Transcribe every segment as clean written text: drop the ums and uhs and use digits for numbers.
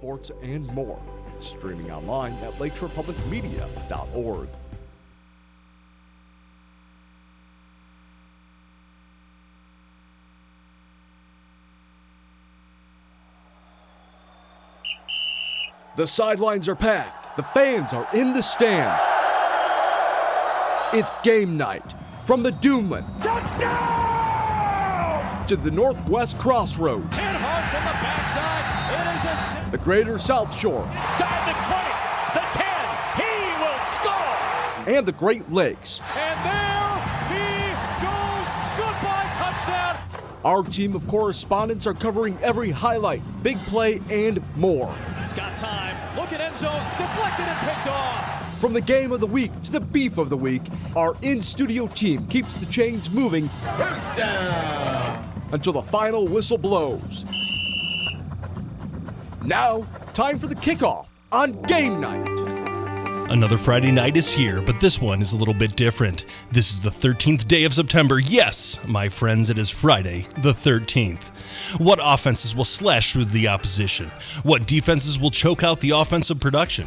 sports, and more. Streaming online at lakeshorepublicmedia.org. The sidelines are packed. The fans are in the stands. It's game night from the Duneland to the Northwest Crossroads. Hit hard from the backside. It is the Greater South Shore. Inside the 20, the 10. He will score. And the Great Lakes. And there he goes. Goodbye touchdown. Our team of correspondents are covering every highlight, big play, and more. He's got time. Look at end zone. Deflected and picked off. From the game of the week to the beef of the week, our in-studio team keeps the chains moving. First down. Until the final whistle blows. Now, time for the kickoff on Game Night. Another Friday night is here, but this one is a little bit different. This is the 13th day of September. Yes, my friends, it is Friday the 13th. What offenses will slash through the opposition? What defenses will choke out the offensive production?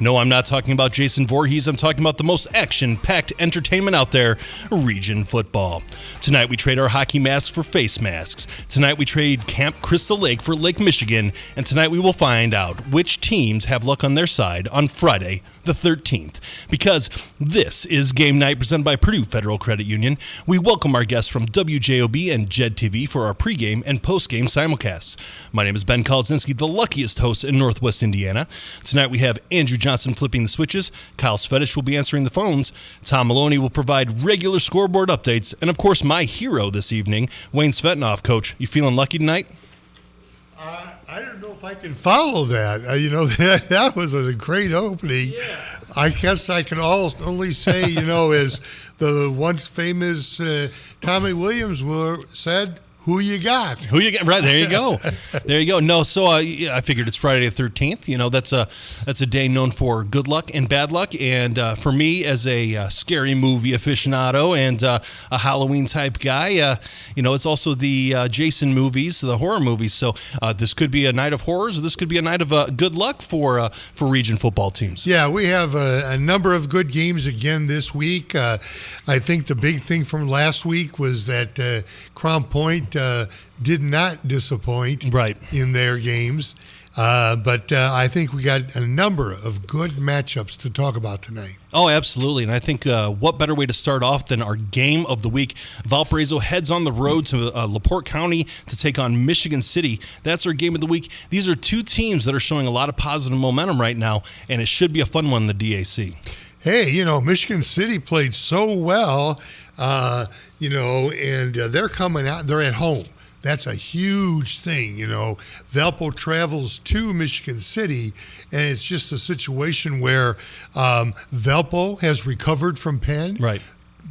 No, I'm not talking about Jason Voorhees. I'm talking about the most action-packed entertainment out there, Region Football. Tonight, we trade our hockey masks for face masks. Tonight, we trade Camp Crystal Lake for Lake Michigan. And tonight, we will find out which teams have luck on their side on Friday the 13th. Because this is Game Night presented by Purdue Federal Credit Union. We welcome our guests from WJOB and JED TV for our pregame and postgame simulcasts. My name is Ben Kolodzinski, the luckiest host in Northwest Indiana. Tonight, we have Andrew Johnson flipping the switches. Kyle Svetanoff will be answering the phones. Tom Maloney will provide regular scoreboard updates. And, of course, my hero this evening, Wayne Svetanoff. Coach, you feeling lucky tonight? I don't know if I can follow that. That was a great opening. Yeah. I guess I can only say, as the once famous Tommy Williams said, who you got? Who you got? Right, there you go. There you go. No, so I figured it's Friday the 13th. That's a day known for good luck and bad luck. And for me, as a scary movie aficionado and a Halloween type guy, it's also the Jason movies, the horror movies. So this could be a night of horrors, or this could be a night of good luck for region football teams. Yeah, we have a number of good games again this week. I think the big thing from last week was that Crown Point did not disappoint in their games. But I think we got a number of good matchups to talk about tonight. Oh, absolutely. And I think what better way to start off than our game of the week. Valparaiso heads on the road to LaPorte County to take on Michigan City. That's our game of the week. These are two teams that are showing a lot of positive momentum right now, and it should be a fun one in the DAC. Hey, Michigan City played so well, and they're coming out. They're at home. That's a huge thing, Valpo travels to Michigan City, and it's just a situation where Valpo has recovered from Penn. Right.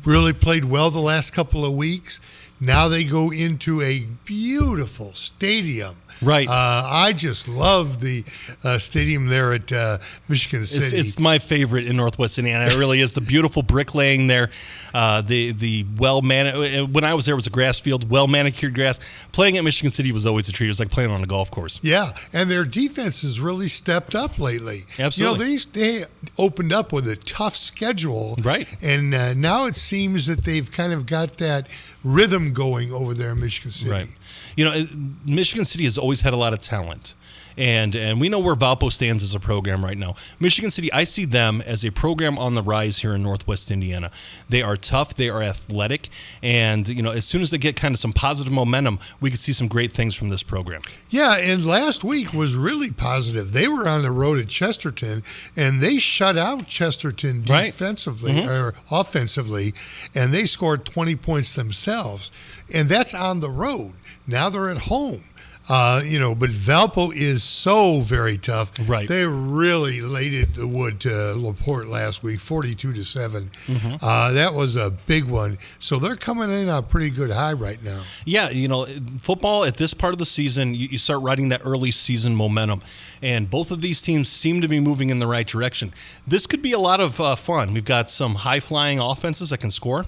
Really played well the last couple of weeks. Now they go into a beautiful stadium. Right. I just love the stadium there at Michigan City. It's my favorite in Northwest Indiana. It really is. The beautiful bricklaying there. The when I was there, it was a grass field, well-manicured grass. Playing at Michigan City was always a treat. It was like playing on a golf course. Yeah, and their defense has really stepped up lately. Absolutely. They opened up with a tough schedule. Right. And now it seems that they've kind of got that rhythm going over there in Michigan City. Right. Michigan City has always had a lot of talent. And we know where Valpo stands as a program right now. Michigan City, I see them as a program on the rise here in Northwest Indiana. They are tough. They are athletic. And, as soon as they get kind of some positive momentum, we could see some great things from this program. Yeah, and last week was really positive. They were on the road at Chesterton, and they shut out Chesterton defensively or offensively, and they scored 20 points themselves. And that's on the road. Now they're at home. But Valpo is so very tough. Right. They really laid it the wood to LaPorte last week, 42-7. Mm-hmm. That was a big one. So they're coming in on a pretty good high right now. Yeah, football at this part of the season, you start riding that early season momentum. And both of these teams seem to be moving in the right direction. This could be a lot of fun. We've got some high-flying offenses that can score.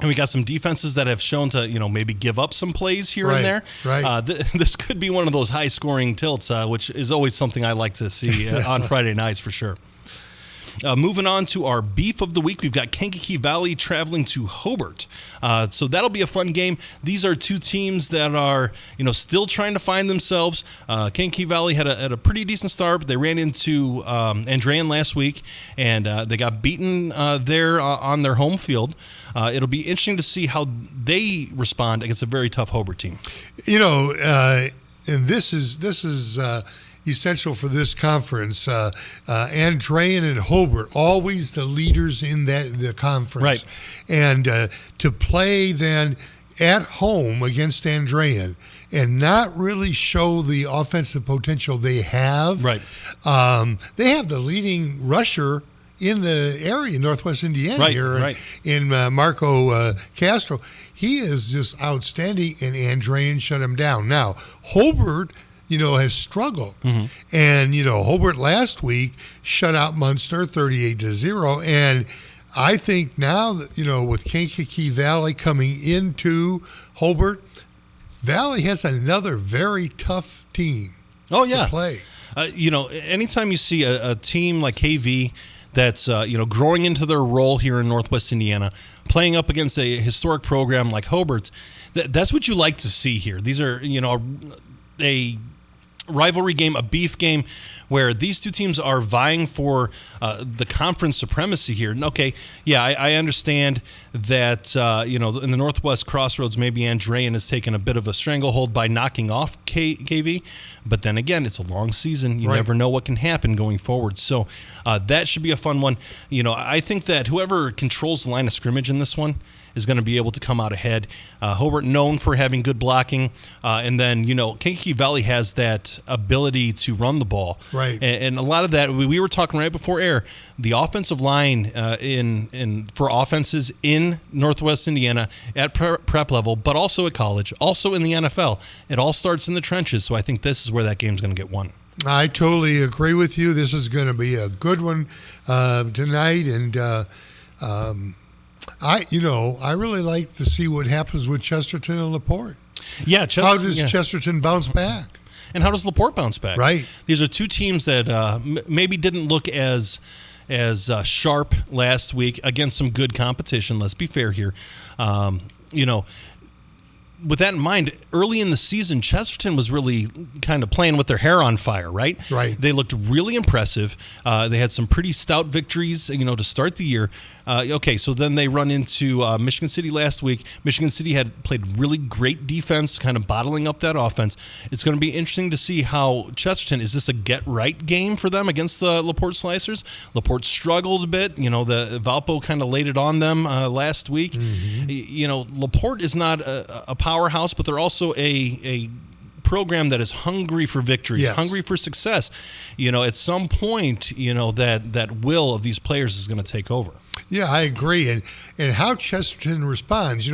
And we got some defenses that have shown to, maybe give up some plays here and there. Right. This could be one of those high-scoring tilts, which is always something I like to see on Friday nights for sure. Moving on to our beef of the week, we've got Kankakee Valley traveling to Hobart. So that'll be a fun game. These are two teams that are, still trying to find themselves. Kankakee Valley had a pretty decent start, but they ran into Andrean last week, and they got beaten there on their home field. It'll be interesting to see how they respond against a very tough Hobart team. And this is essential for this conference. Andrean and Hobart, always the leaders in the conference. Right. And to play then at home against Andrean and not really show the offensive potential they have. Right. They have the leading rusher in the area, Northwest Indiana in Marco Castro. He is just outstanding, and Andrean shut him down. Now, Hobart, has struggled. Mm-hmm. And, Hobart last week shut out Munster 38-0. And I think now that, with Kankakee Valley coming into Hobart, Valley has another very tough team to play. Anytime you see a team like KV that's, growing into their role here in Northwest Indiana, playing up against a historic program like Hobart's, that's what you like to see here. These are, a rivalry game, a beef game, where these two teams are vying for the conference supremacy here. And okay, I understand that in the Northwest Crossroads, maybe Andrean has taken a bit of a stranglehold by knocking off KV, but then again, it's a long season. You never know what can happen going forward. So that should be a fun one. I think that whoever controls the line of scrimmage in this one is going to be able to come out ahead. Hobart known for having good blocking, and then Kankakee Valley has that ability to run the ball. Right. And a lot of that, we were talking right before air, the offensive line for offenses in Northwest Indiana at prep level, but also at college, also in the NFL. It all starts in the trenches, so I think this is where that game's going to get won. I totally agree with you. This is going to be a good one tonight, and I really like to see what happens with Chesterton and LaPorte. Yeah, how does Chesterton bounce back? And how does LaPorte bounce back? Right. These are two teams that maybe didn't look as sharp last week against some good competition. Let's be fair here. With that in mind, early in the season, Chesterton was really kind of playing with their hair on fire, right? Right. They looked really impressive. They had some pretty stout victories, to start the year. So then they run into Michigan City last week. Michigan City had played really great defense, kind of bottling up that offense. It's going to be interesting to see how Chesterton, is this a get-right game for them against the LaPorte Slicers? LaPorte struggled a bit. The Valpo kind of laid it on them last week. Mm-hmm. LaPorte is not a powerhouse, but they're also a program that is hungry for victories, hungry for success. At some point, that will of these players is going to take over. Yeah, I agree. And how Chesterton responds,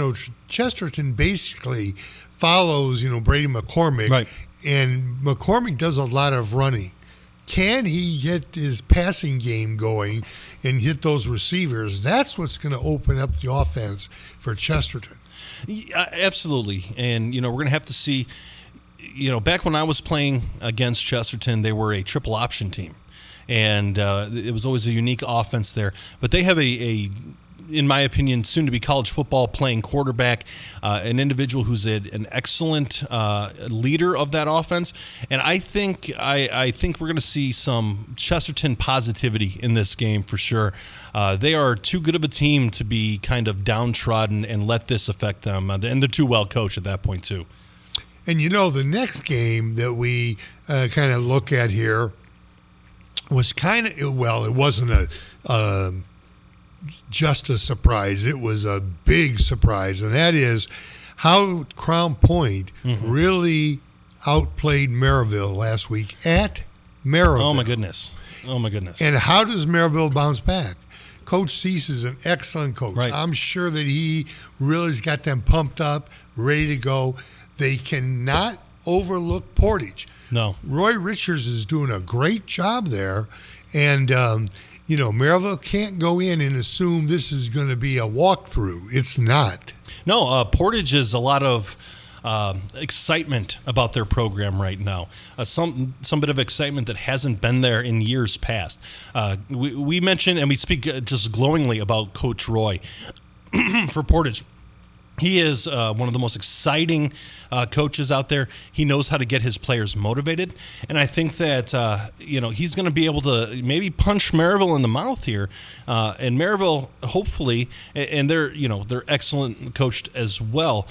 Chesterton basically follows, Brady McCormick. Right. And McCormick does a lot of running. Can he get his passing game going and hit those receivers? That's what's going to open up the offense for Chesterton. Yeah, absolutely. And, we're going to have to see, back when I was playing against Chesterton, they were a triple option team. And it was always a unique offense there. But they have in my opinion, soon-to-be college football playing quarterback, an individual who's an excellent leader of that offense. And I think we're going to see some Chesterton positivity in this game for sure. They are too good of a team to be kind of downtrodden and let this affect them. And they're too well coached at that point, too. And, the next game that we kind of look at here was it wasn't just a surprise. It was a big surprise, and that is how Crown Point really outplayed Maryville last week at Maryville. Oh, my goodness. And how does Maryville bounce back? Coach Cease is an excellent coach. Right. I'm sure that he really has got them pumped up, ready to go. They cannot overlook Portage. No. Roy Richards is doing a great job there. And, Maryville can't go in and assume this is going to be a walkthrough. It's not. No, Portage is a lot of excitement about their program right now. Some bit of excitement that hasn't been there in years past. We mentioned and we speak just glowingly about Coach Roy for Portage. He is one of the most exciting coaches out there. He knows how to get his players motivated, and I think that he's going to be able to maybe punch Maryville in the mouth here. And Maryville, hopefully, and they're excellent coached as well.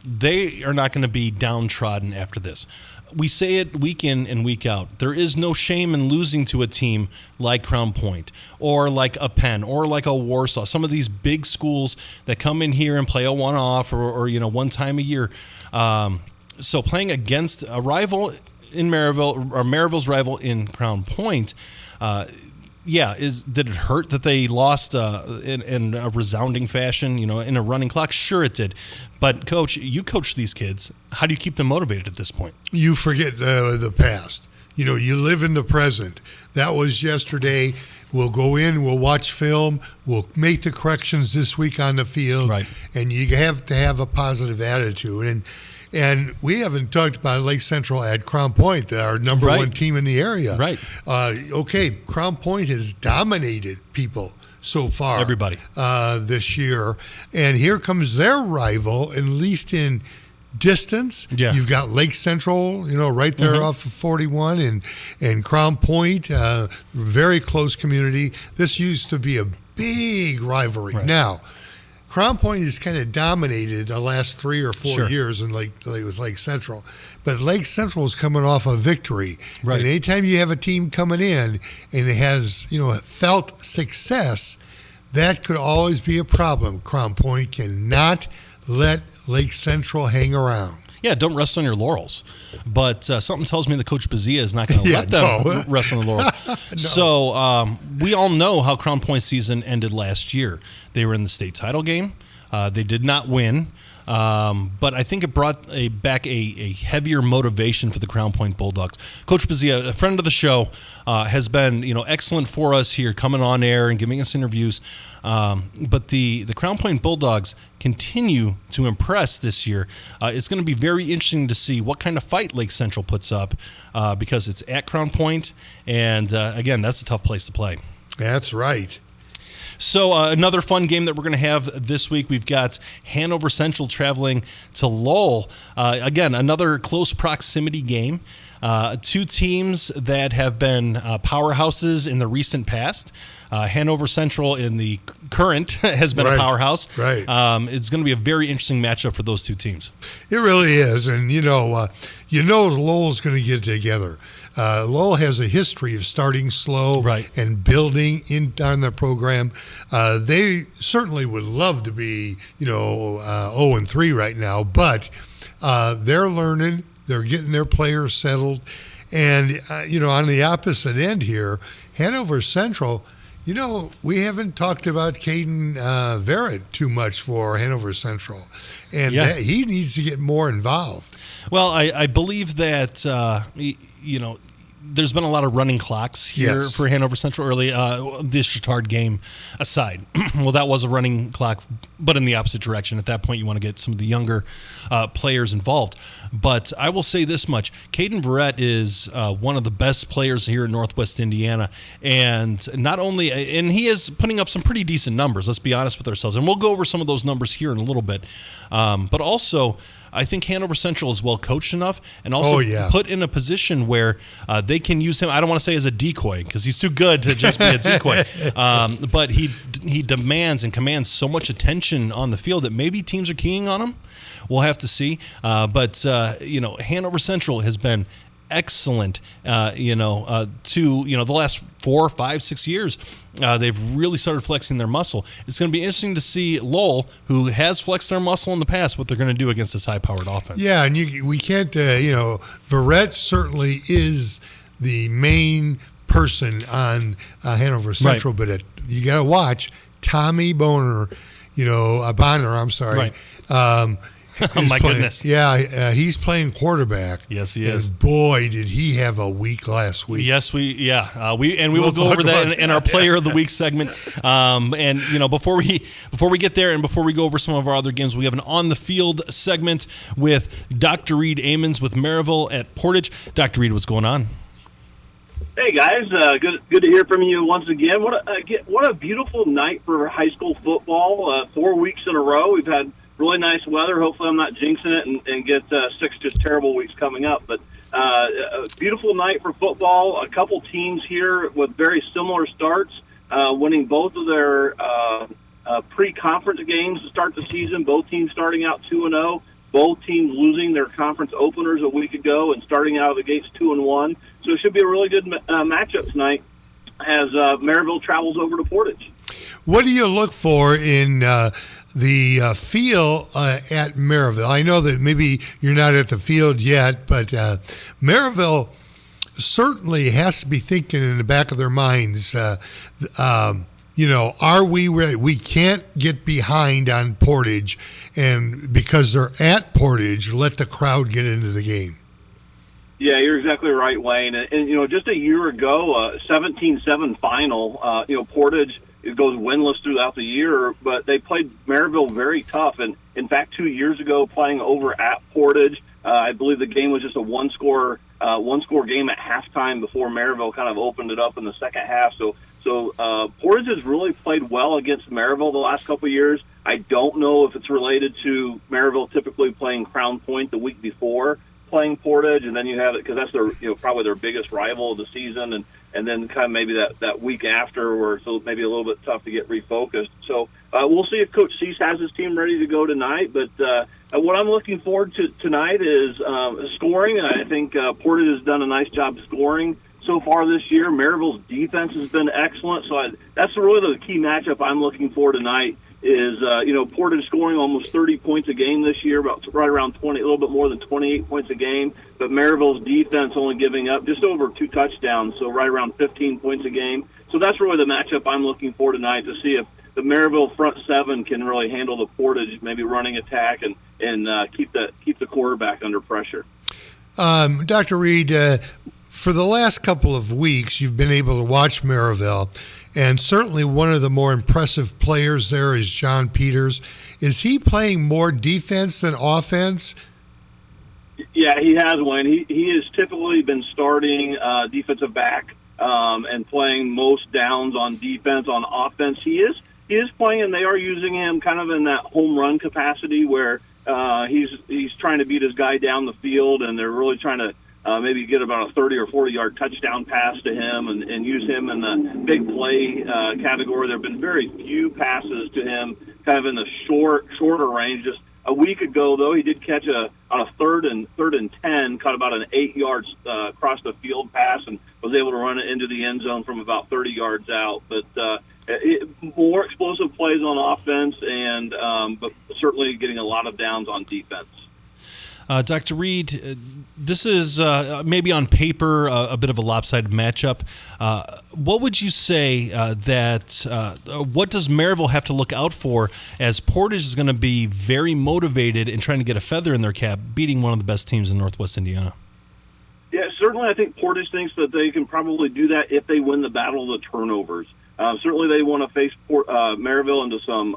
They are not going to be downtrodden after this. We say it week in and week out. There is no shame in losing to a team like Crown Point or like a Penn or like a Warsaw. Some of these big schools that come in here and play a one-off or one time a year. So playing against a rival in Maryville or Maryville's rival in Crown Point, did it hurt that they lost in a resounding fashion, in a running clock? Sure it did. But, Coach, you coach these kids. How do you keep them motivated at this point? You forget the past. You live in the present. That was yesterday. We'll go in, we'll watch film, we'll make the corrections this week on the field. Right. And you have to have a positive attitude. And we haven't talked about Lake Central at Crown Point, our number one team in the area. Right. Crown Point has dominated people so far. Everybody. This year. And here comes their rival, at least in distance. Yeah. You've got Lake Central, right there off of 41 and Crown Point, very close community. This used to be a big rivalry. Right. Now, Crown Point has kind of dominated the last 3 or 4 years with Lake Central. But Lake Central is coming off a victory. Right. And anytime you have a team coming in and it has, felt success, that could always be a problem. Crown Point cannot let Lake Central hang around. Yeah, don't rest on your laurels. But something tells me that Coach Bazia is not going to let them rest on the laurels. No. So we all know how Crown Point season ended last year. They were in the state title game. They did not win. But I think it brought back a heavier motivation for the Crown Point Bulldogs. Coach Bazia, a friend of the show, has been excellent for us here, coming on air and giving us interviews. But the Crown Point Bulldogs continue to impress this year. It's going to be very interesting to see what kind of fight Lake Central puts up because it's at Crown Point, and again, that's a tough place to play. That's right. So another fun game that we're going to have this week, we've got Hanover Central traveling to Lowell. Again, another close proximity game. Two teams that have been powerhouses in the recent past. Hanover Central in the current has been a powerhouse. Right. It's going to be a very interesting matchup for those two teams. It really is. And, Lowell's going to get together. Lowell has a history of starting slow and building on their program. They certainly would love to be, 0-3 right now, but they're learning. They're getting their players settled. And, on the opposite end here, Hanover Central, we haven't talked about Caden Verrett too much for Hanover Central. And he needs to get more involved. Well, I believe that, there's been a lot of running clocks here for Hanover Central early. This Chittard game aside, well, that was a running clock, but in the opposite direction. At that point, you want to get some of the younger players involved. But I will say this much. Caden Verrett is one of the best players here in Northwest Indiana. And not only, and he is putting up some pretty decent numbers, let's be honest with ourselves. And we'll go over some of those numbers here in a little bit. But also, I think Hanover Central is well coached enough and also put in a position where they can use him. I don't want to say as a decoy because he's too good to just be a decoy. But he demands and commands so much attention on the field that maybe teams are keying on him. We'll have to see. But Hanover Central has been excellent, to the last 4, 5, 6 years. They've really started flexing their muscle. It's going to be interesting to see Lowell, who has flexed their muscle in the past, what they're going to do against this high-powered offense. Yeah, and we can't, Verrett certainly is the main person on Hanover Central, but you got to watch Tommy Bonner, Bonner, I'm sorry, Oh, my goodness. Yeah, he's playing quarterback. Yes, he is. And boy, did he have a week last week. Yes, we will go over that in our Player of the Week segment. And before we get there and before we go over some of our other games, we have an on the field segment with Dr. Reed Amons with Maryville at Portage. Dr. Reed, what's going on? Hey guys, good to hear from you once again. What a beautiful night for high school football. 4 weeks in a row, we've had really nice weather. Hopefully, I'm not jinxing it and get 6 just terrible weeks coming up. But a beautiful night for football. A couple teams here with very similar starts, winning both of their pre-conference games to start the season. Both teams starting out 2-0. Both teams losing their conference openers a week ago and starting out of the gates 2-1. So it should be a really good matchup tonight as Maryville travels over to Portage. What do you look for in the field at Maryville? I know that maybe you're not at the field yet, but Maryville certainly has to be thinking in the back of their minds, are we ready? We can't get behind on Portage, and because they're at Portage, let the crowd get into the game. Yeah, you're exactly right, Wayne. And just a year ago, 17-7 final, Portage goes winless throughout the year, but they played Maryville very tough. And in fact, 2 years ago, playing over at Portage, I believe the game was just a one-score game at halftime before Maryville kind of opened it up in the second half. So Portage has really played well against Maryville the last couple of years. I don't know if it's related to Maryville typically playing Crown Point the week before playing Portage, and then you have it because that's their probably their biggest rival of the season, and then kind of maybe that week after where it's maybe a little bit tough to get refocused. So we'll see if Coach Cease has his team ready to go tonight. But what I'm looking forward to tonight is scoring, and I think Portage has done a nice job scoring so far this year. Maryville's defense has been excellent, so that's really the key matchup I'm looking for tonight. Is Portage scoring almost 30 points a game this year, about right around 20, a little bit more than 28 points a game. But Maryville's defense only giving up just over 2 touchdowns, so right around 15 points a game. So that's really the matchup I'm looking for tonight, to see if the Maryville front seven can really handle the Portage maybe running attack and keep the quarterback under pressure. Dr. Reed, for the last couple of weeks, you've been able to watch Maryville. And certainly one of the more impressive players there is John Peters. Is he playing more defense than offense? Yeah, he has, Wayne. He has typically been starting defensive back and playing most downs on defense. On offense, he is playing, and they are using him kind of in that home run capacity where he's trying to beat his guy down the field, and they're really trying to maybe get about a 30 or 40-yard touchdown pass to him and use him in the big play category. There have been very few passes to him kind of in the shorter range. Just a week ago, though, he did catch on a third and 10, caught about an 8-yard across the field pass and was able to run it into the end zone from about 30 yards out. But more explosive plays on offense, but certainly getting a lot of downs on defense. Dr. Reed, this is maybe on paper a bit of a lopsided matchup. What would you say what does Maryville have to look out for, as Portage is going to be very motivated in trying to get a feather in their cap, beating one of the best teams in Northwest Indiana? Yeah, certainly I think Portage thinks that they can probably do that if they win the battle of the turnovers. Certainly they want to face Maryville into some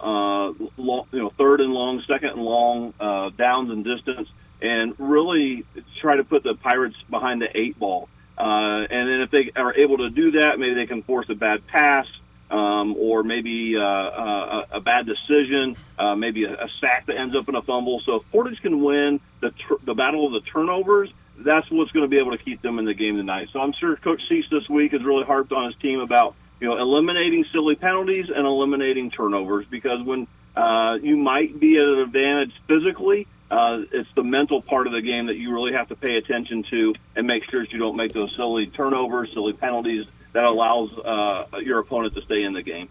third and long, second and long downs and distance, and really try to put the Pirates behind the 8 ball. And then if they are able to do that, maybe they can force a bad pass or maybe a bad decision, maybe a sack that ends up in a fumble. So if Portage can win the battle of the turnovers, that's what's going to be able to keep them in the game tonight. So I'm sure Coach Cease this week has really harped on his team about eliminating silly penalties and eliminating turnovers, because when you might be at an advantage physically, it's the mental part of the game that you really have to pay attention to and make sure that you don't make those silly turnovers, silly penalties that allows your opponent to stay in the game.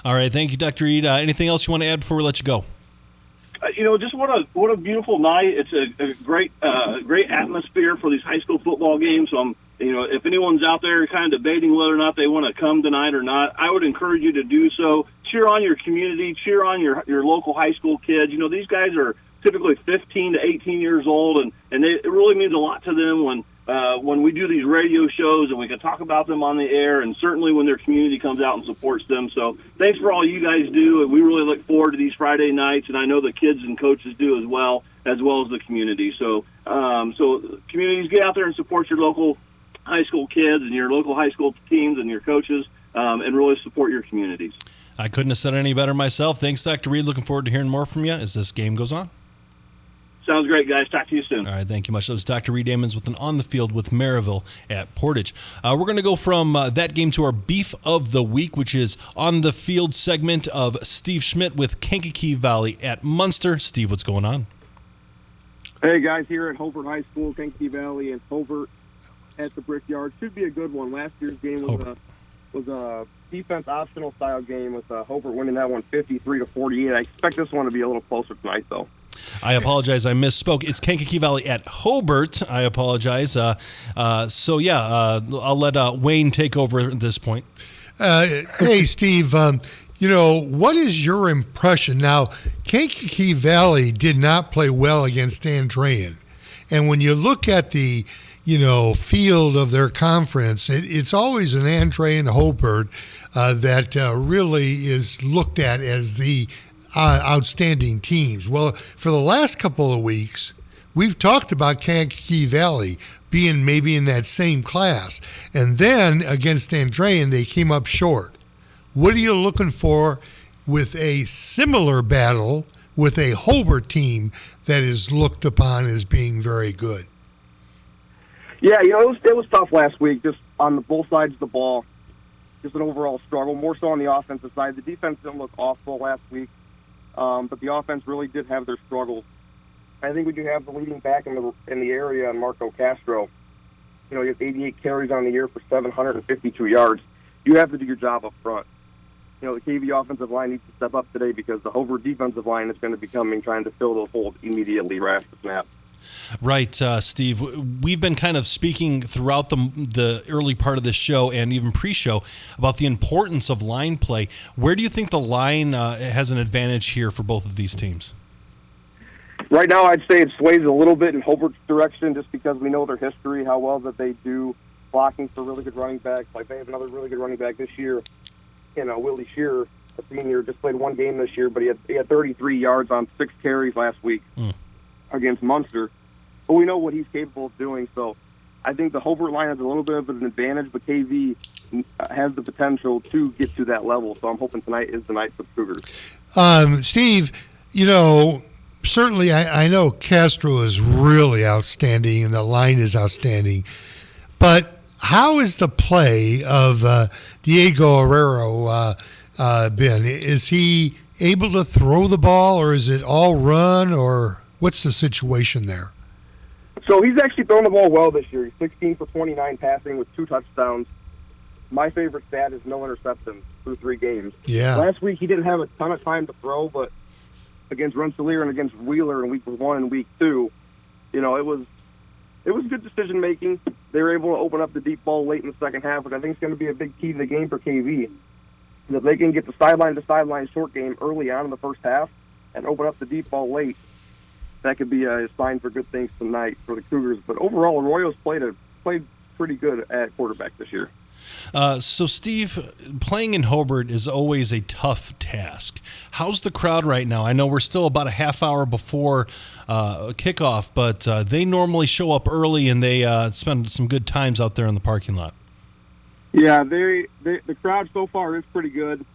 All right, thank you, Dr. Reed. Anything else you want to add before we let you go? Just what a beautiful night. It's a great atmosphere for these high school football games. So if anyone's out there kind of debating whether or not they want to come tonight or not, I would encourage you to do so. Cheer on your community, cheer on your local high school kids. These guys are typically 15 to 18 years old, and it really means a lot to them when we do these radio shows and we can talk about them on the air, and certainly when their community comes out and supports them. So thanks for all you guys do, and we really look forward to these Friday nights, and I know the kids and coaches do as well as the community. So communities, get out there and support your local high school kids and your local high school teams and your coaches, and really support your communities. I couldn't have said it any better myself. Thanks, Dr. Reed. Looking forward to hearing more from you as this game goes on. Sounds great, guys. Talk to you soon. All right, thank you much. That was Dr. Reed Ammons with an On the Field with Maryville at Portage. We're going to go from that game to our Beef of the Week, which is On the Field segment of Steve Schmidt with Kankakee Valley at Munster. Steve, what's going on? Hey, guys, here at Hobart High School, Kankakee Valley, and Hobart at the Brickyard. Should be a good one. Last year's game was a defense optional style game with Hobart winning that one 53-48. I expect this one to be a little closer tonight, though. I apologize. I misspoke. It's Kankakee Valley at Hobart. I apologize. I'll let Wayne take over at this point. Hey, Steve, what is your impression? Now, Kankakee Valley did not play well against Andrean. And when you look at the, field of their conference, it's always an Andrean Hobart that really is looked at as the outstanding teams. Well, for the last couple of weeks, we've talked about Kankakee Valley being maybe in that same class. And then against Andrean, they came up short. What are you looking for with a similar battle with a Hobart team that is looked upon as being very good? Yeah, it was tough last week, just on both sides of the ball. Just an overall struggle, more so on the offensive side. The defense didn't look awful last week, but the offense really did have their struggles. I think when you have the leading back in the area, Marco Castro, you have 88 carries on the year for 752 yards. You have to do your job up front. The KV offensive line needs to step up today because the Hobart defensive line is going to be trying to fill those holes immediately right after the snap. Right, Steve. We've been kind of speaking throughout the early part of this show and even pre-show about the importance of line play. Where do you think the line has an advantage here for both of these teams? Right now, I'd say it sways a little bit in Hobart's direction just because we know their history, how well that they do blocking for really good running backs. Like they have another really good running back this year, Willie Shearer, a senior, just played one game this year, but he had 33 yards on 6 carries last week against Munster. But we know what he's capable of doing, so I think the Hobart line has a little bit of an advantage, but KV has the potential to get to that level, so I'm hoping tonight is the night for the Cougars. Steve, certainly I know Castro is really outstanding and the line is outstanding, but how is the play of Diego Herrero been? Is he able to throw the ball, or is it all run, or what's the situation there? So he's actually thrown the ball well this year. He's 16 for 29 passing with 2 touchdowns. My favorite stat is no interceptions through 3 games. Yeah. Last week he didn't have a ton of time to throw, but against Rensselaer and against Wheeler in week 1 and week 2, it was good decision making. They were able to open up the deep ball late in the second half, which I think is going to be a big key to the game for KV. If they can get the sideline-to-sideline short game early on in the first half and open up the deep ball late, that could be a sign for good things tonight for the Cougars. But overall, Arroyo's played pretty good at quarterback this year. So, Steve, playing in Hobart is always a tough task. How's the crowd right now? I know we're still about a half hour before kickoff, but they normally show up early and they spend some good times out there in the parking lot. Yeah, the crowd so far is pretty good.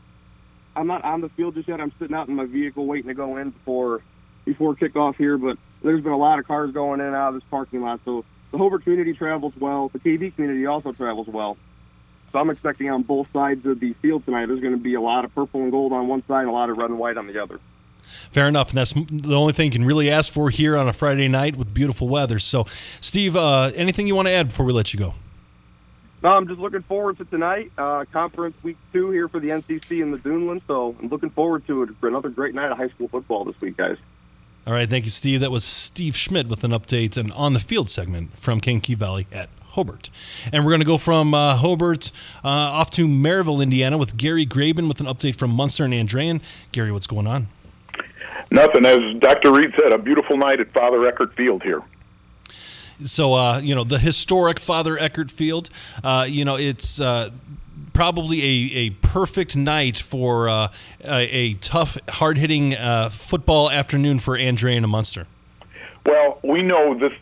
I'm not on the field just yet. I'm sitting out in my vehicle waiting to go in before kickoff here, but there's been a lot of cars going in and out of this parking lot. So the Hobart community travels well. The KV community also travels well. So I'm expecting on both sides of the field tonight, there's going to be a lot of purple and gold on one side and a lot of red and white on the other. Fair enough, and that's the only thing you can really ask for here on a Friday night with beautiful weather. So, Steve, anything you want to add before we let you go? No, I'm just looking forward to tonight, conference week 2 here for the NCC in the Duneland. So I'm looking forward to it for another great night of high school football this week, guys. All right, thank you, Steve. That was Steve Schmidt with an update and on the field segment from Kankakee Valley at Hobart. And we're going to go from Hobart off to Maryville, Indiana with Gary Graben with an update from Munster and Andrean. Gary, what's going on? Nothing. As Dr. Reed said, a beautiful night at Father Eckert Field here. So, the historic Father Eckert Field, it's probably a perfect night for a tough, hard-hitting football afternoon for Andrea and Munster. Well, we know this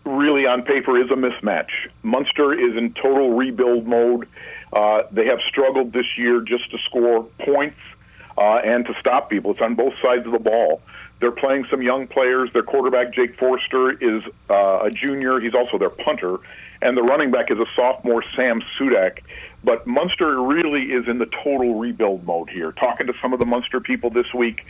really on paper is a mismatch. Munster is in total rebuild mode. They have struggled this year just to score points and to stop people. It's on both sides of the ball. They're playing some young players. Their quarterback, Jake Forster, is a junior. He's also their punter. And the running back is a sophomore, Sam Sudak. But Munster really is in the total rebuild mode here. Talking to some of the Munster people this week,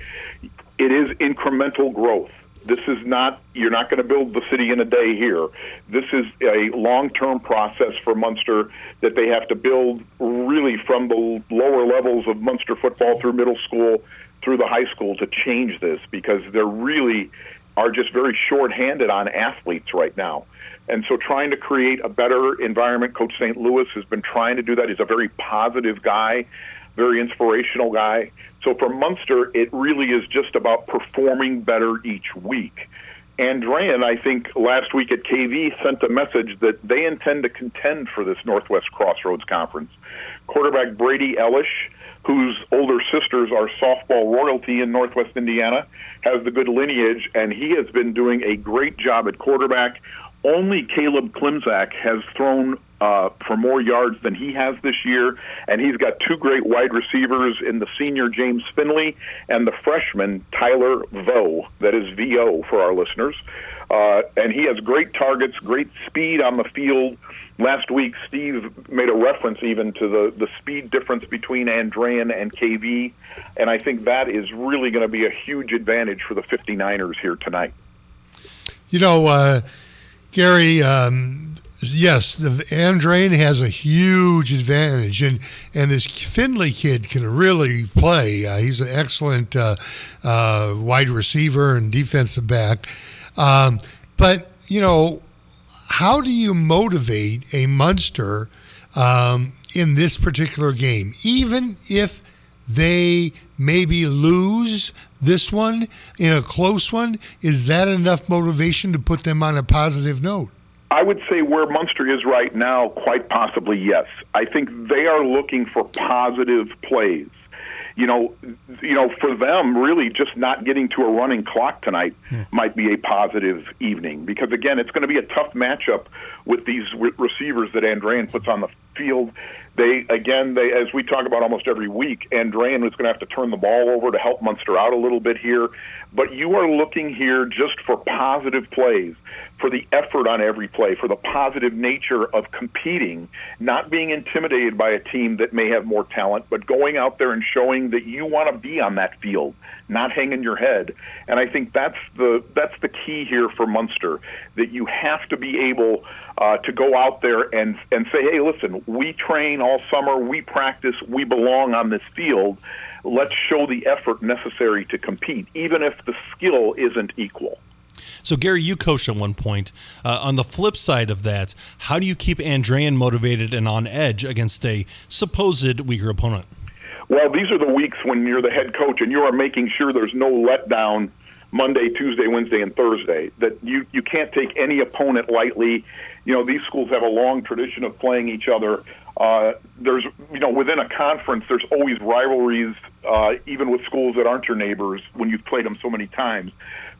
it is incremental growth. This is not, you're not going to build the city in a day here. This is a long-term process for Munster that they have to build really from the lower levels of Munster football through middle school, through the high school to change this, because they really are just very short-handed on athletes right now. And so trying to create a better environment, Coach St. Louis has been trying to do that. He's a very positive guy, very inspirational guy. So for Munster, it really is just about performing better each week. Andrean, I think, last week at KV sent a message that they intend to contend for this Northwest Crossroads Conference. Quarterback Brady Elish, whose older sisters are softball royalty in Northwest Indiana, has the good lineage, and he has been doing a great job at quarterback. Only Caleb Klimzak has thrown for more yards than he has this year, and he's got two great wide receivers in the senior James Finley and the freshman Tyler Vo, that is V-O for our listeners. And he has great targets, great speed on the field. Last week, Steve made a reference even to the speed difference between Andrean and KV, and I think that is really going to be a huge advantage for the 59ers here tonight. Gary, yes, the Andrean has a huge advantage, and this Finley kid can really play. He's an excellent wide receiver and defensive back. But, how do you motivate a Munster in this particular game? Even if they maybe lose this one in a close one, is that enough motivation to put them on a positive note? I would say where Munster is right now, quite possibly yes. I think they are looking for positive plays. For them, really just not getting to a running clock tonight might be a positive evening, because, again, it's going to be a tough matchup with these receivers that Andrean puts on the field. They, as we talk about almost every week, Andrean was going to have to turn the ball over to help Munster out a little bit here. But you are looking here just for positive plays, for the effort on every play, for the positive nature of competing, not being intimidated by a team that may have more talent, but going out there and showing that you want to be on that field, not hanging your head. And I think that's the key here for Munster, that you have to be able to go out there and say, hey, listen, we train all summer, we practice, we belong on this field. Let's show the effort necessary to compete, even if the skill isn't equal. So, Gary, you coached at one point. On the flip side of that, how do you keep Andrean motivated and on edge against a supposed weaker opponent? Well, these are the weeks when you're the head coach and you are making sure there's no letdown Monday, Tuesday, Wednesday, and Thursday, that you can't take any opponent lightly. These schools have a long tradition of playing each other. There's, within a conference, there's always rivalries, even with schools that aren't your neighbors when you've played them so many times.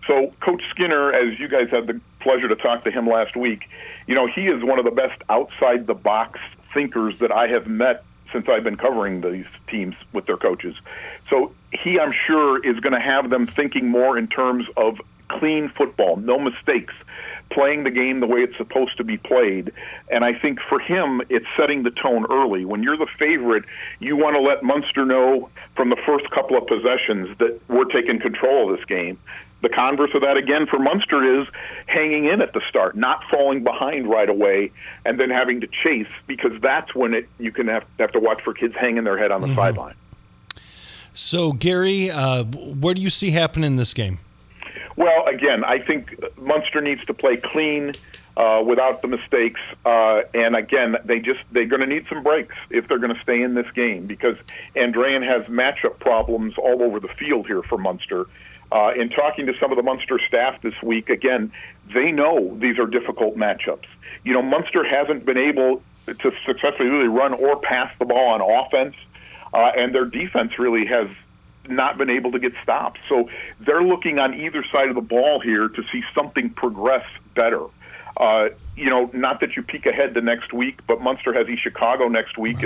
So Coach Skinner, as you guys had the pleasure to talk to him last week, he is one of the best outside-the-box thinkers that I have met since I've been covering these teams with their coaches. So he, I'm sure, is going to have them thinking more in terms of clean football, no mistakes, playing the game the way it's supposed to be played. And I think for him, it's setting the tone early. When you're the favorite, you want to let Munster know from the first couple of possessions that we're taking control of this game. The converse of that, again, for Munster is hanging in at the start, not falling behind right away, and then having to chase, because that's when you can have to watch for kids hanging their head on the sideline. So, Gary, what do you see happening in this game? Well, again, I think Munster needs to play clean without the mistakes. And, again, they're going to need some breaks if they're going to stay in this game, because Andrean has matchup problems all over the field here for Munster. In talking to some of the Munster staff this week, again, they know these are difficult matchups. You know, Munster hasn't been able to successfully really run or pass the ball on offense, and their defense really has not been able to get stops. So they're looking on either side of the ball here to see something progress better. You know, not that you peek ahead to next week, but Munster has East Chicago next week,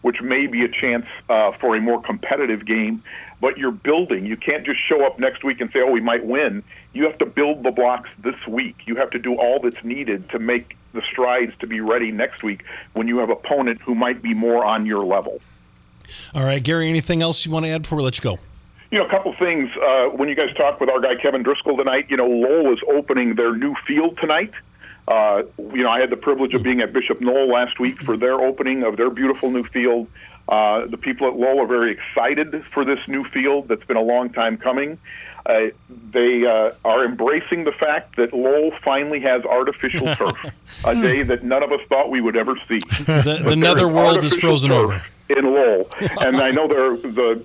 which may be a chance for a more competitive game. But you're building. You can't just show up next week and say, oh, we might win. You have to build the blocks this week. You have to do all that's needed to make the strides to be ready next week when you have an opponent who might be more on your level. All right, Gary, anything else you want to add before we let you go? You know, a couple things. When you guys talked with our guy Kevin Driscoll tonight, you know, Lowell is opening their new field tonight. You know, I had the privilege of being at Bishop Knoll last week for their opening of their beautiful new field. The people at Lowell are very excited for this new field that's been a long time coming. They are embracing the fact that Lowell finally has artificial turf, a day that none of us thought we would ever see. The netherworld is frozen over. In Lowell. And I know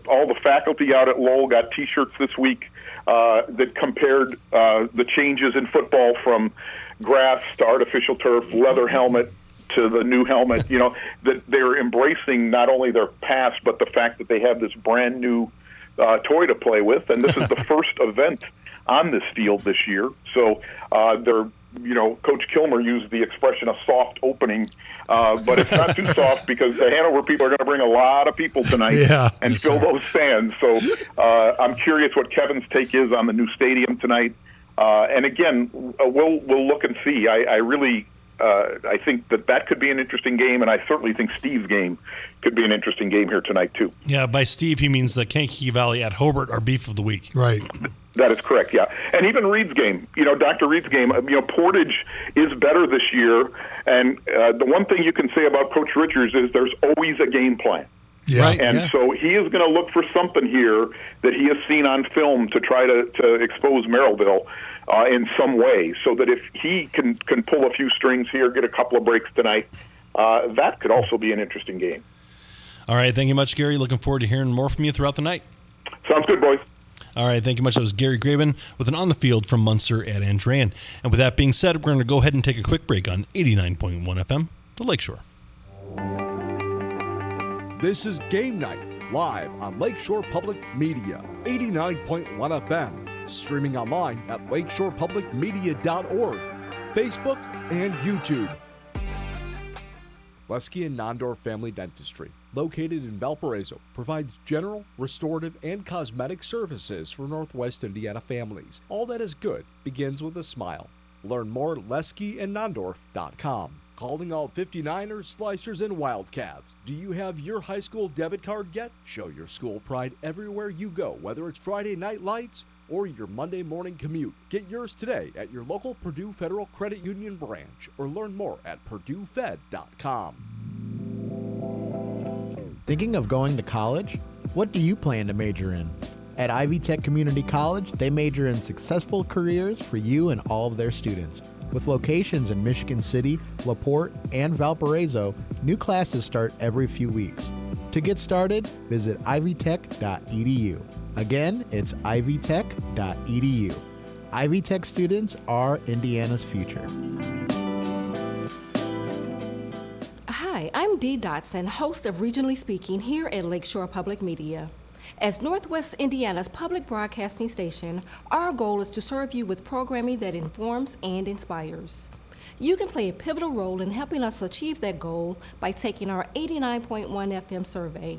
all the faculty out at Lowell got T-shirts this week that compared the changes in football from grass to artificial turf, leather helmet to the new helmet. You know, that they're embracing not only their past, but the fact that they have this brand new toy to play with. And this is the first event on this field this year. So they're, you know, Coach Kilmer used the expression a soft opening, but it's not too soft because the Hanover people are going to bring a lot of people tonight and fill those stands. So I'm curious what Kevin's take is on the new stadium tonight. And again, we'll look and see. I really I think that could be an interesting game, and I certainly think Steve's game could be an interesting game here tonight too. Yeah, by Steve he means the Kankakee Valley at Hobart, our beef of the week. Right. That is correct, yeah. And even Reed's game, you know, Dr. Reed's game, you know, Portage is better this year. And the one thing you can say about Coach Richards is there's always a game plan. Yeah. Right, and so he is going to look for something here that he has seen on film to try to expose Merrillville in some way, so that if he can pull a few strings here, get a couple of breaks tonight, that could also be an interesting game. All right, thank you much, Gary. Looking forward to hearing more from you throughout the night. Sounds good, boys. All right, thank you much. That was Gary Graven with an On the Field from Munster at Andran. And with that being said, we're going to go ahead and take a quick break on 89.1 FM, the Lakeshore. This is Game Night, live on Lakeshore Public Media, 89.1 FM, streaming online at lakeshorepublicmedia.org, Facebook, and YouTube. Lesky and Nondorf Family Dentistry, located in Valparaiso, provides general, restorative, and cosmetic services for Northwest Indiana families. All that is good begins with a smile. Learn more at leskyandnondorf.com. Calling all 59ers, Slicers, and Wildcats. Do you have your high school debit card yet? Show your school pride everywhere you go, whether it's Friday night lights or your Monday morning commute. Get yours today at your local Purdue Federal Credit Union branch or learn more at purduefed.com. Thinking of going to college? What do you plan to major in? At Ivy Tech Community College, they major in successful careers for you and all of their students. With locations in Michigan City, LaPorte, and Valparaiso, new classes start every few weeks. To get started, visit ivytech.edu. Again, it's ivytech.edu. Ivy Tech students are Indiana's future. Hi, I'm Dee Dotson, host of Regionally Speaking here at Lakeshore Public Media. As Northwest Indiana's public broadcasting station, our goal is to serve you with programming that informs and inspires. You can play a pivotal role in helping us achieve that goal by taking our 89.1 FM survey.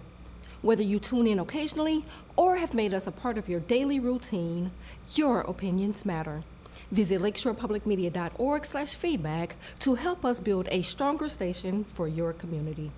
Whether you tune in occasionally or have made us a part of your daily routine, your opinions matter. Visit lakeshorepublicmedia.org/feedback to help us build a stronger station for your community.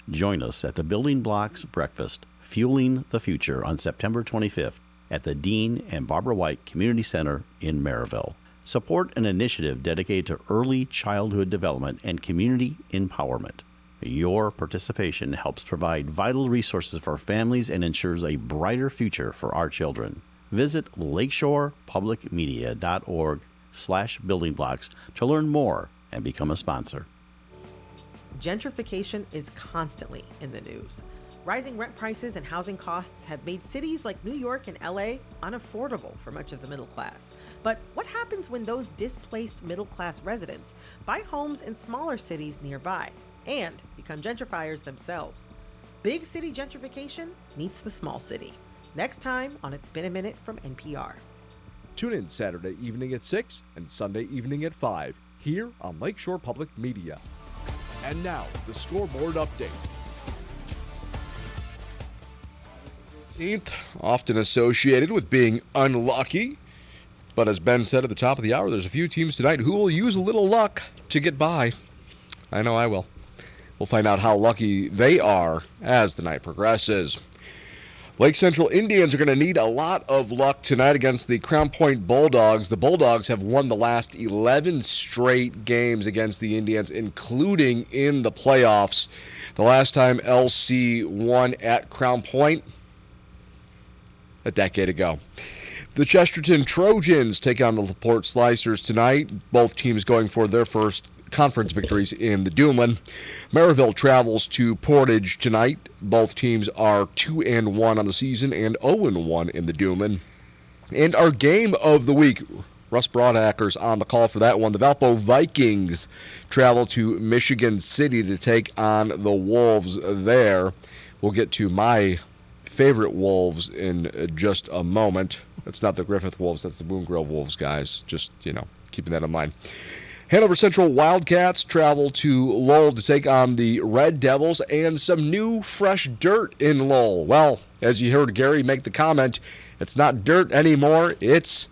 Join us at the Building Blocks Breakfast, Fueling the Future, on September 25th at the Dean and Barbara White Community Center in Maryville. Support an initiative dedicated to early childhood development and community empowerment. Your participation helps provide vital resources for families and ensures a brighter future for our children. Visit lakeshorepublicmedia.org/buildingblocks to learn more and become a sponsor. Gentrification is constantly in the news. Rising rent prices and housing costs have made cities like New York and LA unaffordable for much of the middle class. But what happens when those displaced middle-class residents buy homes in smaller cities nearby and become gentrifiers themselves? Big city gentrification meets the small city. Next time on It's Been a Minute from NPR. Tune in Saturday evening at 6 and Sunday evening at 5 here on Lakeshore Public Media. And now, the scoreboard update. Often associated with being unlucky. But as Ben said at the top of the hour, there's a few teams tonight who will use a little luck to get by. I know I will. We'll find out how lucky they are as the night progresses. Lake Central Indians are going to need a lot of luck tonight against the Crown Point Bulldogs. The Bulldogs have won the last 11 straight games against the Indians, including in the playoffs. The last time LC won at Crown Point, a decade ago. The Chesterton Trojans take on the LaPorte Slicers tonight. Both teams going for their first conference victories in the Duneland. Maryville travels to Portage tonight. Both teams are 2-1 on the season and 0-1 in the Duneland. And our game of the week, Russ Broadacker's on the call for that one. The Valpo Vikings travel to Michigan City to take on the Wolves there. We'll get to my favorite Wolves in just a moment. It's not the Griffith Wolves, that's the Boone Grove Wolves, guys. Just, keeping that in mind. Hanover Central Wildcats travel to Lowell to take on the Red Devils and some new, fresh dirt in Lowell. Well, as you heard Gary make the comment, it's not dirt anymore, it's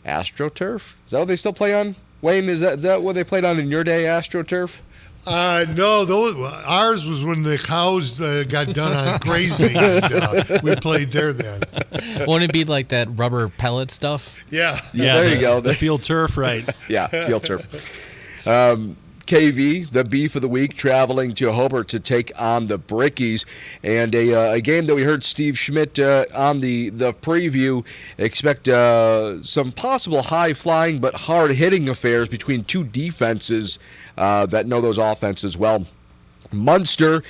AstroTurf. Is that what they still play on? Wayne, is that what they played on in your day, AstroTurf? No, ours was when the cows got done on grazing. And, we played there then. Won't it be like that rubber pellet stuff? Yeah. There you go. The field turf, right? Yeah, field turf. KV, the beef of the week, traveling to Hobart to take on the Brickies. And a game that we heard Steve Schmidt on the preview. Expect some possible high-flying but hard-hitting affairs between two defenses that know those offenses well. Munster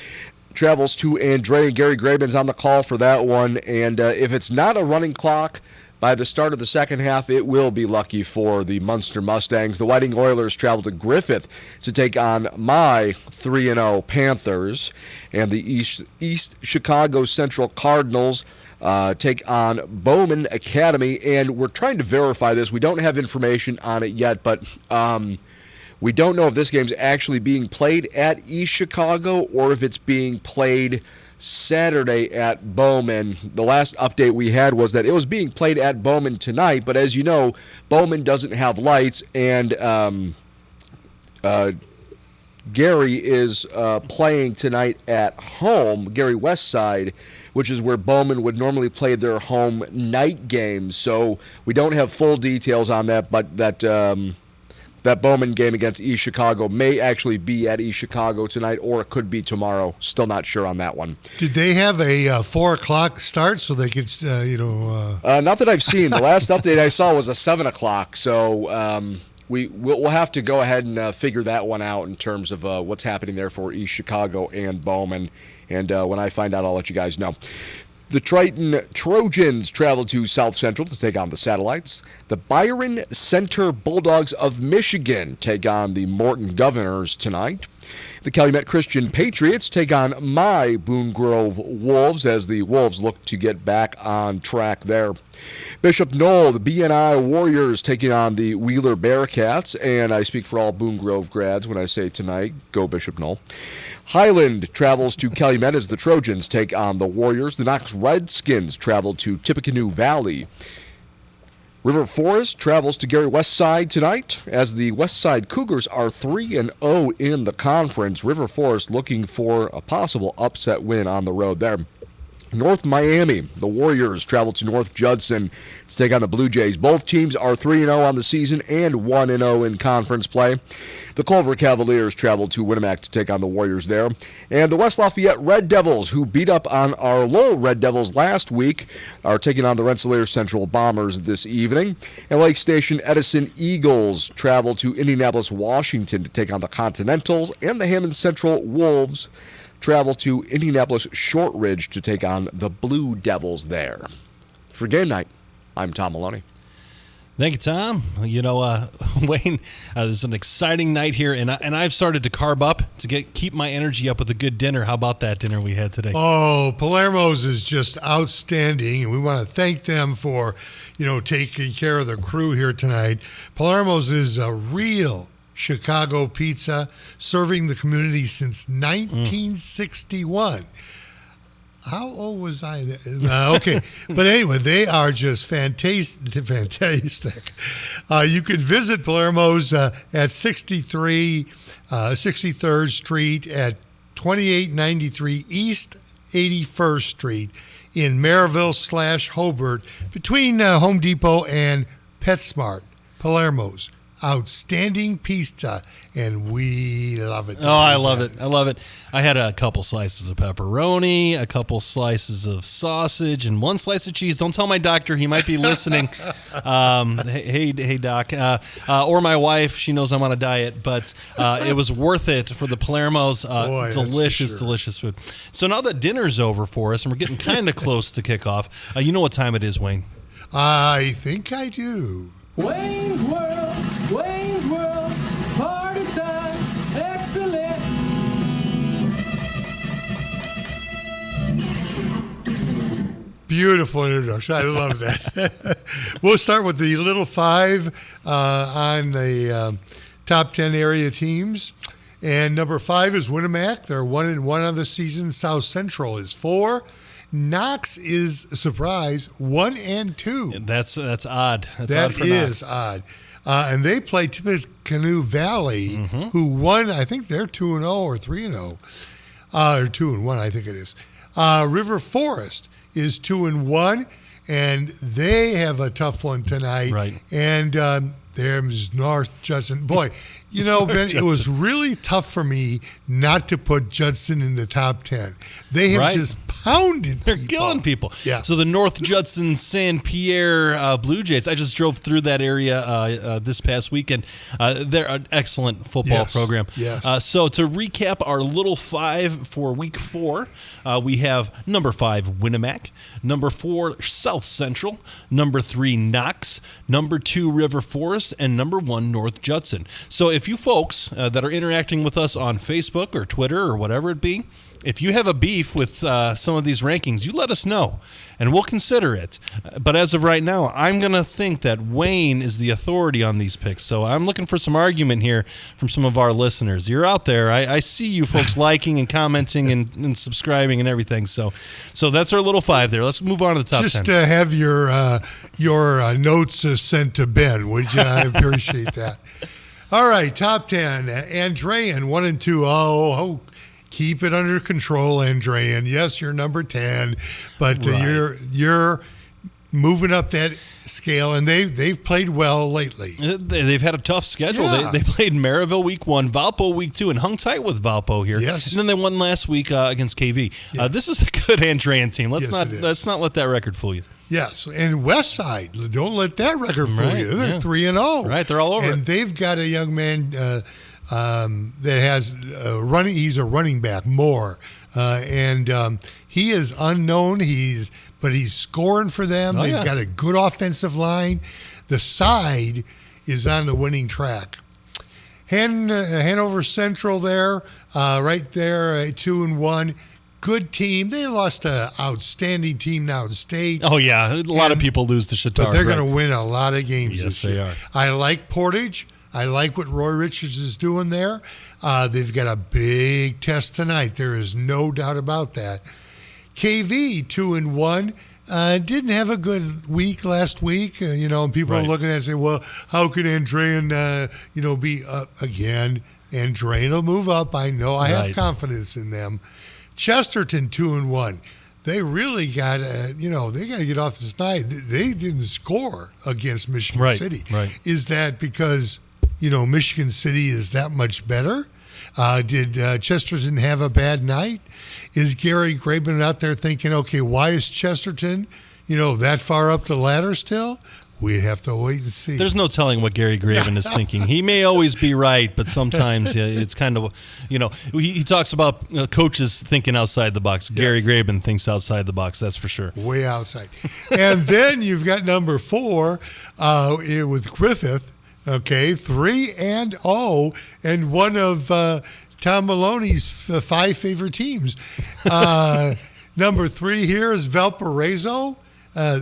travels to Andrea. Gary Graben's on the call for that one. And if it's not a running clock by the start of the second half, it will be lucky for the Munster Mustangs. The Whiting Oilers travel to Griffith to take on my 3-0 Panthers. And the East Chicago Central Cardinals take on Bowman Academy. And we're trying to verify this. We don't have information on it yet, but we don't know if this game's actually being played at East Chicago or if it's being played Saturday at Bowman. The last update we had was that it was being played at Bowman tonight, but as you know, Bowman doesn't have lights, and Gary is playing tonight at home, Gary Westside, which is where Bowman would normally play their home night games. So we don't have full details on that, but that Bowman game against East Chicago may actually be at East Chicago tonight, or it could be tomorrow. Still not sure on that one. Did they have a 4 o'clock start so they could, Not that I've seen. The last update I saw was a 7 o'clock. So we'll have to go ahead and figure that one out in terms of what's happening there for East Chicago and Bowman. And when I find out, I'll let you guys know. The Triton Trojans travel to South Central to take on the Satellites. The Byron Center Bulldogs of Michigan take on the Morton Governors tonight. The Calumet Christian Patriots take on my Boone Grove Wolves as the Wolves look to get back on track there. Bishop Knoll, the BNI Warriors taking on the Wheeler Bearcats, and I speak for all Boone Grove grads when I say tonight, go Bishop Knoll. Highland travels to Calumet as the Trojans take on the Warriors. The Knox Redskins travel to Tippecanoe Valley. River Forest travels to Gary Westside tonight as the Westside Cougars are 3-0 in the conference. River Forest looking for a possible upset win on the road there. North Miami, the Warriors travel to North Judson to take on the Blue Jays. Both teams are 3-0 on the season and 1-0 in conference play. The Culver Cavaliers travel to Winnemac to take on the Warriors there. And the West Lafayette Red Devils, who beat up on our Lowell Red Devils last week, are taking on the Rensselaer Central Bombers this evening. And Lake Station Edison Eagles travel to Indianapolis, Washington to take on the Continentals. And the Hammond Central Wolves travel to Indianapolis Shortridge to take on the Blue Devils there. For Game Night, I'm Tom Maloney. Thank you, Tom. You know, Wayne, this is an exciting night here, and I've started to carb up to keep my energy up with a good dinner. How about that dinner we had today? Oh, Palermo's is just outstanding, and we want to thank them for, taking care of the crew here tonight. Palermo's is a real Chicago pizza, serving the community since 1961. How old was I? Okay. But anyway, they are just fantastic. You can visit Palermo's at 63rd Street at 2893 East 81st Street in Maryville / Hobart between Home Depot and PetSmart. Palermo's. Outstanding pizza, and we love it. Oh, I love it. I love it. I had a couple slices of pepperoni, a couple slices of sausage, and one slice of cheese. Don't tell my doctor. He might be listening. Hey, doc. Or my wife. She knows I'm on a diet, but it was worth it for the Palermo's. Boy, delicious food. So now that dinner's over for us, and we're getting kind of close to kickoff, you know what time it is, Wayne? I think I do. Wayne's World, party time, excellent. Beautiful introduction. I love that. We'll start with the Little Five on the top 10 area teams. And number 5 is Winnemac. They're 1-1 on the season. South Central is 4. Knox is a surprise, 1-2. That's odd. That's that odd for is Knox. odd. And they play Tippecanoe Valley, who won. I think they're 2-0 or 3-0, or 2-1. I think it is. River Forest is 2-1, and they have a tough one tonight. Right. And there's North Judson. Boy, Ben, it was really tough for me not to put Judson in the top 10. They have just pounded They're killing people. Yeah. So the North Judson San Pierre Blue Jays, I just drove through that area this past weekend. They're an excellent football program. Yes. So to recap our Little Five for Week 4, we have number 5, Winnemac, number 4, South Central, number 3, Knox, number 2, River Forest, and number 1, North Judson. So if you folks that are interacting with us on Facebook or Twitter or whatever it be, if you have a beef with some of these rankings, you let us know, and we'll consider it. But as of right now, I'm going to think that Wayne is the authority on these picks. So I'm looking for some argument here from some of our listeners. You're out there. I see you folks liking and commenting and subscribing and everything. So that's our Little 5 there. Let's move on to the top 10. Just have your notes sent to Ben, would you? I appreciate that. All right, top 10. Andrean, 1-2. Oh, keep it under control, Andrean. Yes, you're number 10, but you're moving up that scale, and they've played well lately. They've had a tough schedule. Yeah. They played Maryville Week 1, Valpo Week 2, and hung tight with Valpo here. Yes. And then they won last week against KV. Yeah. This is a good Andrean team. Let's Yes, it is. not let that record fool you. Yes, and Westside, don't let that record fool you. They're 3-0. Right, they're all over and it. they've got a young man that has running. He's a running back, Moore, and he is unknown. But he's scoring for them. They've got a good offensive line. The side is on the winning track. Hanover Central there, right there, 2-1. Good team. They lost an outstanding team now in state. Oh, yeah. A lot of people lose to Chautauqua. But they're going to win a lot of games Yes, this year. they are. I like Portage. I like what Roy Richards is doing there. They've got a big test tonight. There is no doubt about that. KV, 2-1. Didn't have a good week last week. And people are looking at it and say, well, how could Andrean, be up again? Andrean will move up. I know. I have confidence in them. Chesterton, 2-1. They really got they got to get off this night. They didn't score against Michigan City. Right. Is that because, Michigan City is that much better? Did Chesterton have a bad night? Is Gary Graben out there thinking, okay, why is Chesterton, that far up the ladder still? We have to wait and see. There's no telling what Gary Graven is thinking. He may always be right, but sometimes it's kind of, he talks about coaches thinking outside the box. Yes. Gary Graven thinks outside the box, that's for sure. Way outside. And then you've got number 4 with Griffith, 3-0, and one of Tom Maloney's 5 favorite teams. Number 3 here is Valparaiso.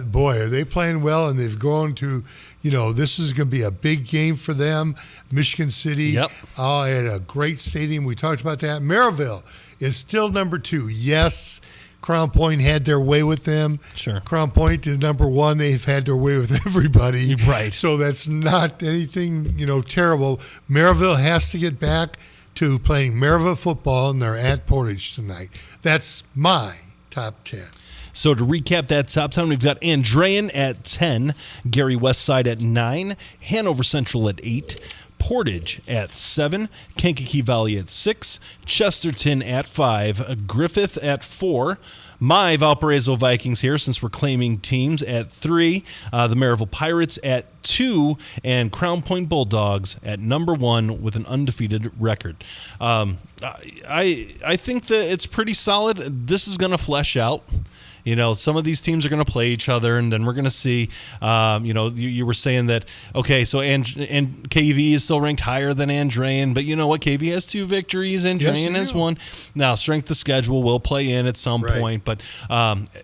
Boy, are they playing well, and they've gone to, this is going to be a big game for them. Michigan City, yep. At a great stadium. We talked about that. Maryville is still number 2. Yes, Crown Point had their way with them. Sure. Crown Point is number 1. They've had their way with everybody. Right. So that's not anything, terrible. Maryville has to get back to playing Maryville football, and they're at Portage tonight. That's my top 10. So to recap that top 10, we've got Andrean at 10, Gary Westside at 9, Hanover Central at 8, Portage at 7, Kankakee Valley at 6, Chesterton at 5, Griffith at 4, my Valparaiso Vikings here, since we're claiming teams, at 3, the Maryville Pirates at 2, and Crown Point Bulldogs at number 1 with an undefeated record. I think that it's pretty solid. This is going to flesh out. Some of these teams are going to play each other, and then we're going to see, you were saying that, okay, so and KV is still ranked higher than Andrean, but you know what? KV has 2 victories, Andrean has 1. Now, strength of schedule will play in at some point, but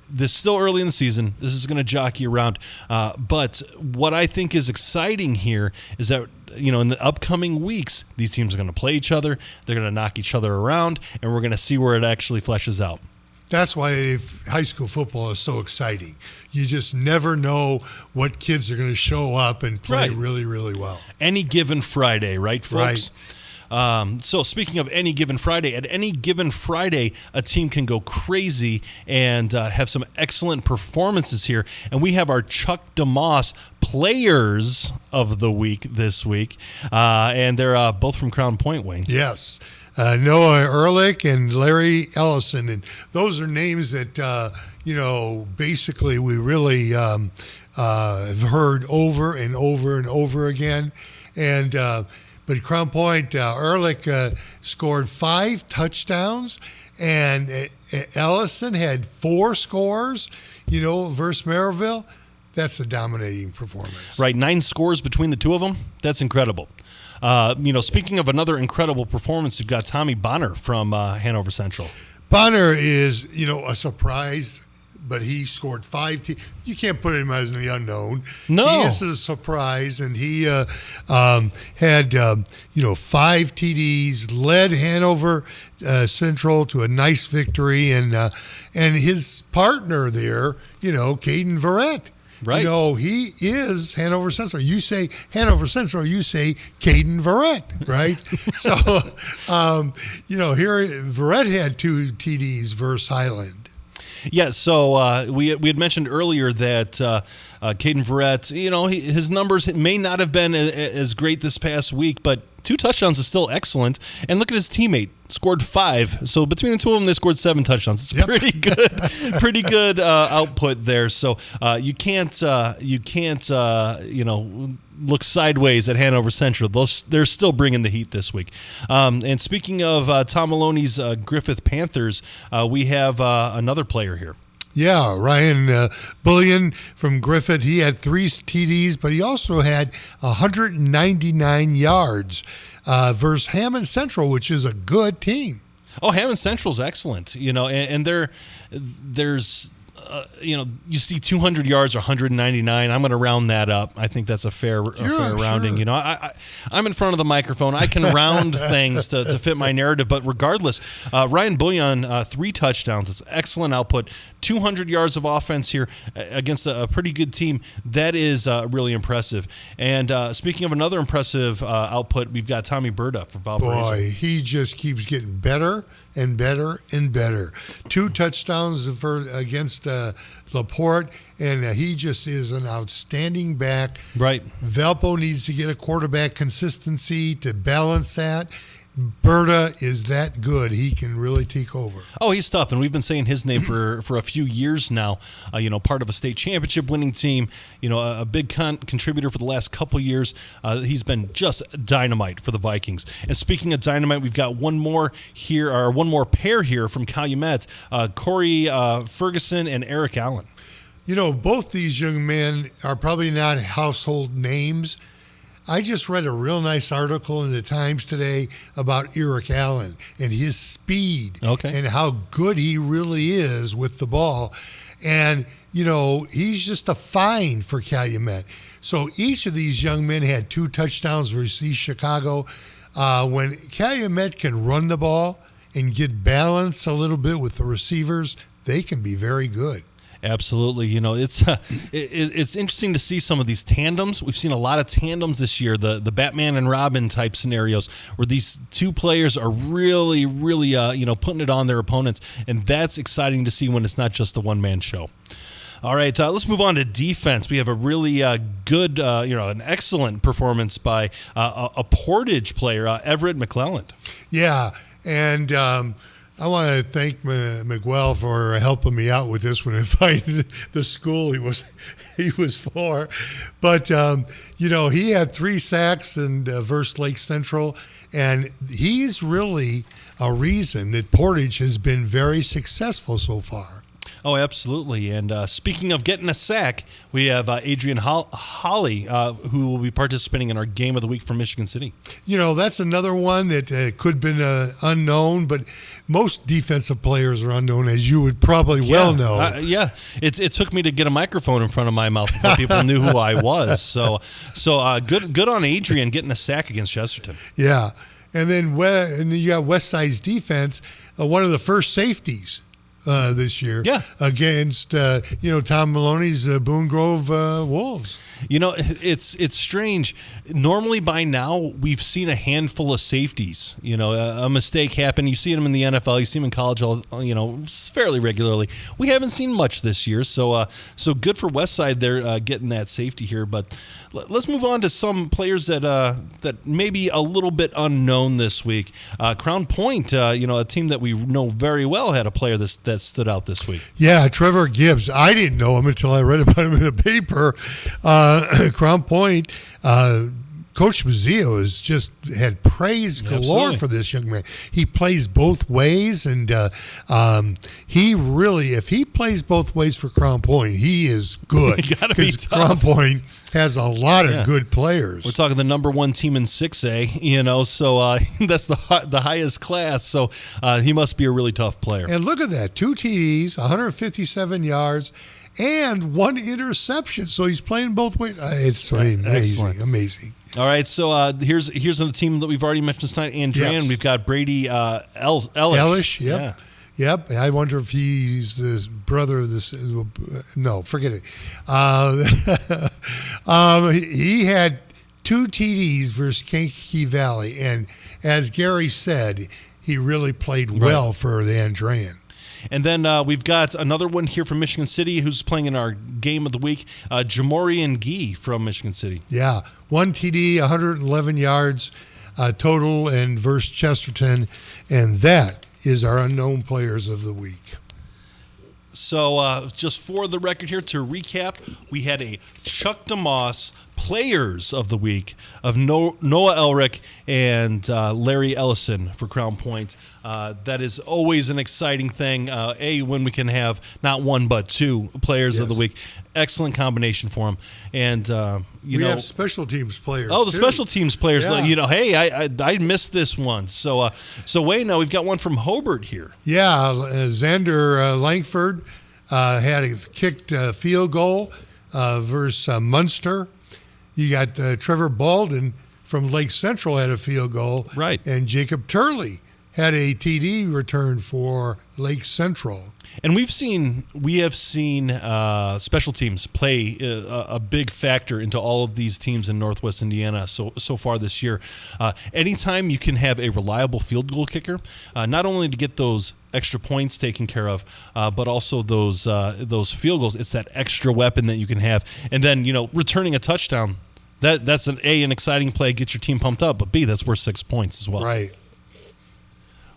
this is still early in the season. This is going to jockey around. But what I think is exciting here is that, in the upcoming weeks, these teams are going to play each other. They're going to knock each other around, and we're going to see where it actually fleshes out. That's why high school football is so exciting. You just never know what kids are going to show up and play really, really well. Any given Friday, right, folks? Right. So speaking of any given Friday, at any given Friday, a team can go crazy and have some excellent performances here. And we have our Chuck DeMoss Players of the Week this week. And they're both from Crown Point, Wayne. Yes. Noah Ehrlich and Larry Ellison, and those are names that basically we really have heard over and over and over again. And but Crown Point, Ehrlich scored 5 touchdowns, and Ellison had 4 scores. Versus Maryville. That's a dominating performance. Right, 9 scores between the two of them. That's incredible. Speaking of another incredible performance, you've got Tommy Bonner from Hanover Central. Bonner is, a surprise, but he scored 5. You can't put him as the unknown. No. He is a surprise, and he had, 5 TDs, led Hanover Central to a nice victory, and his partner there, Caden Verrett. Right. He is Hanover Central. You say Hanover Central, you say Caden Verrett, right? So, here Verrett had 2 TDs versus Highland. Yeah, so we had mentioned earlier that Caden Verrett, his numbers may not have been as great this past week, but 2 touchdowns is still excellent. And look at his teammate, scored 5. So between the two of them, they scored 7 touchdowns. It's pretty good output there. So you can't look sideways at Hanover Central. They're still bringing the heat this week. And speaking of Tom Maloney's Griffith Panthers, we have another player here. Yeah, Ryan Bullion from Griffith. He had 3 TDs, but he also had 199 yards versus Hammond Central, which is a good team. Oh, Hammond Central's excellent. And there's you see 200 yards or 199. I'm going to round that up. I think that's a fair rounding. Sure. I'm in front of the microphone. I can round things to fit my narrative. But regardless, Ryan Bullion, 3 touchdowns. It's excellent output. 200 yards of offense here against a pretty good team. That is really impressive. And speaking of another impressive output, we've got Tommy Burda from Valparaiso. Boy, he just keeps getting better and better and better. 2 touchdowns against LaPorte, and he just is an outstanding back. Right. Valpo needs to get a quarterback consistency to balance that. Berta is that good. He can really take over. Oh, he's tough, and we've been saying his name for a few years now. Part of a state championship winning team, a big contributor for the last couple years. He's been just dynamite for the Vikings. And speaking of dynamite, we've got one more pair here from Calumet, Corey Ferguson and Eric Allen. Both these young men are probably not household names. I just read a real nice article in the Times today about Eric Allen and his speed and how good he really is with the ball. And, he's just a find for Calumet. So each of these young men had 2 touchdowns versus East Chicago. When Calumet can run the ball and get balance a little bit with the receivers, they can be very good. Absolutely. It's interesting to see some of these tandems. We've seen a lot of tandems this year, the Batman and Robin type scenarios where these 2 players are really, really, putting it on their opponents. And that's exciting to see when it's not just a one-man show. All right, let's move on to defense. We have a really good, an excellent performance by a Portage player, Everett McClelland. Yeah, and I want to thank Miguel for helping me out with this one and finding the school he was for. But, he had 3 sacks and versus Lake Central, and he's really a reason that Portage has been very successful so far. Oh, absolutely. And speaking of getting a sack, we have Adrian Holly, who will be participating in our Game of the Week from Michigan City. That's another one that could have been unknown, but most defensive players are unknown, as you would probably well know. It took me to get a microphone in front of my mouth before people knew who I was. So good on Adrian getting a sack against Chesterton. Yeah. And then you got Westside's defense, one of the first safeties this year against Tom Maloney's Boone Grove Wolves. It's strange. Normally by now we've seen a handful of safeties. A mistake happen. You see them in the NFL. You see them in college, fairly regularly. We haven't seen much this year. So good for Westside. They're getting that safety here. But let's move on to some players that may be a little bit unknown this week. Crown Point, a team that we know very well, had a player that stood out this week. Yeah, Trevor Gibbs. I didn't know him until I read about him in the paper. Crown Point, Coach Mazzio has just had praise galore for this young man. He plays both ways, and if he plays both ways for Crown Point, he is good. Because Crown Point has a lot of good players. We're talking the number 1 team in 6A, so that's the highest class. So he must be a really tough player. And look at that, 2 TDs, 157 yards. And 1 interception, so he's playing both ways. It's amazing. All right, so here's a team that we've already mentioned tonight, Andrean. Yes. We've got Brady Ellish. Yep. Yep. I wonder if he's the brother of this. No, forget it. He had 2 TDs versus Kankakee Valley, and as Gary said, he really played well for the Andrean. And then we've got another one here from Michigan City who's playing in our Game of the Week, Jamorian Gee from Michigan City. Yeah, 1 TD, 111 yards total, and versus Chesterton. And that is our unknown players of the week. So just for the record here, to recap, we had a Chuck DeMoss Players of the Week of Noah Elric and Larry Ellison for Crown Point. That is always an exciting thing, when we can have not 1 but 2 Players of the Week. Excellent combination for them. And, we have special teams players. Oh, the special teams players. Yeah. Hey, I missed this one. So Wayne, now we've got one from Hobart here. Yeah, Xander Langford had a kicked field goal versus Munster. You got Trevor Baldwin from Lake Central had a field goal. Right. And Jacob Turley had a TD return for Lake Central. And we have seen special teams play a big factor into all of these teams in Northwest Indiana so far this year. Anytime you can have a reliable field goal kicker, not only to get those extra points taken care of, but also those field goals, it's that extra weapon that you can have. And then, returning a touchdown, that's an exciting play, get your team pumped up, but B, that's worth 6 points as well. Right.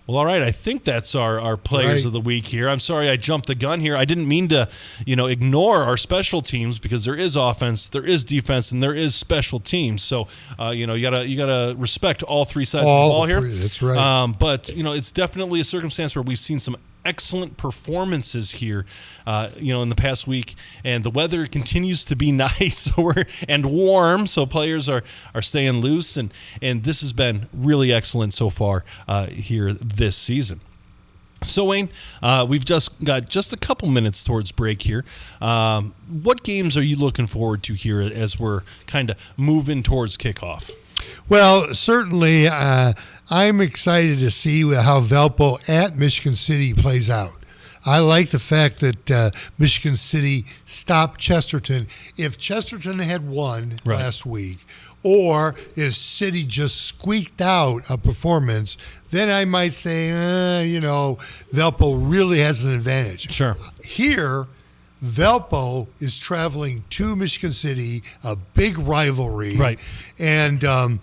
Well, all right. I think that's our players of the week here. I'm sorry I jumped the gun here. I didn't mean to, ignore our special teams, because there is offense, there is defense, and there is special teams. So, you gotta respect all three sides of the ball here. That's right. But it's definitely a circumstance where we've seen some excellent performances here, in the past week, and the weather continues to be nice and warm, so players are staying loose, and this has been really excellent so far here this season. So, Wayne, we've just got a couple minutes towards break here. What games are you looking forward to here as we're kind of moving towards kickoff? Well, certainly I'm excited to see how Valpo at Michigan City plays out. I like the fact that Michigan City stopped Chesterton. If Chesterton had won last week, or if City just squeaked out a performance, then I might say, Valpo really has an advantage. Sure. Here, Valpo is traveling to Michigan City, a big rivalry. Right. And, they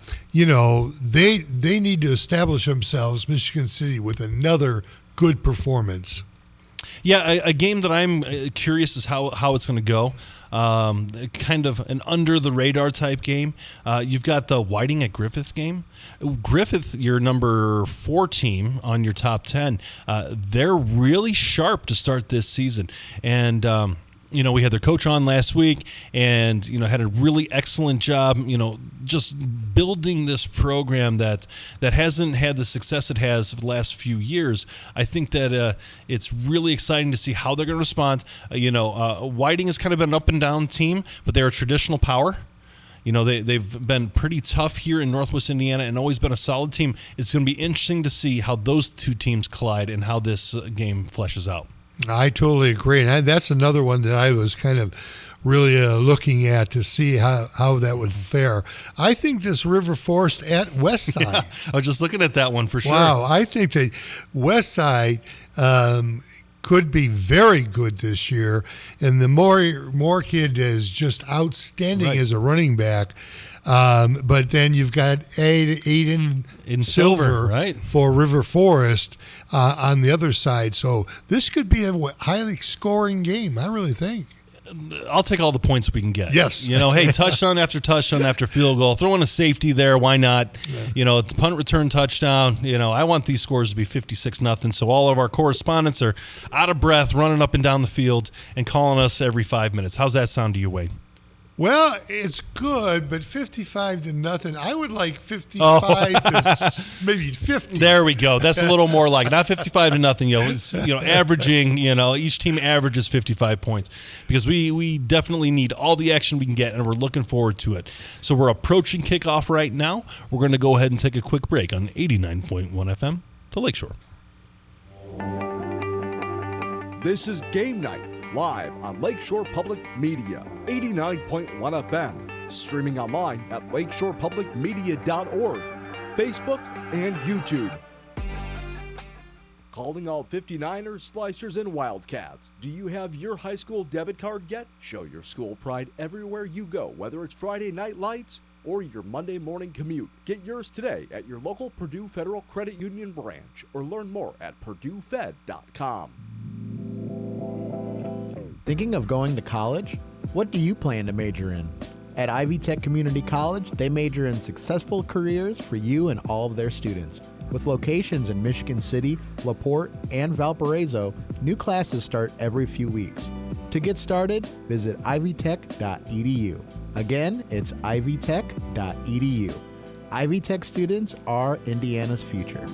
need to establish themselves, Michigan City, with another good performance. Yeah, a game that I'm curious is how it's going to go. Kind of an under-the-radar type game. You've got the Whiting at Griffith game. Griffith, your number 4 team on your top 10, they're really sharp to start this season. And we had their coach on last week, and had a really excellent job, just building this program that hasn't had the success it has for the last few years. I think that it's really exciting to see how they're going to respond. Whiting has kind of been an up and down team, but they're a traditional power. They've been pretty tough here in Northwest Indiana and always been a solid team. It's going to be interesting to see how those two teams collide and how this game fleshes out. I totally agree. And that's another one that I was kind of really looking at to see how that would fare. I think this River Forest at Westside. Yeah, I was just looking at that one for sure. Wow, I think that Westside could be very good this year. And the Moore kid is just outstanding as a running back. But then you've got Aiden in Silver for River Forest on the other side. So this could be a highly scoring game, I really think. I'll take all the points we can get. Yes. Hey, touchdown after field goal. Throw in a safety there. Why not? Yeah. Punt return touchdown. I want these scores to be 56-0. So all of our correspondents are out of breath, running up and down the field and calling us every 5 minutes. How's that sound to you, Wade? Well, it's good, but 55-0. I would like 55 to maybe 50. There we go. That's a little more like not 55-0. Averaging. Each team averages 55 points because we definitely need all the action we can get, and we're looking forward to it. So we're approaching kickoff right now. We're going to go ahead and take a quick break on 89.1 FM, the Lakeshore. This is Game Night, live on Lakeshore Public Media, 89.1 FM, streaming online at lakeshorepublicmedia.org, Facebook, and YouTube. Calling all 59ers, Slicers, and Wildcats. Do you have your high school debit card yet? Show your school pride everywhere you go, whether it's Friday night lights or your Monday morning commute. Get yours today at your local Purdue Federal Credit Union branch or learn more at purduefed.com. Thinking of going to college? What do you plan to major in? At Ivy Tech Community College, they major in successful careers for you and all of their students. With locations in Michigan City, LaPorte, and Valparaiso, new classes start every few weeks. To get started, visit ivytech.edu. Again, it's ivytech.edu. Ivy Tech students are Indiana's future.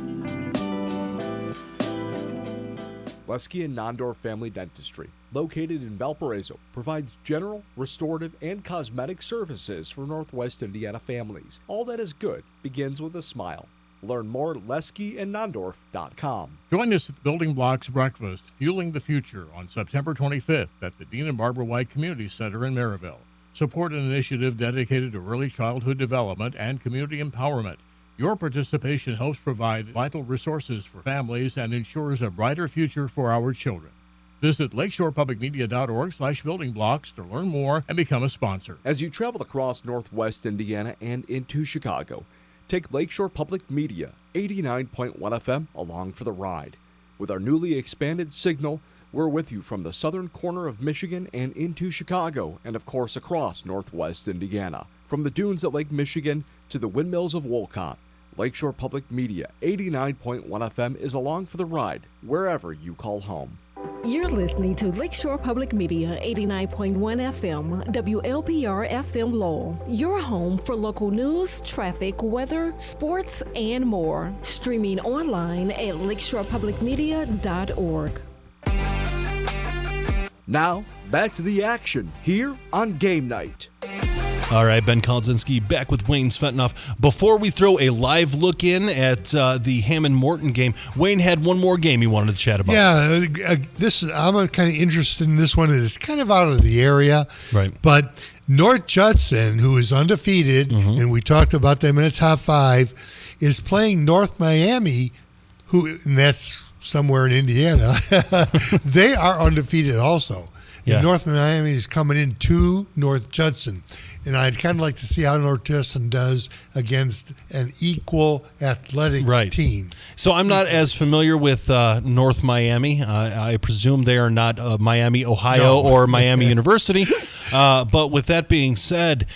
Lesky and Nondorf Family Dentistry, located in Valparaiso, provides general, restorative, and cosmetic services for Northwest Indiana families. All that is good begins with a smile. Learn more at leskyandnondorf.com. Join us at the Building Blocks Breakfast, Fueling the Future, on September 25th at the Dean and Barbara White Community Center in Maryville. Support an initiative dedicated to early childhood development and community empowerment. Your participation helps provide vital resources for families and ensures a brighter future for our children. Visit lakeshorepublicmedia.org/buildingblocks to learn more and become a sponsor. As you travel across Northwest Indiana and into Chicago, Take Lakeshore Public Media 89.1 FM along for the ride. With our newly expanded signal, we're with you from the southern corner of Michigan and into Chicago, and of course across northwest Indiana. From the dunes at Lake Michigan to the windmills of Wolcott, Lakeshore Public Media 89.1 FM is along for the ride, wherever you call home. You're listening to Lakeshore Public Media 89.1 FM, WLPR FM Lowell, your home for local news, traffic, weather, sports, and more. Streaming online at lakeshorepublicmedia.org. Now, back to the action here on Game Night. All right, Ben Kolodzinski back with Wayne Svetanoff. Before we throw a live look in at the Hammond-Morton game, Wayne had one more game he wanted to chat about. Yeah, I'm kind of interested in this one. It's kind of out of the area. Right. But North Judson, who is undefeated, and we talked about them in the top 5, is playing North Miami, and that's somewhere in Indiana. They are undefeated also. Yeah. And North Miami is coming in to North Judson. And I'd kind of like to see how North Judson does against an equal athletic team. So I'm not as familiar with North Miami. I presume they are not Miami, Ohio, or Miami University. But with that being said,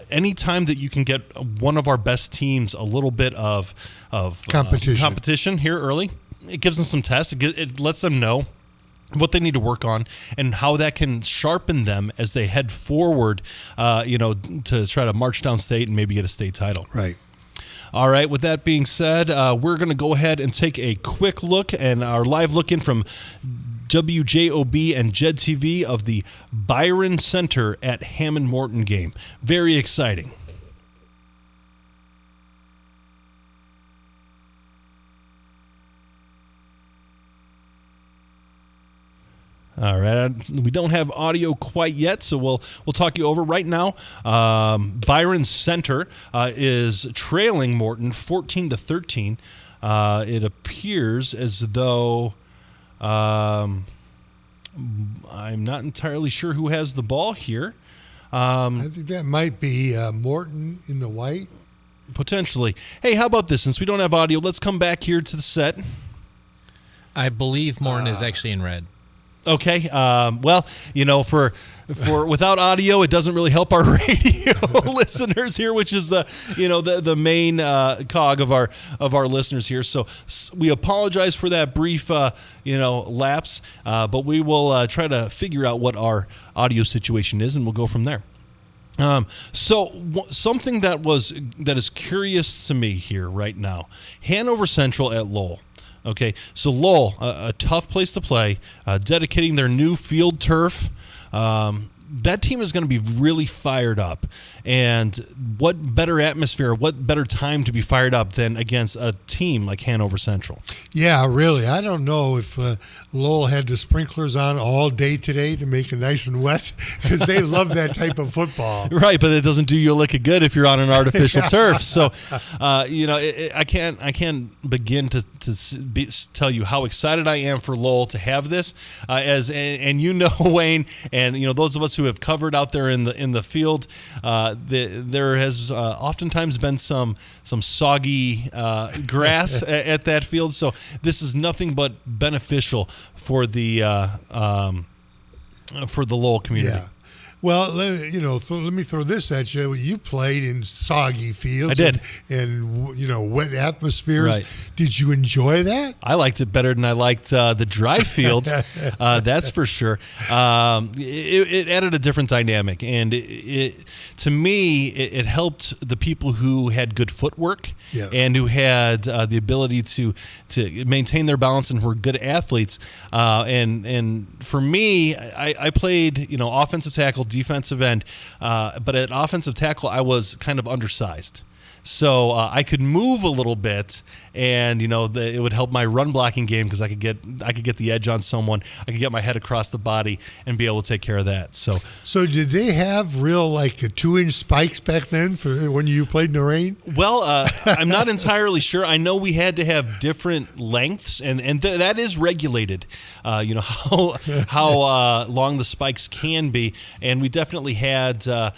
anytime that you can get one of our best teams a little bit of competition here early, it gives them some tests. It lets them know what they need to work on and how that can sharpen them as they head forward, to try to march down state and maybe get a state title. Right. All right. With that being said, we're going to go ahead and take a quick look and our live look in from WJOB and JED TV of the Byron Center at Hammond-Morton game. Very exciting. All right, we don't have audio quite yet, so we'll talk you over right now. Byron Center is trailing Morton 14-13. It appears as though I'm not entirely sure who has the ball here. I think that might be Morton in the white. Potentially. Hey, how about this? Since we don't have audio, let's come back here to the set. I believe Morton is actually in red. Okay. Well, for without audio, it doesn't really help our radio listeners here, which is the main cog of our listeners here. So we apologize for that brief lapse, but we will try to figure out what our audio situation is, and we'll go from there. Something that is curious to me here right now: Hanover Central at Lowell. Okay, so Lowell, a tough place to play, dedicating their new field turf. That team is going to be really fired up. And what better atmosphere, what better time to be fired up than against a team like Hanover Central? Yeah, really. I don't know if Lowell had the sprinklers on all day today to make it nice and wet, because they love that type of football. Right, but it doesn't do you a lick of good if you're on an artificial turf. So, I can't begin to tell you how excited I am for Lowell to have this. Wayne, and those of us who have covered out there in the field, there has oftentimes been some soggy grass at that field. So this is nothing but beneficial for the Lowell community. Yeah. Well, let me throw this at you. You played in soggy fields. I did. And wet atmospheres. Right. Did you enjoy that? I liked it better than I liked the dry fields. That's for sure. It added a different dynamic, and to me, it helped the people who had good footwork and who had the ability to maintain their balance and were good athletes. And for me, I played offensive tackle, defensive end, but at offensive tackle I was kind of undersized. So I could move a little bit, and it would help my run blocking game because I could get the edge on someone. I could get my head across the body and be able to take care of that. So did they have real 2-inch spikes back then for when you played in the rain? Well, I'm not entirely sure. I know we had to have different lengths, and that is regulated. How long the spikes can be, and we definitely had I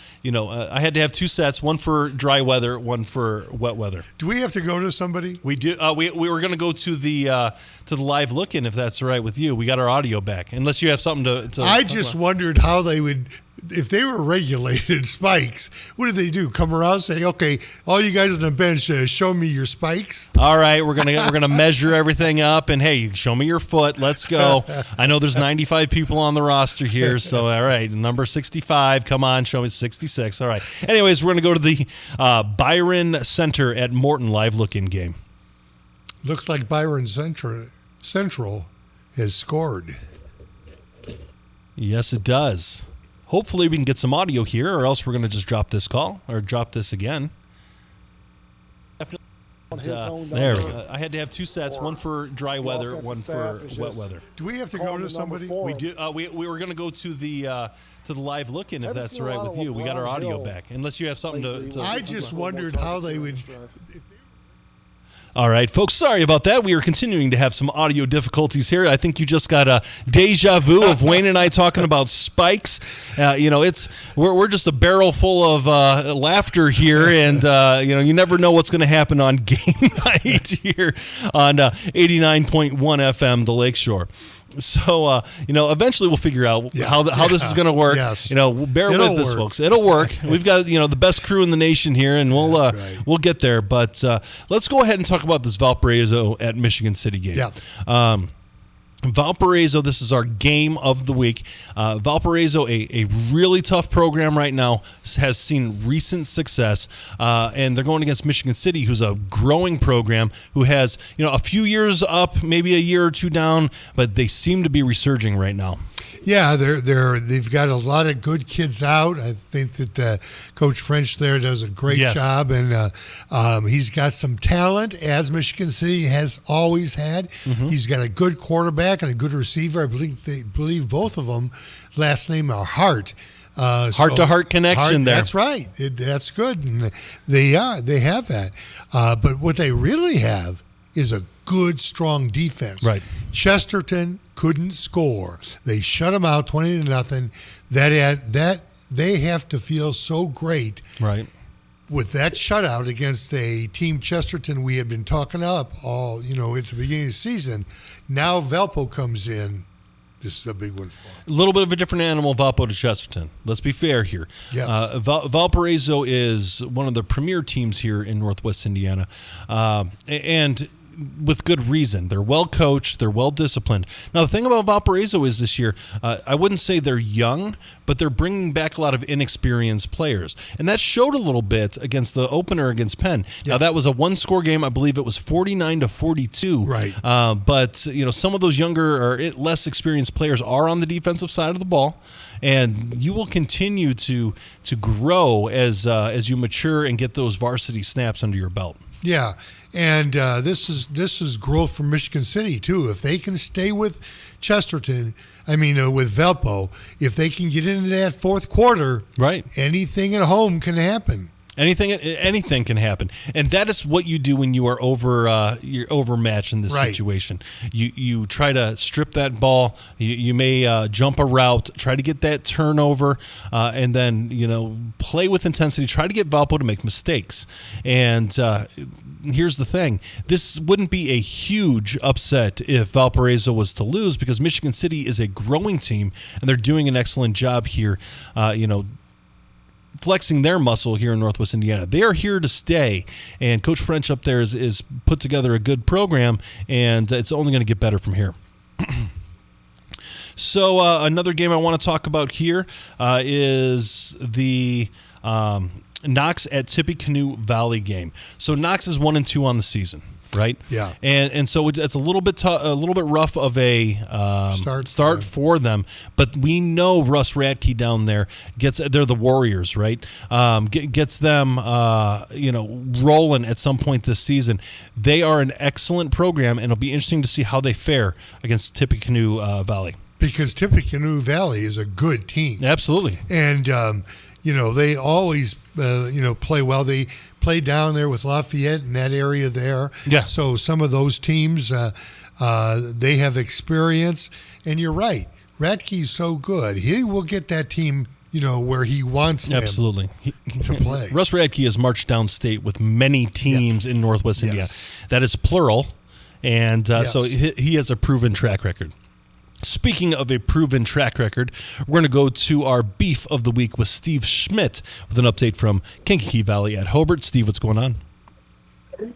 had to have 2 sets, one for dry weather, one for wet weather. Do we have to go to somebody? We do. We were going to go to the live look-in, if that's all right with you. We got our audio back, unless you have something to I just wondered how they would, if they were regulated spikes, what did they do? Come around and say, okay, all you guys on the bench, show me your spikes? All right, we're gonna measure everything up, and hey, show me your foot. Let's go. I know there's 95 people on the roster here, so all right, number 65. Come on, show me 66. All right. Anyways, we're gonna go to the Byron Center at Morton live look-in game. Looks like Byron Central has scored. Yes, it does. Hopefully we can get some audio here, or else we're going to just drop this call, or drop this again. There we go. I had to have two sets, one for dry weather, one for wet weather. Do we have to go to somebody? We do. We were going to go to the live look-in, if that's all right with you. We got our audio back, unless you have something to I just wondered how they would... All right, folks, sorry about that. We are continuing to have some audio difficulties here. I think you just got a deja vu of Wayne and I talking about spikes. We're just a barrel full of laughter here, and you never know what's going to happen on game night here on 89.1 FM, the Lakeshore. So, eventually we'll figure out how this is going to work. Yes. Bear with us, folks. It'll work. We've got, the best crew in the nation here, and we'll get there. But let's go ahead and talk about this Valparaiso at Michigan City game. Yeah. Valparaiso, this is our game of the week. Valparaiso, a really tough program right now, has seen recent success, and they're going against Michigan City, who's a growing program, who has a few years up, maybe a year or two down, but they seem to be resurging right now. Yeah, they've got a lot of good kids out. I think that Coach French there does a great job, and he's got some talent, as Michigan City has always had. Mm-hmm. He's got a good quarterback and a good receiver. I believe both of them last name are Hart. Heart-to-heart connection there. That's right. That's good. And they have that. But what they really have is a good, strong defense. Right. Chesterton couldn't score. They shut them out 20-0. That they have to feel so great. Right. With that shutout against a team Chesterton we had been talking up all, at the beginning of the season. Now Valpo comes in. This is a big one for them. A little bit of a different animal, Valpo to Chesterton. Let's be fair here. Yes. Valparaiso is one of the premier teams here in Northwest Indiana. And with good reason. They're well coached. They're well disciplined. Now, the thing about Valparaiso is this year, I wouldn't say they're young, but they're bringing back a lot of inexperienced players. And that showed a little bit against the opener against Penn. Yeah. Now, that was a one-score game. I believe it was 49-42. Right. But, some of those younger or less experienced players are on the defensive side of the ball. And you will continue to grow as you mature and get those varsity snaps under your belt. Yeah, and this is growth from Michigan City too. If they can stay with Chesterton, with Valpo, if they can get into that fourth quarter, right, anything at home can happen. Anything can happen, and that is what you do when you are you're overmatched in this situation. You try to strip that ball. You may jump a route, try to get that turnover, and then play with intensity. Try to get Valpo to make mistakes. And here's the thing: this wouldn't be a huge upset if Valparaiso was to lose, because Michigan City is a growing team, and they're doing an excellent job here. Flexing their muscle here in Northwest Indiana. They are here to stay, and Coach French up there is put together a good program, and it's only going to get better from here. So another game I want to talk about here is the Knox at Tippecanoe Valley game. So Knox is 1-2 on the season. Right. Yeah. And so it's a little bit rough of a start for them, but we know Russ Radke down there they're the Warriors, right? Gets them rolling at some point this season. They are an excellent program, and it'll be interesting to see how they fare against Tippecanoe Valley. Because Tippecanoe Valley is a good team. Absolutely. And they always play well. They play down there with Lafayette in that area there. Yeah. So some of those teams, they have experience. And you're right. Radke's so good. He will get that team where he wants them Absolutely. to play. Russ Radke has marched downstate with many teams in Northwest Indiana. That is plural, and so he has a proven track record. Speaking of a proven track record, we're going to go to our Beef of the Week with Steve Schmidt with an update from Kankakee Valley at Hobart. Steve, what's going on?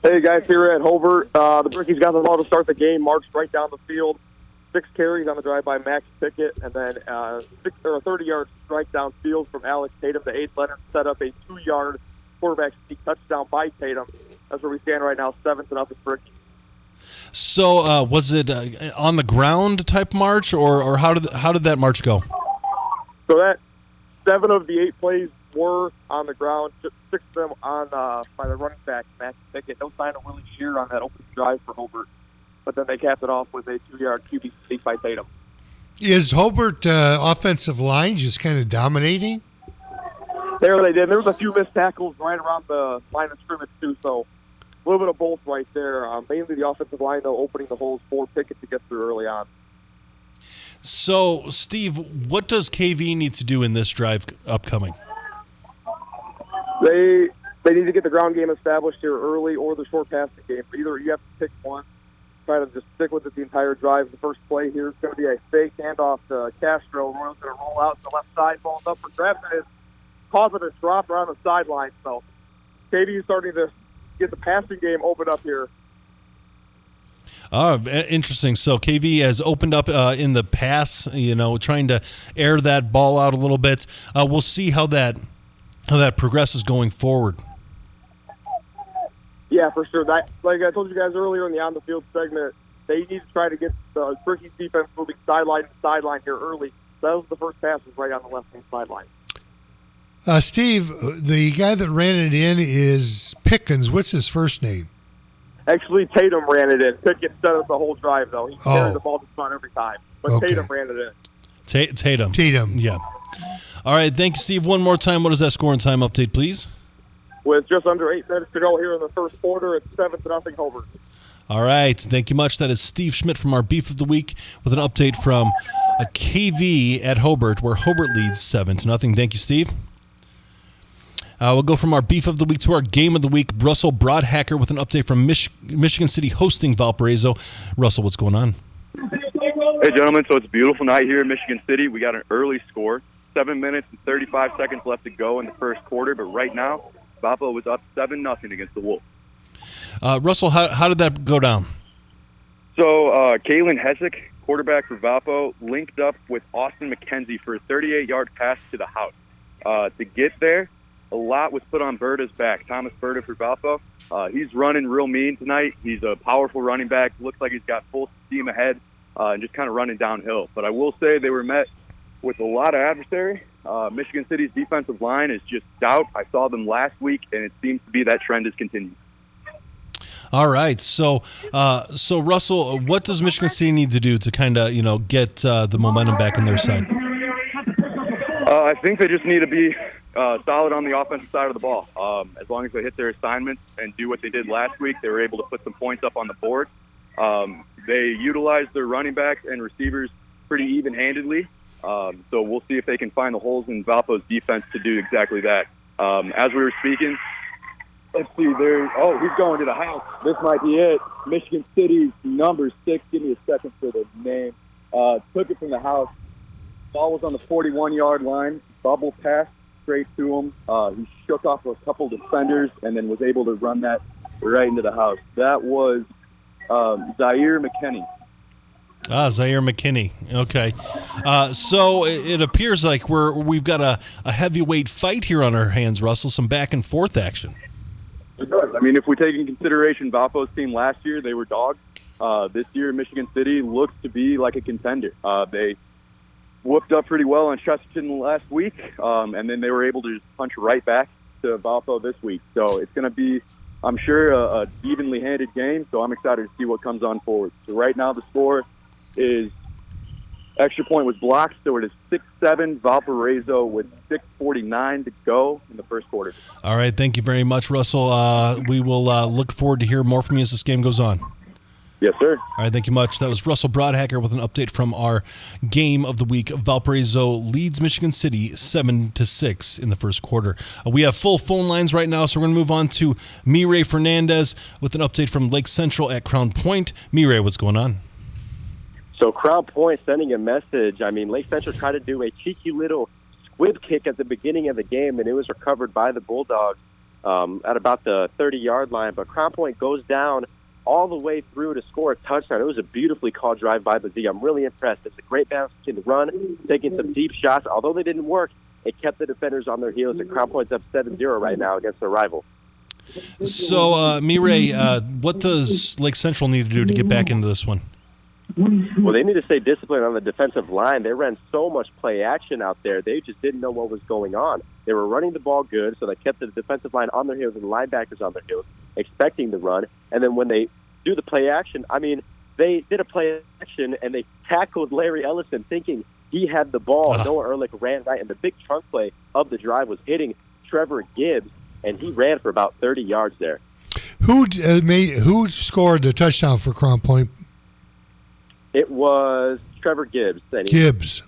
Hey, guys, here at Hobart. The Brickies got the ball to start the game, marched right down the field. 6 carries on the drive by Max Pickett, and then a 30-yard strike downfield from Alex Tatum. The 8th Leonard set up a 2-yard quarterback sneak touchdown by Tatum. That's where we stand right now, 7-0 Brickies. So was it on the ground type march, or how did that march go? So that 7 of the 8 plays were on the ground, just 6 of them on by the running back, Max Pickett. No sign of Willie Shear on that open drive for Hobart. But then they capped it off with a 2-yard QB sneak by Tatum. Is Hobart offensive line just kind of dominating? There they did. There was a few missed tackles right around the line of scrimmage, too, so a little bit of both right there. Mainly the offensive line, though, opening the holes for Pickett to get through early on. So, Steve, what does KV need to do in this drive upcoming? They need to get the ground game established here early or the short passing game. Either you have to pick one. Try to just stick with it the entire drive. The first play here is going to be a fake handoff to Castro. Royal's going to roll out to the left side, balls up for grabs, and is causing a drop around the sideline. So KV is starting to get the passing game opened up here. Interesting. So KV has opened up in the pass, trying to air that ball out a little bit. We'll see how that progresses going forward. Yeah, for sure. Like I told you guys earlier in the on-the-field segment, they need to try to get the Brickies defense moving sideline to sideline here early. That was the first pass was right on the left-hand sideline. Steve, the guy that ran it in is Pickens. What's his first name? Actually, Tatum ran it in. Pickett set up the whole drive, though. He carried the ball to front every time. But Okay. Tatum ran it in. Tatum. Yeah. All right. Thank you, Steve. One more time. What is that score and time update, please? With just under 8 minutes to go here in the first quarter, it's 7-0 Hobart. All right. Thank you much. That is Steve Schmidt from our Beef of the Week with an update from a KV at Hobart, where Hobart leads 7-0. Thank you, Steve. We'll go from our Beef of the Week to our Game of the Week. Russell Broadhacker with an update from Michigan City hosting Valparaiso. Russell, what's going on? Hey, gentlemen. So it's a beautiful night here in Michigan City. We got an early score. 7 minutes and 35 seconds left to go in the first quarter, but right now, Valpo was up 7-0 against the Wolves. Russell, how did that go down? So Kalen Hessick, quarterback for Valpo, linked up with Austin McKenzie for a 38-yard pass to the house. To get there, a lot was put on Berta's back. Thomas Berta for Valpo. He's running real mean tonight. He's a powerful running back. Looks like he's got full steam ahead and just kind of running downhill. But I will say they were met with a lot of adversary. Michigan City's defensive line is just stout. I saw them last week, and it seems to be that trend is continuing. All right. So Russell, what does Michigan City need to do to kind of, get the momentum back on their side? I think they just need to be solid on the offensive side of the ball. As long as they hit their assignments and do what they did last week, they were able to put some points up on the board. They utilized their running backs and receivers pretty even-handedly. So we'll see if they can find the holes in Valpo's defense to do exactly that. As we were speaking, let's see, he's going to the house. This might be it. Michigan City's number 6. Give me a second for the name. Took it from the house. Ball was on the 41-yard line. Bubble pass straight to him. He shook off a couple defenders and then was able to run that right into the house. That was Zaire McKinney. Zaire McKinney. Okay. So it appears like we've got a heavyweight fight here on our hands, Russell, some back and forth action. It does. I mean, if we take in consideration Valpo's team last year, they were dogs. This year, Michigan City looks to be like a contender. They whooped up pretty well on Chesterton last week, and then they were able to just punch right back to Valpo this week. So it's going to be, I'm sure, a evenly handed game, so I'm excited to see what comes on forward. So right now the score is extra point was blocked, so it is 6-7 Valparaiso with 6:49 to go in the first quarter. All right, thank you very much, Russell. We will look forward to hear more from you as this game goes on. Yes, sir. All right, thank you much. That was Russell Broadhacker with an update from our game of the week. Valparaiso leads Michigan City 7-6 in the first quarter. We have full phone lines right now, so we're going to move on to Mireille Fernandez with an update from Lake Central at Crown Point. Mireille, what's going on? So Crown Point sending a message. I mean, Lake Central tried to do a cheeky little squib kick at the beginning of the game, and it was recovered by the Bulldogs at about the 30-yard line. But Crown Point goes down all the way through to score a touchdown. It was a beautifully called drive by the D. I'm really impressed. It's a great balance between the run, taking some deep shots. Although they didn't work, it kept the defenders on their heels, and Crown Point's up 7-0 right now against their rival. So, Mireille, what does Lake Central need to do to get back into this one? Well, they need to stay disciplined on the defensive line. They ran so much play action out there. They just didn't know what was going on. They were running the ball good, so they kept the defensive line on their heels and the linebackers on their heels, expecting the run. And then when they do the play action, I mean, they did a play action, and they tackled Larry Ellison thinking he had the ball. Noah Ehrlich ran right, and the big trunk play of the drive was hitting Trevor Gibbs, and he ran for about 30 yards there. Who scored the touchdown for Crown Point? It was Trevor Gibbs. Gibbs.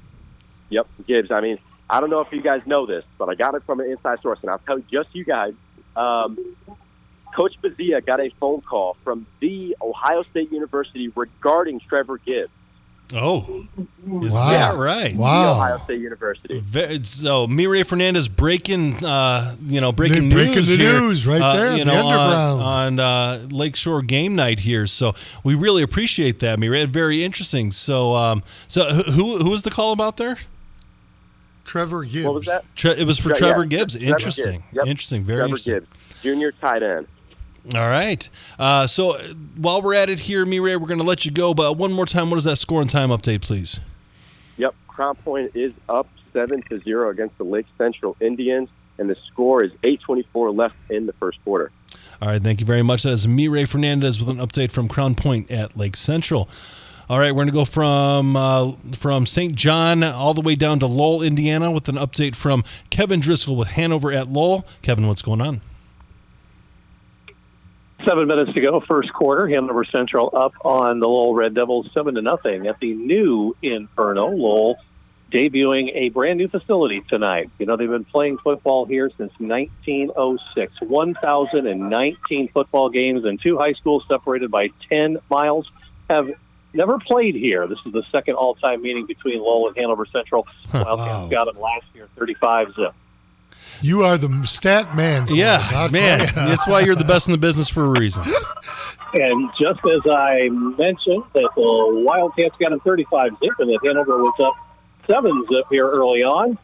Yep, Gibbs. I mean, I don't know if you guys know this, but I got it from an inside source, and I'll tell just you guys. Coach Bazia got a phone call from the Ohio State University regarding Trevor Gibbs. Oh, is that right? Wow. The Ohio State University. So Mireille Fernandez breaking news the here, news right there, the underground. on Lakeshore Game Night here. So we really appreciate that, Mireille. Very interesting. So, who was the call about there? Trevor Gibbs. What was that? It was for Trevor Gibbs. Trevor Interesting. Gibbs. Yep. Interesting. Very Trevor interesting. Gibbs, junior tight end. All right. So while we're at it here, Mireille, we're going to let you go. But one more time, what is that score and time update, please? Yep. Crown Point is up 7-0 against the Lake Central Indians, and the score is 8:24 left in the first quarter. All right. Thank you very much. That is Mireille Fernandez with an update from Crown Point at Lake Central. All right, we're going to go from St. John all the way down to Lowell, Indiana, with an update from Kevin Driscoll with Hanover at Lowell. Kevin, what's going on? 7 minutes to go, first quarter. Hanover Central up on the Lowell Red Devils 7-0 at the new Inferno. Lowell debuting a brand new facility tonight. You know, they've been playing football here since 1906. 1,019 football games, and 2 high schools separated by 10 miles have never played here. This is the second all-time meeting between Lowell and Hanover Central. Wildcats got them last year, 35-0. You are the stat man. Yeah, man. That's why you're the best in the business for a reason. And just as I mentioned that the Wildcats got them 35-0 and that Hanover was up 7-0 here early on,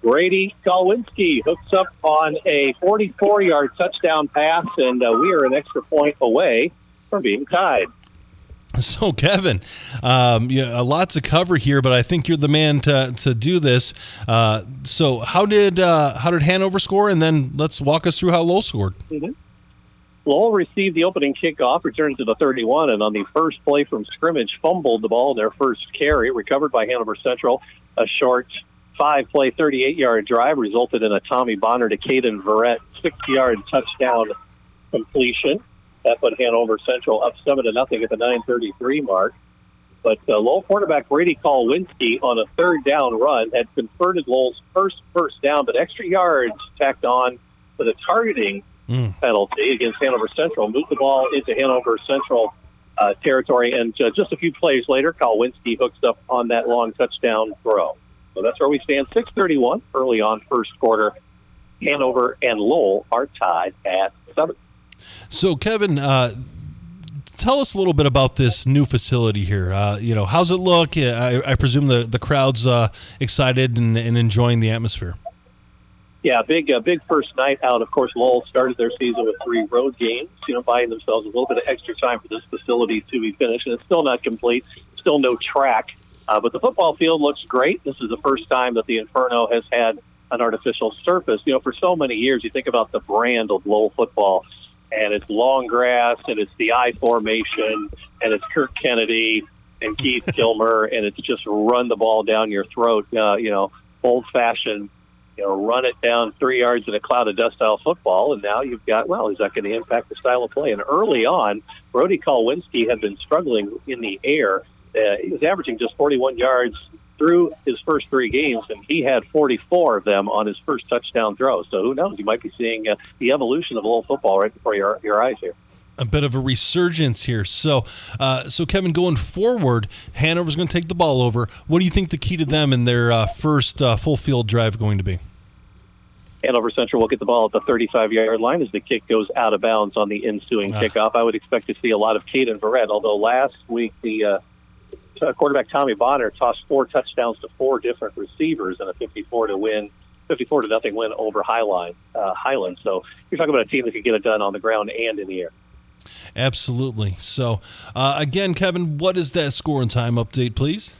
Brady Kolodzinski hooks up on a 44-yard touchdown pass, and we are an extra point away from being tied. So, Kevin, a lot to cover here, but I think you're the man to do this. So, how did Hanover score? And then let's walk us through how Lowell scored. Mm-hmm. Lowell received the opening kickoff, returned to the 31, and on the first play from scrimmage, fumbled the ball in their first carry, recovered by Hanover Central. A short 5-play, 38-yard drive resulted in a Tommy Bonner to Caden Verrett 6-yard touchdown completion. That put Hanover Central up 7-0 at the 9:33 mark. But Lowell quarterback Brady Kolodzinski on a third down run had converted Lowell's first down, but extra yards tacked on with a targeting penalty against Hanover Central. Moved the ball into Hanover Central territory, and just a few plays later, Kolodzinski hooks up on that long touchdown throw. So that's where we stand, 6:31 early on first quarter. Hanover and Lowell are tied at 7. So, Kevin, tell us a little bit about this new facility here. How's it look? I presume the crowd's excited and enjoying the atmosphere. Yeah, big first night out. Of course, Lowell started their season with 3 road games, buying themselves a little bit of extra time for this facility to be finished. And it's still not complete, still no track. But the football field looks great. This is the first time that the Inferno has had an artificial surface. For so many years, you think about the brand of Lowell football, and it's long grass, and it's the I formation, and it's Kirk Kennedy and Keith Kilmer, and it's just run the ball down your throat, old-fashioned run it down 3 yards in a cloud of dust style football, and now you've got, is that going to impact the style of play? And early on, Brody Kolodzinski had been struggling in the air. He was averaging just 41 yards through his first 3 games, and he had 44 of them on his first touchdown throw. So who knows? You might be seeing the evolution of Lowell football right before your eyes here. A bit of a resurgence here. So Kevin, going forward, Hanover's going to take the ball over. What do you think the key to them in their first full field drive going to be? Hanover Central will get the ball at the 35-yard line as the kick goes out of bounds on the ensuing kickoff. I would expect to see a lot of Caden Verrett, although last week the quarterback Tommy Bonner tossed 4 touchdowns to 4 different receivers in a 54-0 win over Highland. So you're talking about a team that could get it done on the ground and in the air. Absolutely. So, again, Kevin, what is that score and time update, please?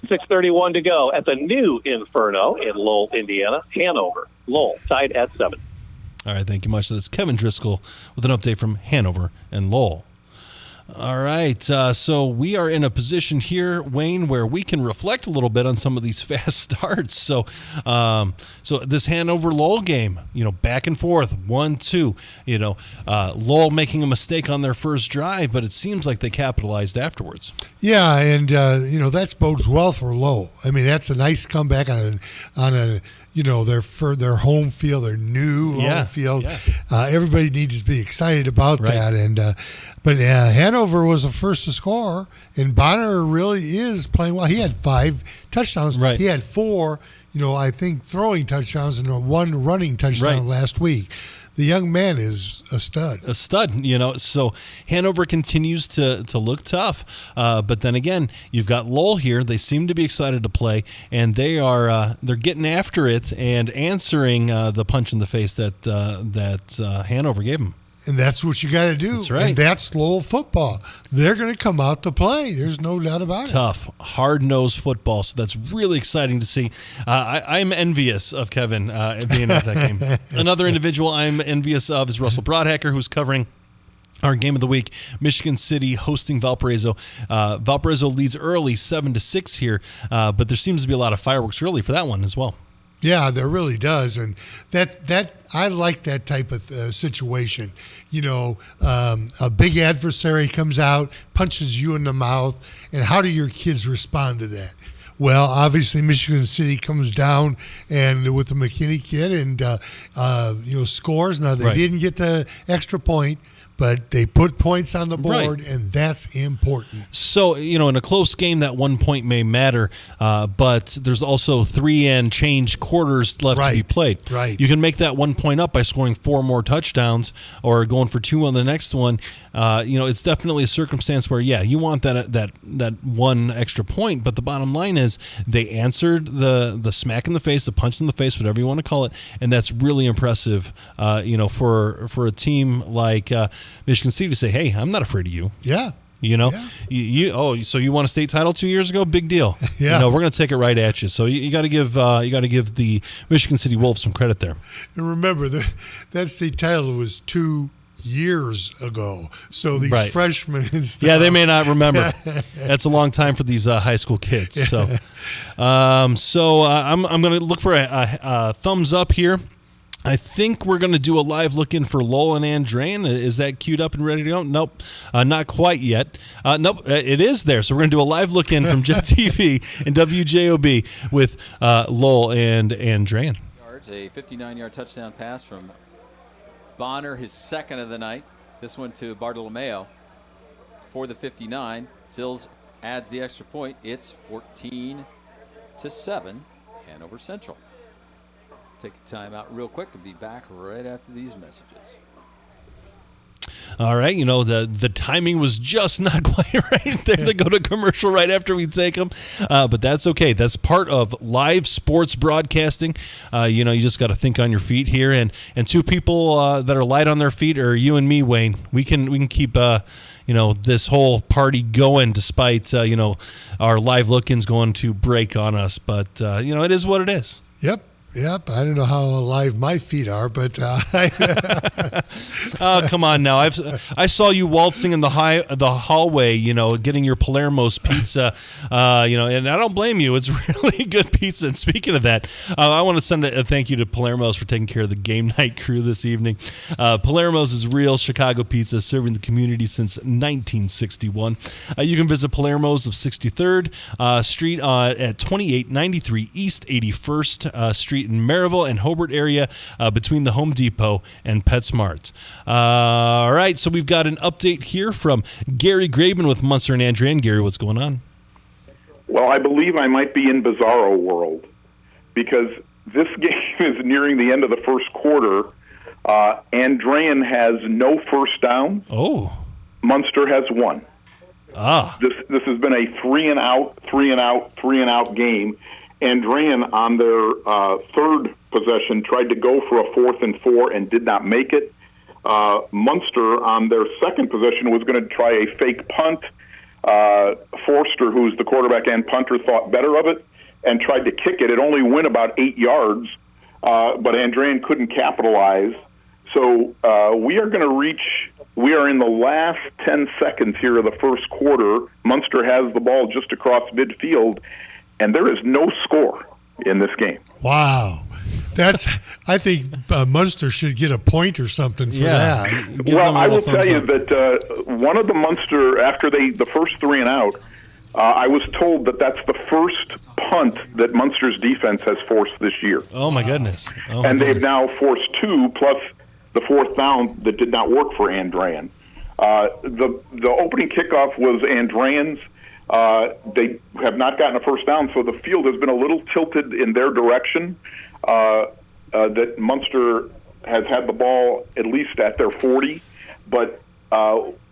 6:31 to go at the new Inferno in Lowell, Indiana. Hanover, Lowell, tied at 7. All right, thank you much. That's Kevin Driscoll with an update from Hanover and Lowell. All right, so we are in a position here, Wayne, where we can reflect a little bit on some of these fast starts. So this Hanover-Lowell game, back and forth, 1-2. Lowell making a mistake on their first drive, but it seems like they capitalized afterwards. Yeah, and that bodes well for Lowell. I mean, that's a nice comeback on a their home field, their new home field. Yeah. Everybody needs to be excited about that. But Hanover was the first to score, and Bonner really is playing well. He had 5 touchdowns. Right. He had 4, I think, throwing touchdowns and 1 running touchdown last week. The young man is a stud. So Hanover continues to look tough. But then again, you've got Lowell here. They seem to be excited to play, and they're getting after it and answering the punch in the face that Hanover gave them. And that's what you got to do. That's right. And that's Lowell football. They're going to come out to play. There's no doubt about it. Tough, hard-nosed football. So that's really exciting to see. I'm envious of Kevin being at that game. Another individual I'm envious of is Russell Broadhacker, who's covering our game of the week, Michigan City hosting Valparaiso. Valparaiso leads early 7-6 here, but there seems to be a lot of fireworks early for that one as well. Yeah, there really does, and that I like that type of situation. A big adversary comes out, punches you in the mouth, and how do your kids respond to that? Well, obviously Michigan City comes down and with the McKinney kid and scores. Now they didn't get the extra point, but they put points on the board, and that's important. So, in a close game, that 1 point may matter, but there's also 3 and change quarters left to be played. Right. You can make that 1 point up by scoring 4 more touchdowns or going for 2 on the next one. It's definitely a circumstance where, you want that 1 extra point, but the bottom line is they answered the smack in the face, the punch in the face, whatever you want to call it, and that's really impressive, for a team like Michigan City to say, hey, I'm not afraid of you. Yeah. So you won a state title 2 years ago? Big deal. Yeah. We're going to take it right at you. So you got to give the Michigan City Wolves some credit there. And remember, that state title was 2 years ago. So these freshmen and stuff. Yeah, they may not remember. That's a long time for these high school kids. So, I'm going to look for a thumbs up here. I think we're going to do a live look-in for Lowell and Andrean. Is that queued up and ready to go? Nope, not quite yet. Nope, it is there. So we're going to do a live look-in from Jet TV and WJOB with Lowell and Andrean. A 59-yard touchdown pass from Bonner, his second of the night. This one to Bartolomeo for the 59. Sills adds the extra point. It's 14-7, Hanover Central. Take a time out real quick and be back right after these messages. All right, the timing was just not quite right there. They go to commercial right after we take them, but that's okay. That's part of live sports broadcasting. You just got to think on your feet here, and 2 people that are light on their feet are you and me, Wayne. We can keep this whole party going despite our live look-ins going to break on us, but it is what it is. Yep. Yep, I don't know how alive my feet are, but oh, come on now! I saw you waltzing in the hallway, getting your Palermo's pizza, and I don't blame you. It's really good pizza. And speaking of that, I want to send a thank you to Palermo's for taking care of the game night crew this evening. Palermo's is real Chicago pizza, serving the community since 1961. You can visit Palermo's of 63rd Street at 2893 East 81st Street in Maryville and Hobart area, between the Home Depot and PetSmart. All right, so we've got an update here from Gary Graben with Munster and Andrean. Gary, what's going on? Well, I believe I might be in Bizarro world because this game is nearing the end of the first quarter. Andrean has no first down. Oh. Munster has one. This has been a 3-and-out game. Andrean on their third possession tried to go for a 4th and 4 and did not make it. Munster on their second possession was going to try a fake punt. Forster, who's the quarterback and punter, thought better of it and tried to kick it. It only went about 8 yards, but Andrean couldn't capitalize. So we are in the last 10 seconds here of the first quarter. Munster has the ball just across midfield, and there is no score in this game. Wow. I think Munster should get a point or something for that. Well, I will tell you that one of the Munster, after the first 3-and-out, I was told that's the first punt that Munster's defense has forced this year. Oh, my goodness. They've now forced 2, plus the 4th down that did not work for Andrean. The opening kickoff was Andrean's. They have not gotten a first down, so the field has been a little tilted in their direction. That Munster has had the ball at least at their 40, but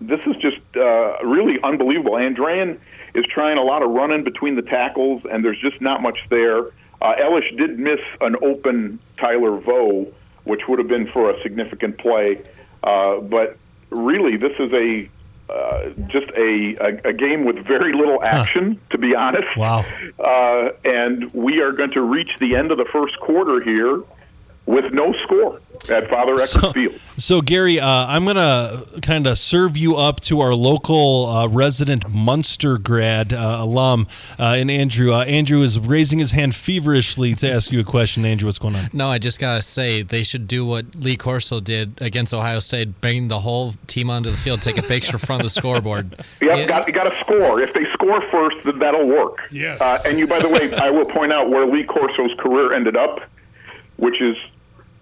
this is just really unbelievable. Andrean is trying a lot of running between the tackles, and there's just not much there. Elish did miss an open Tyler Vo, which would have been for a significant play, but really this is just a game with very little action, to be honest. Wow. And we are going to reach the end of the first quarter here with no score at Father Eckert Field. So, Gary, I'm going to kind of serve you up to our local resident Munster grad alum, and Andrew. Andrew is raising his hand feverishly to ask you a question. Andrew, what's going on? No, I just got to say they should do what Lee Corso did against Ohio State, bring the whole team onto the field, take a picture from the scoreboard. Yep, you got to score. If they score first, then that'll work. Yeah. And by the way, I will point out where Lee Corso's career ended up, which is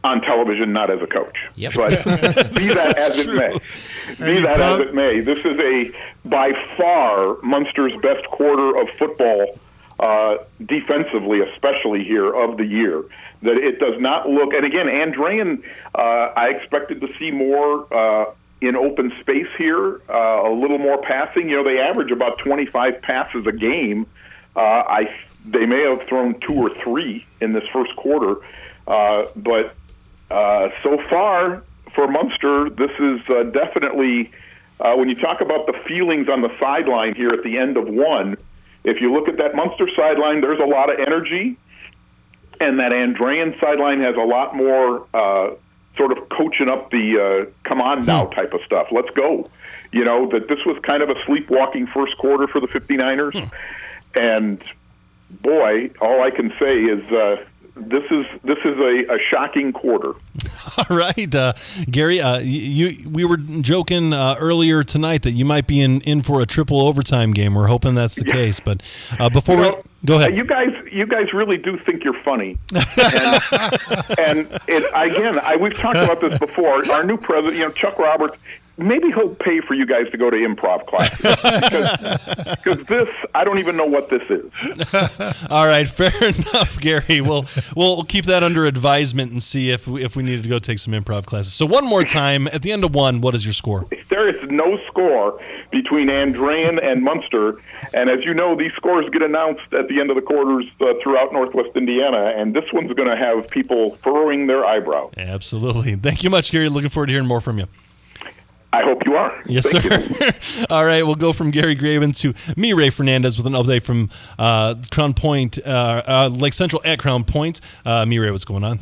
on television, not as a coach. Yep. But be that as it may. This is by far Munster's best quarter of football, defensively, especially here, of the year. That it does not look, and again, Andrean, I expected to see more in open space here, a little more passing. They average about 25 passes a game. They may have thrown 2 or 3 in this first quarter, but so far for Munster, this is definitely, when you talk about the feelings on the sideline here at the end of one, if you look at that Munster sideline, there's a lot of energy, and that Andrean sideline has a lot more sort of coaching up the come on now type of stuff. Let's go. That this was kind of a sleepwalking first quarter for the 59ers, and boy, all I can say is this is a shocking quarter. All right, Gary, we were joking earlier tonight that you might be in for a triple overtime game. We're hoping that's the case. But before we go ahead, you guys really do think you're funny. And we've talked about this before. Our new president, Chuck Roberts. Maybe he'll pay for you guys to go to improv classes because this, I don't even know what this is. All right, fair enough, Gary. We'll keep that under advisement and see if we needed to go take some improv classes. So one more time, at the end of one, what is your score? There is no score between Andrean and Munster, and as you know, these scores get announced at the end of the quarters throughout Northwest Indiana, and this one's going to have people furrowing their eyebrow. Absolutely. Thank you much, Gary. Looking forward to hearing more from you. I hope you are. Yes, sir. All right, we'll go from Gary Graven to me, Ray Fernandez, with an update from Crown Point, Lake Central at Crown Point. Me, Ray, what's going on?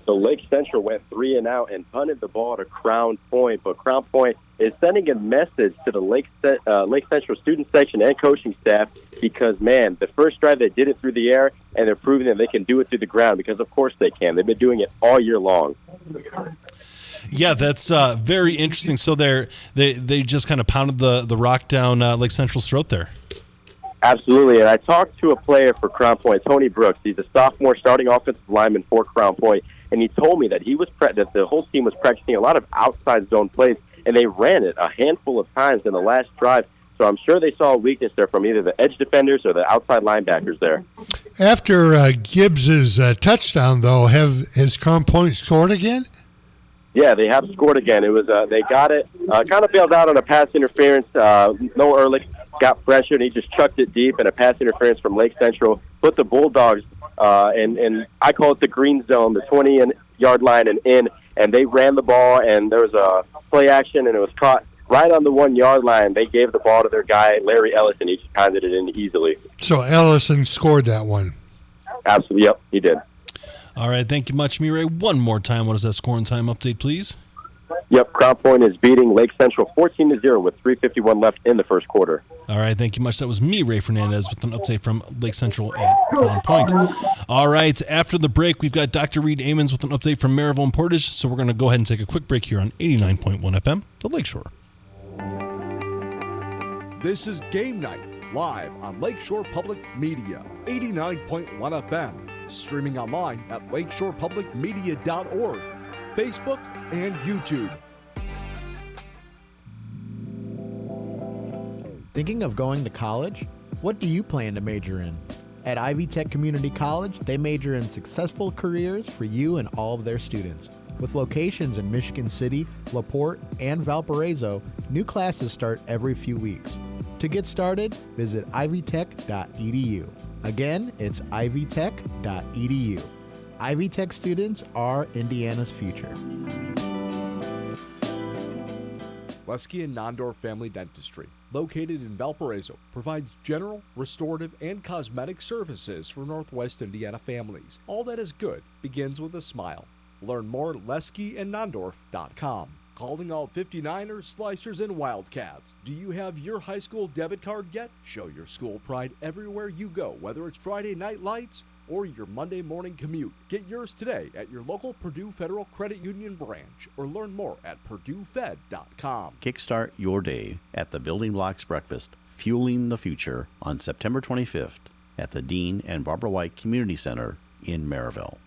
So Lake Central went 3 and out and punted the ball to Crown Point, but Crown Point is sending a message to the Lake Central student section and coaching staff because, man, the first drive they did it through the air, and they're proving that they can do it through the ground because, of course, they can. They've been doing it all year long. Yeah, that's very interesting. So they just kind of pounded the rock down Lake Central's throat there. Absolutely, and I talked to a player for Crown Point, Tony Brooks. He's a sophomore starting offensive lineman for Crown Point, and he told me that that the whole team was practicing a lot of outside zone plays, and they ran it a handful of times in the last drive. So I'm sure they saw a weakness there from either the edge defenders or the outside linebackers there. After Gibbs's touchdown, though, has Crown Point scored again? Yeah, they have scored again. It was they got it, kind of bailed out on a pass interference. Noah Ehrlich got pressured, and he just chucked it deep, and a pass interference from Lake Central put the Bulldogs, and I call it the green zone, the 20-yard line and in, and they ran the ball, and there was a play action, and it was caught right on the 1-yard line. They gave the ball to their guy, Larry Ellison. He just pounded it in easily. So Ellison scored that one. Absolutely, yep, he did. All right, thank you much, Mireille. One more time, what is that scoring time update, please? Yep, Crown Point is beating Lake Central 14-0 with 3:51 left in the first quarter. All right, thank you much. That was me, Ray Fernandez, with an update from Lake Central and Crown Point. All right, after the break, we've got Dr. Reed Amons with an update from Maryville and Portage, so we're going to go ahead and take a quick break here on 89.1 FM, the Lakeshore. This is Game Night, live on Lakeshore Public Media, 89.1 FM. Streaming online at lakeshorepublicmedia.org, Facebook, and YouTube. Thinking of going to college? What do you plan to major in? At Ivy Tech Community College, they major in successful careers for you and all of their students. With locations in Michigan City, LaPorte, and Valparaiso, new classes start every few weeks. To get started, visit ivytech.edu. Again, it's ivytech.edu. Ivy Tech students are Indiana's future. Lesky and Nondorf Family Dentistry, located in Valparaiso, provides general, restorative, and cosmetic services for Northwest Indiana families. All that is good begins with a smile. Learn more at leskyandnondorf.com. Calling all 59ers, Slicers, and Wildcats. Do you have your high school debit card yet? Show your school pride everywhere you go, whether it's Friday night lights or your Monday morning commute. Get yours today at your local Purdue Federal Credit Union branch or learn more at purduefed.com. Kickstart your day at the Building Blocks Breakfast, Fueling the Future, on September 25th at the Dean and Barbara White Community Center in Maryville.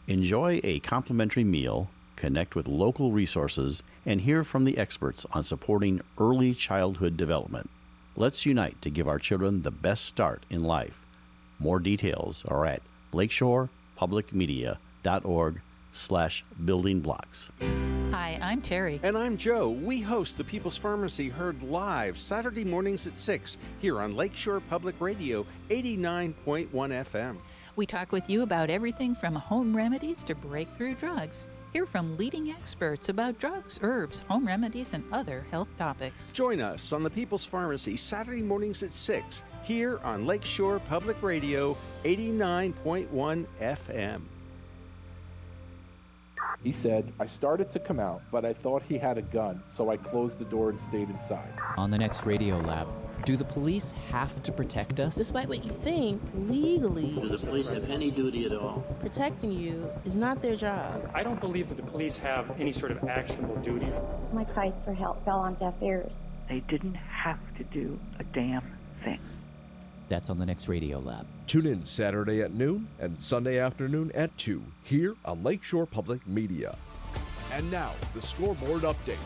Enjoy a complimentary meal, connect with local resources, and hear from the experts on supporting early childhood development. Let's unite to give our children the best start in life. More details are at lakeshorepublicmedia.org/buildingblocks. Hi, I'm Terry. And I'm Joe. We host the People's Pharmacy heard live Saturday mornings at 6 here on Lakeshore Public Radio 89.1 FM. We talk with you about everything from home remedies to breakthrough drugs. Hear from leading experts about drugs, herbs, home remedies, and other health topics. Join us on the People's Pharmacy Saturday mornings at 6 here on Lakeshore Public Radio 89.1 FM. He said, I started to come out, but I thought he had a gun, so I closed the door and stayed inside. On the next Radio Lab, do the police have to protect us? Despite what you think, legally, do the police have any duty at all? Protecting you is not their job. I don't believe that the police have any sort of actionable duty. My cries for help fell on deaf ears. They didn't have to do a damn thing. That's on the next Radio Lab. Tune in Saturday at noon and Sunday afternoon at 2 here on Lakeshore Public Media. And now, the scoreboard update.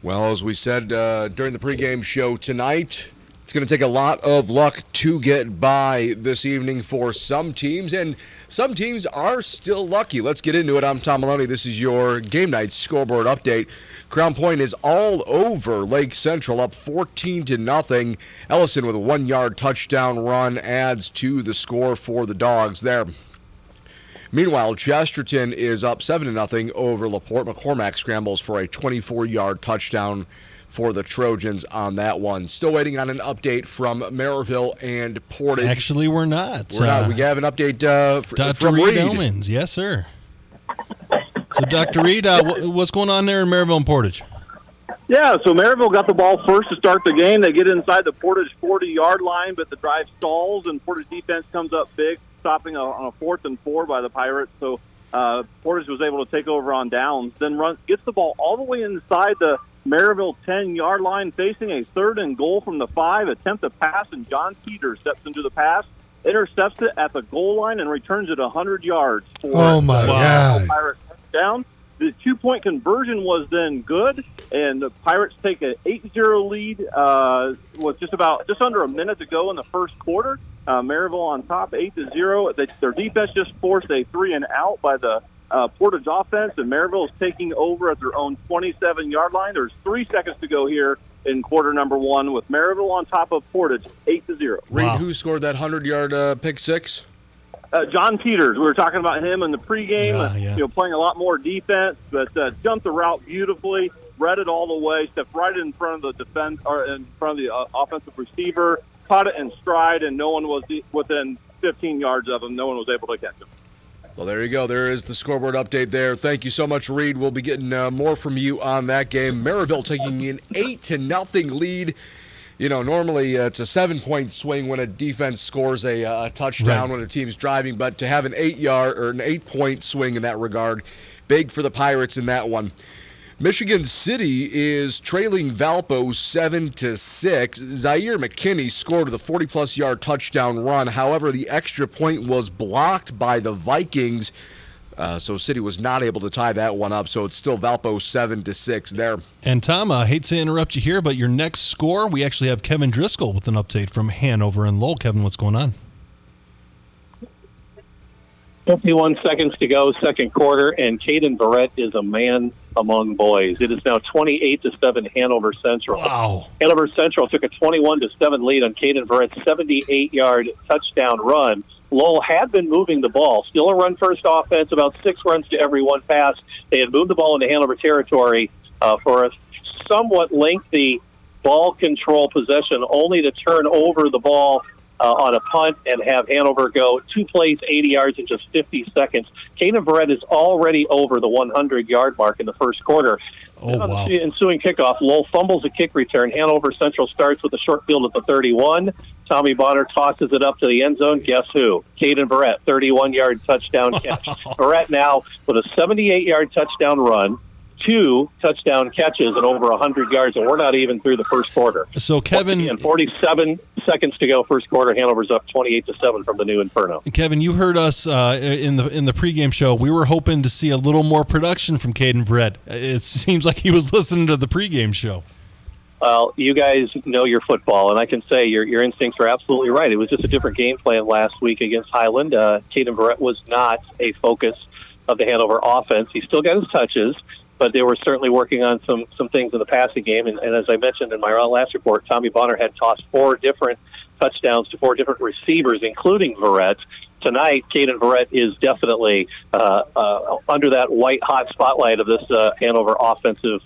Well, as we said during the pregame show tonight, it's going to take a lot of luck to get by this evening for some teams, and some teams are still lucky. Let's get into it. I'm Tom Maloney. This is your Game Night scoreboard update. Crown Point is all over Lake Central, up 14-0. Ellison with a 1-yard touchdown run adds to the score for the Dogs there. Meanwhile, Chesterton is up 7-0 over LaPorte. McCormack scrambles for a 24-yard touchdown for the Trojans on that one. Still waiting on an update from Maryville and Portage. Actually, we're not. We have an update Dr. from Reed Reed. Elmans. Yes, sir. So, Dr. Reed, what's going on there in Maryville and Portage? Yeah, so Maryville got the ball first to start the game. They get inside the Portage 40-yard line, but the drive stalls, and Portage defense comes up big, stopping on a 4th and 4 by the Pirates. So Portage was able to take over on downs, then gets the ball all the way inside the Maryville 10-yard line, facing a 3rd and goal from the 5, attempt a pass, and John Peters steps into the pass, intercepts it at the goal line, and returns it 100 yards for God. Pirates down. The 2-point conversion was then good, and the Pirates take an 8-0 lead with just under a minute to go in the first quarter. Maryville on top, 8-0. Their defense just forced a 3-and-out by the Portage offense, and Maryville is taking over at their own 27-yard line. There's 3 seconds to go here in quarter number 1 with Maryville on top of Portage, 8-0. Reed, who scored that 100-yard pick six? John Peters. We were talking about him in the pregame, playing a lot more defense, but jumped the route beautifully, read it all the way, stepped right in front of the in front of the offensive receiver, caught it in stride, and no one was within 15 yards of him. No one was able to catch him. Well, there you go. There is the scoreboard update there. Thank you so much, Reed. We'll be getting more from you on that game. Maryville taking an 8-0 lead. You know, normally it's a 7-point swing when a defense scores a touchdown when a team's driving, but to have an 8-point swing in that regard, big for the Pirates in that one. Michigan City is trailing Valpo 7-6. Zaire McKinney scored with a 40-plus yard touchdown run. However, the extra point was blocked by the Vikings, so City was not able to tie that one up. So it's still Valpo 7-6 there. And Tom, I hate to interrupt you here, but your next score, we actually have Kevin Driscoll with an update from Hanover and Lowell. Kevin, what's going on? 51 seconds to go, second quarter, and Caden Barrett is a man among boys. It is now 28-7 Hanover Central. Wow. Hanover Central took a 21-7 lead on Caden Barrett's 78-yard touchdown run. Lowell had been moving the ball. Still a run-first offense, about 6 runs to every one pass. They had moved the ball into Hanover territory for a somewhat lengthy ball control possession, only to turn over the ball on a punt and have Hanover go 2 plays, 80 yards in just 50 seconds. Caden Barrett is already over the 100-yard mark in the first quarter. Oh, on wow. the ensuing kickoff, Lowell fumbles a kick return. Hanover Central starts with a short field at the 31. Tommy Bonner tosses it up to the end zone. Guess who? Caden Barrett, 31-yard touchdown catch. Barrett now with a 78-yard touchdown run, 2 touchdown catches, and over 100 yards, and we're not even through the first quarter. So, Kevin... Again, 47 seconds to go, first quarter. Hanover's up 28-7 from the new Inferno. Kevin, you heard us in the pregame show. We were hoping to see a little more production from Caden Barrett. It seems like he was listening to the pregame show. Well, you guys know your football, and I can say your instincts are absolutely right. It was just a different game plan last week against Highland. Caden Barrett was not a focus of the Hanover offense. He still got his touches, but they were certainly working on some things in the passing game. And as I mentioned in my last report, Tommy Bonner had tossed 4 different touchdowns to 4 different receivers, including Barrett. Tonight, Caden Barrett is definitely under that white-hot spotlight of this Hanover offensive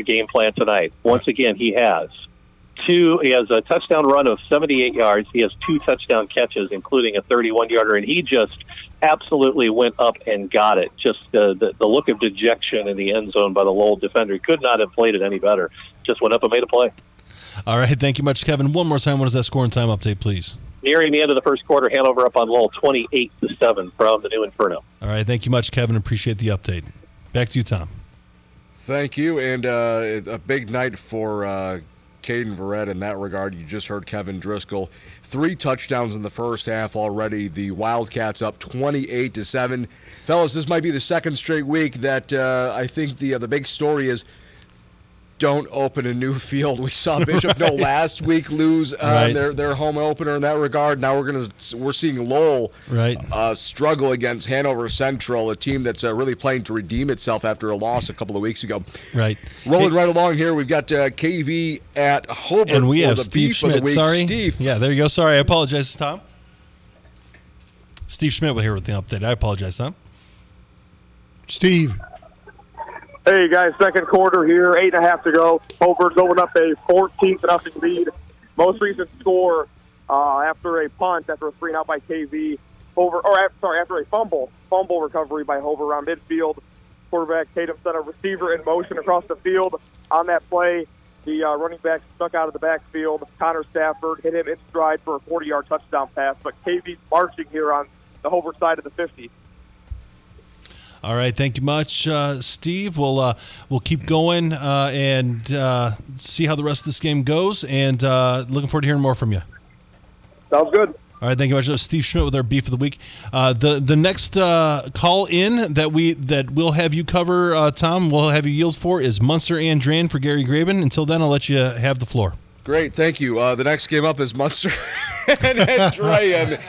game plan tonight. Once again, he has a touchdown run of 78 yards. He has 2 touchdown catches, including a 31-yarder, and he just absolutely went up and got it. Just the look of dejection in the end zone by the Lowell defender. He could not have played it any better. Just went up and made a play. All right, thank you much, Kevin. One more time, what is that score and time update, please? Nearing the end of the first quarter, Hanover up on Lowell 28-7 from the new Inferno. All right, thank you much, Kevin. Appreciate the update. Back to you, Tom. Thank you, and it's a big night for Caden Barrett in that regard. You just heard Kevin Driscoll. 3 touchdowns in the first half already. The Wildcats up 28-7. Fellas, this might be the second straight week that I think the big story is don't open a new field. We saw Bishop Knoll last week lose their home opener in that regard. Now we're seeing Lowell struggle against Hanover Central, a team that's really playing to redeem itself after a loss a couple of weeks ago. Right. Rolling right along here, we've got KV at Hobart. And we have the Steve Schmidt. Sorry. Steve. Yeah, there you go. Sorry, I apologize, Tom. Steve Schmidt here with the update. I apologize, Tom. Steve. Hey, guys, second quarter here, 8.5 to go. Hobart's opened up a 14-0 lead. Most recent score after a punt, after a 3-and-out by KV. After a fumble recovery by Hobart around midfield. Quarterback Tatum sent a receiver in motion across the field. On that play, the running back stuck out of the backfield. Connor Stafford hit him in stride for a 40-yard touchdown pass. But KV's marching here on the Hobart side of the 50. All right, thank you much, Steve. We'll keep going and see how the rest of this game goes, and looking forward to hearing more from you. Sounds good. All right, thank you much. Steve Schmidt with our Beef of the Week. The next call in that we'll have you cover, Tom, we'll have you yield for is Munster Andran for Gary Graben. Until then, I'll let you have the floor. Great, thank you. The next game up is Munster and Andran.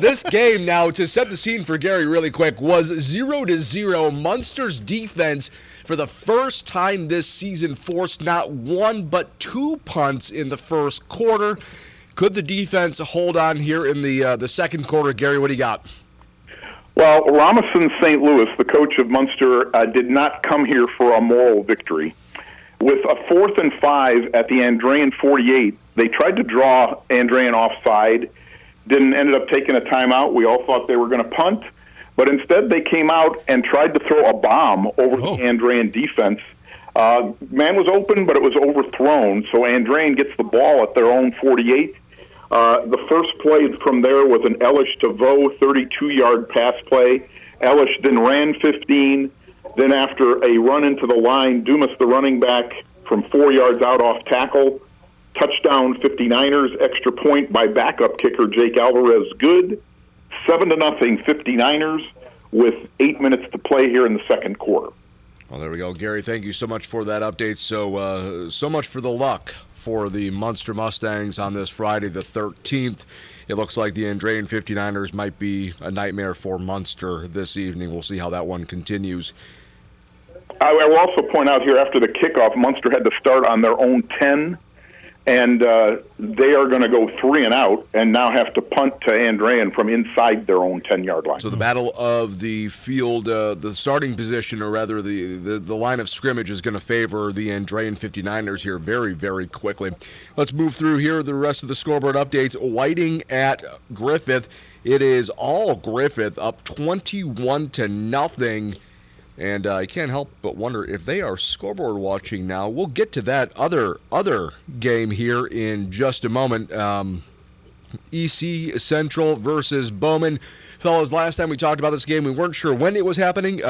This game, now, to set the scene for Gary really quick, was 0-0. Munster's defense, for the first time this season, forced not one but two punts in the first quarter. Could the defense hold on here in the second quarter? Gary, what do you got? Well, Robinson St. Louis, the coach of Munster, did not come here for a moral victory. With a 4th and 5 at the Andran 48, they tried to draw Andran offside, ended up taking a timeout. We all thought they were going to punt, but instead they came out and tried to throw a bomb over the Andran defense. Man was open, but it was overthrown, so Andran gets the ball at their own 48. The first play from there was an Elish to Vo 32-yard pass play. Elish then ran 15. Then after a run into the line, Dumas, the running back, from 4 yards out off tackle. Touchdown 59ers, extra point by backup kicker Jake Alvarez. Good. 7-0 59ers with 8 minutes to play here in the second quarter. Well, there we go. Gary, thank you so much for that update. So much for the luck for the Munster Mustangs on this Friday the 13th. It looks like the Andran 59ers might be a nightmare for Munster this evening. We'll see how that one continues. I will also point out here, after the kickoff, Munster had to start on their own 10, and they are going to go 3-and-out and now have to punt to Andran from inside their own 10-yard line. So the battle of the field, the starting position, or rather the line of scrimmage, is going to favor the Andran 59ers here very, very quickly. Let's move through here the rest of the scoreboard updates. Whiting at Griffith. It is all Griffith, up 21-0. And I can't help but wonder if they are scoreboard watching now. We'll get to that other game here in just a moment. EC Central versus Bowman. Fellas, last time we talked about this game, we weren't sure when it was happening.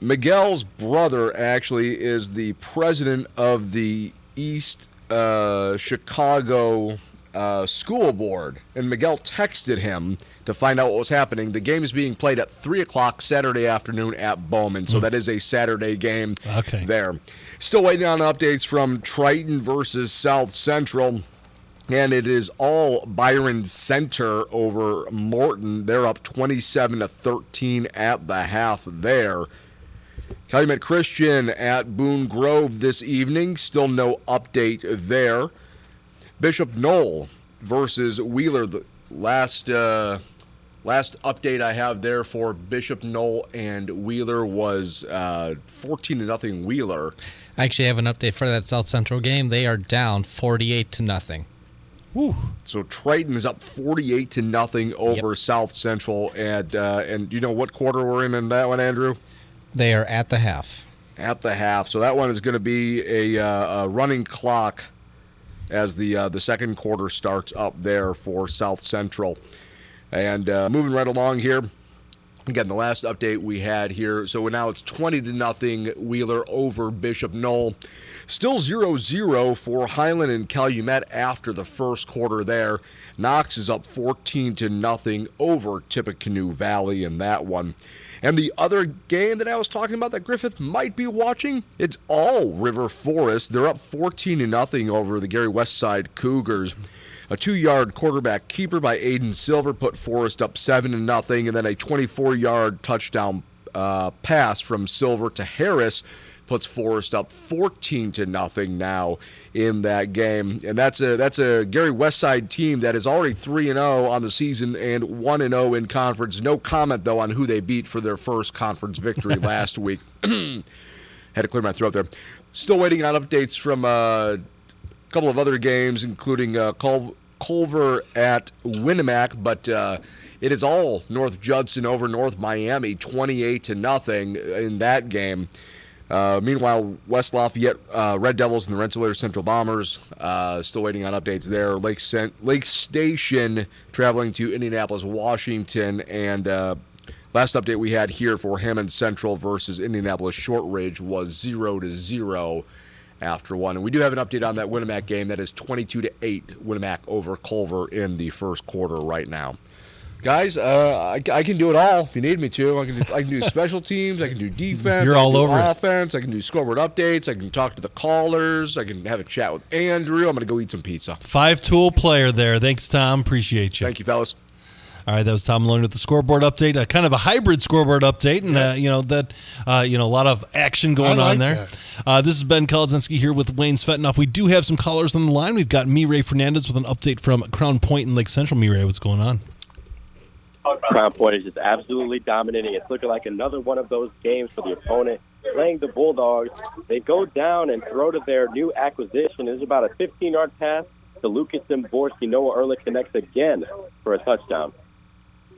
Miguel's brother actually is the president of the East Chicago school board, and Miguel texted him to find out what was happening. The game is being played at 3 o'clock Saturday afternoon at Bowman, so that is a Saturday game there. Still waiting on updates from Triton versus South Central, and it is all Byron Center over Morton. They're up 27-13 at the half there. Calumet Christian at Boone Grove this evening. Still no update there. Bishop Knoll versus Wheeler. The last update I have there for Bishop Knoll and Wheeler was 14-0 Wheeler. I actually have an update for that South Central game. They are down 48-0. Woo. So Triton is up 48-0 over South Central, and you know what quarter we're in that one, Andrew? They are at the half. At the half. So that one is going to be a running clock as the second quarter starts up there for South Central. And moving right along here, again, the last update we had here, so now it's 20-0 Wheeler over Bishop Knoll. Still 0-0 for Highland and Calumet after the first quarter there. Knox is up 14-0 over Tippecanoe Valley in that one. And the other game that I was talking about that Griffith might be watching, it's all River Forest. They're up 14-0 over the Gary Westside Cougars. A 2-yard quarterback keeper by Aiden Silver put Forest up 7-0, and then a 24-yard touchdown pass from Silver to Harris puts Forest up 14-0 now in that game. And that's a Gary Westside team that is already 3-0 on the season and 1-0 in conference. No comment, though, on who they beat for their first conference victory last week. Had to clear my throat there. Still waiting on updates from a couple of other games, including Culver at Winnemac, but it is all North Judson over North Miami, 28-0 in that game. Meanwhile, West Lafayette Red Devils and the Rensselaer Central Bombers still waiting on updates there. Lake Station traveling to Indianapolis, Washington, and last update we had here for Hammond Central versus Indianapolis Shortridge was 0-0 after one. And we do have an update on that Winnemac game. That is 22-8 Winnemac over Culver in the first quarter right now. Guys, I can do it all if you need me to. I can do special teams. I can do defense. You're all over offense. I can do scoreboard updates. I can talk to the callers. I can have a chat with Andrew. I'm going to go eat some pizza. 5-tool player there. Thanks, Tom. Appreciate you. Thank you, fellas. All right, that was Tom Maloney with the scoreboard update, kind of a hybrid scoreboard update, and a lot of action going on there. This is Ben Kolodzinski here with Wayne Svetanoff. We do have some callers on the line. We've got Mireille Fernandez with an update from Crown Point and Lake Central. Mireille, what's going on? Crown Point is just absolutely dominating. It's looking like another one of those games for the opponent. Playing the Bulldogs, they go down and throw to their new acquisition. There's about a 15-yard pass to Lucas Zimborski. Noah Ehrlich connects again for a touchdown.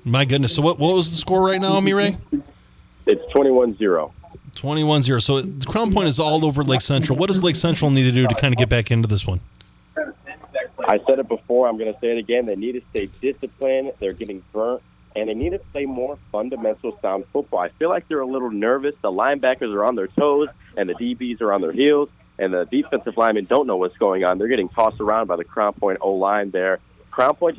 My goodness. So what was the score right now, Mireille? It's 21-0. 21-0. So Crown Point is all over Lake Central. What does Lake Central need to do to kind of get back into this one? I said it before. I'm going to say it again. They need to stay disciplined. They're getting burnt. And they need to play more fundamental sound football. I feel like they're a little nervous. The linebackers are on their toes, and the DBs are on their heels, and the defensive linemen don't know what's going on. They're getting tossed around by the Crown Point O-line there. Crown Point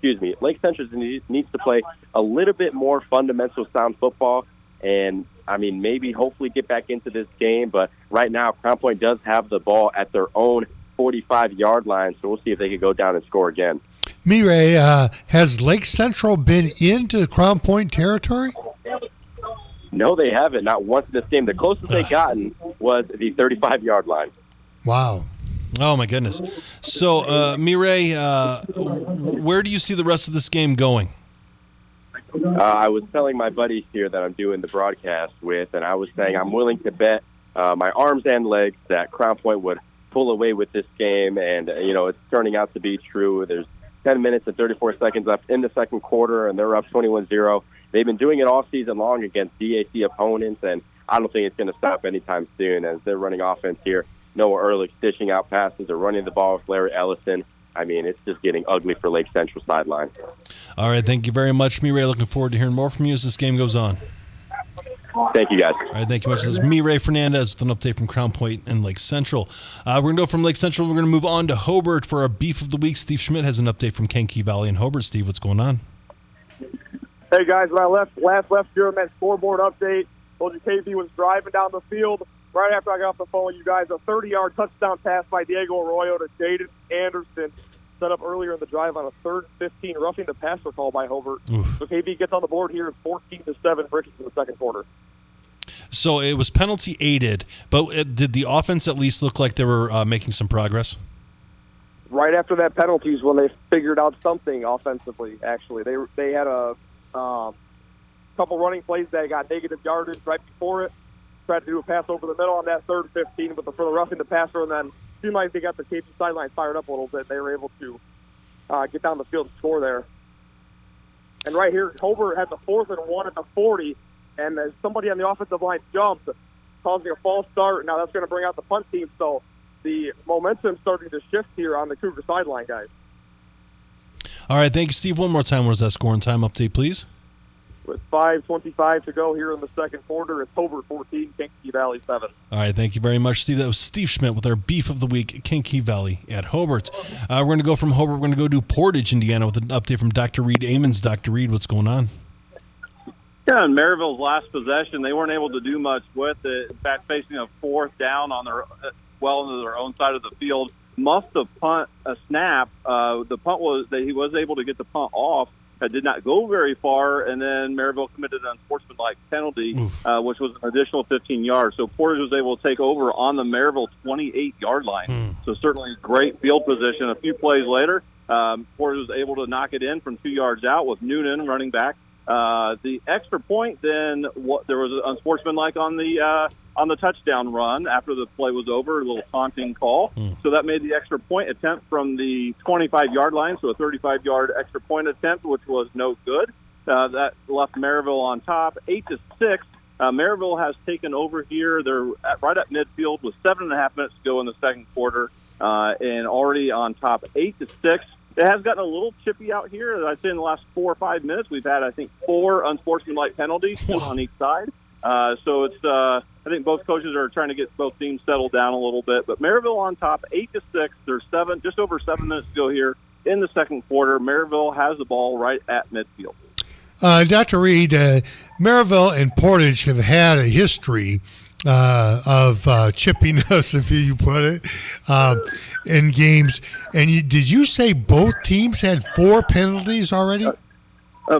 Lake Central needs to play a little bit more fundamental sound football, and, maybe hopefully get back into this game. But right now, Crown Point does have the ball at their own 45-yard line, so we'll see if they can go down and score again. Mireille, has Lake Central been into Crown Point territory? No, they haven't. Not once in this game. The closest they've gotten was the 35-yard line. Wow. Oh, my goodness. So, Mireille, where do you see the rest of this game going? I was telling my buddies here that I'm doing the broadcast with, and I was saying I'm willing to bet my arms and legs that Crown Point would pull away with this game, and, it's turning out to be true. There's 10 minutes and 34 seconds left in the second quarter, and they're up 21-0. They've been doing it all season long against DAC opponents, and I don't think it's going to stop anytime soon as they're running offense here. Noah Ehrlich dishing out passes. They're running the ball with Larry Ellison. It's just getting ugly for Lake Central sideline. All right, thank you very much, Mireille. Looking forward to hearing more from you as this game goes on. Thank you, guys. All right, thank you much. This is Mireille Fernandez with an update from Crown Point and Lake Central. We're going to go from Lake Central. We're going to move on to Hobart for our Beef of the Week. Steve Schmidt has an update from Kankakee Valley and Hobart. Steve, what's going on? Hey, guys, when I left during that scoreboard update, told you KV was driving down the field. Right after I got off the phone with you guys, a 30-yard touchdown pass by Diego Arroyo to Jaden Anderson set up earlier in the drive on a 3rd and 15, roughing the passer call by Hobart. Oof. So KV gets on the board here, 14-7 Bridges in the second quarter. So it was penalty aided, but did the offense at least look like they were making some progress? Right after that penalty is when they figured out something offensively, actually. They had a couple running plays that got negative yardage right before it. Tried to do a pass over the middle on that 3rd and 15, but for the roughing the passer, and then it seemed like they got the KV sideline fired up a little bit. They were able to get down the field and score there. And right here, Hobart has a 4th and 1 at the 40, and as somebody on the offensive line jumped, causing a false start. Now that's going to bring out the punt team, so the momentum's starting to shift here on the Cougar sideline, guys. All right, thank you, Steve. One more time, what is that score and time update, please? With 5:25 to go here in the second quarter, it's Hobart 14, Kankakee Valley 7. All right, thank you very much, Steve. That was Steve Schmidt with our Beef of the Week, Kankakee Valley at Hobart. We're going to go from Hobart. We're going to go to Portage, Indiana, with an update from Dr. Reed Amons. Dr. Reed, what's going on? Yeah, in Maryville's last possession, they weren't able to do much with it. In fact, facing a 4th down on their well into their own side of the field, must have punt a snap. The punt was that he was able to get the punt off, did not go very far, and then Maryville committed an unsportsmanlike penalty, which was an additional 15 yards. So Portage was able to take over on the Maryville 28-yard line. So certainly great field position. A few plays later, Portage was able to knock it in from 2 yards out with Noonan running back. The extra point, then there was an unsportsmanlike on the touchdown run after the play was over, a little taunting call. So that made the extra point attempt from the 25-yard line, so a 35-yard extra point attempt, which was no good. That left Maryville on top, 8-6. Maryville has taken over here. They're right at midfield with 7.5 minutes to go in the second quarter, and already on top, 8-6. It has gotten a little chippy out here. I'd say in the last 4 or 5 minutes, we've had, I think, 4 unsportsmanlike penalties on each side. So it's, I think both coaches are trying to get both teams settled down a little bit. But Maryville on top, 8-6. There's just over 7 minutes to go here in the second quarter. Maryville has the ball right at midfield. Dr. Reed, Maryville and Portage have had a history of chippiness, if you put it, in games. And did you say both teams had 4 penalties already?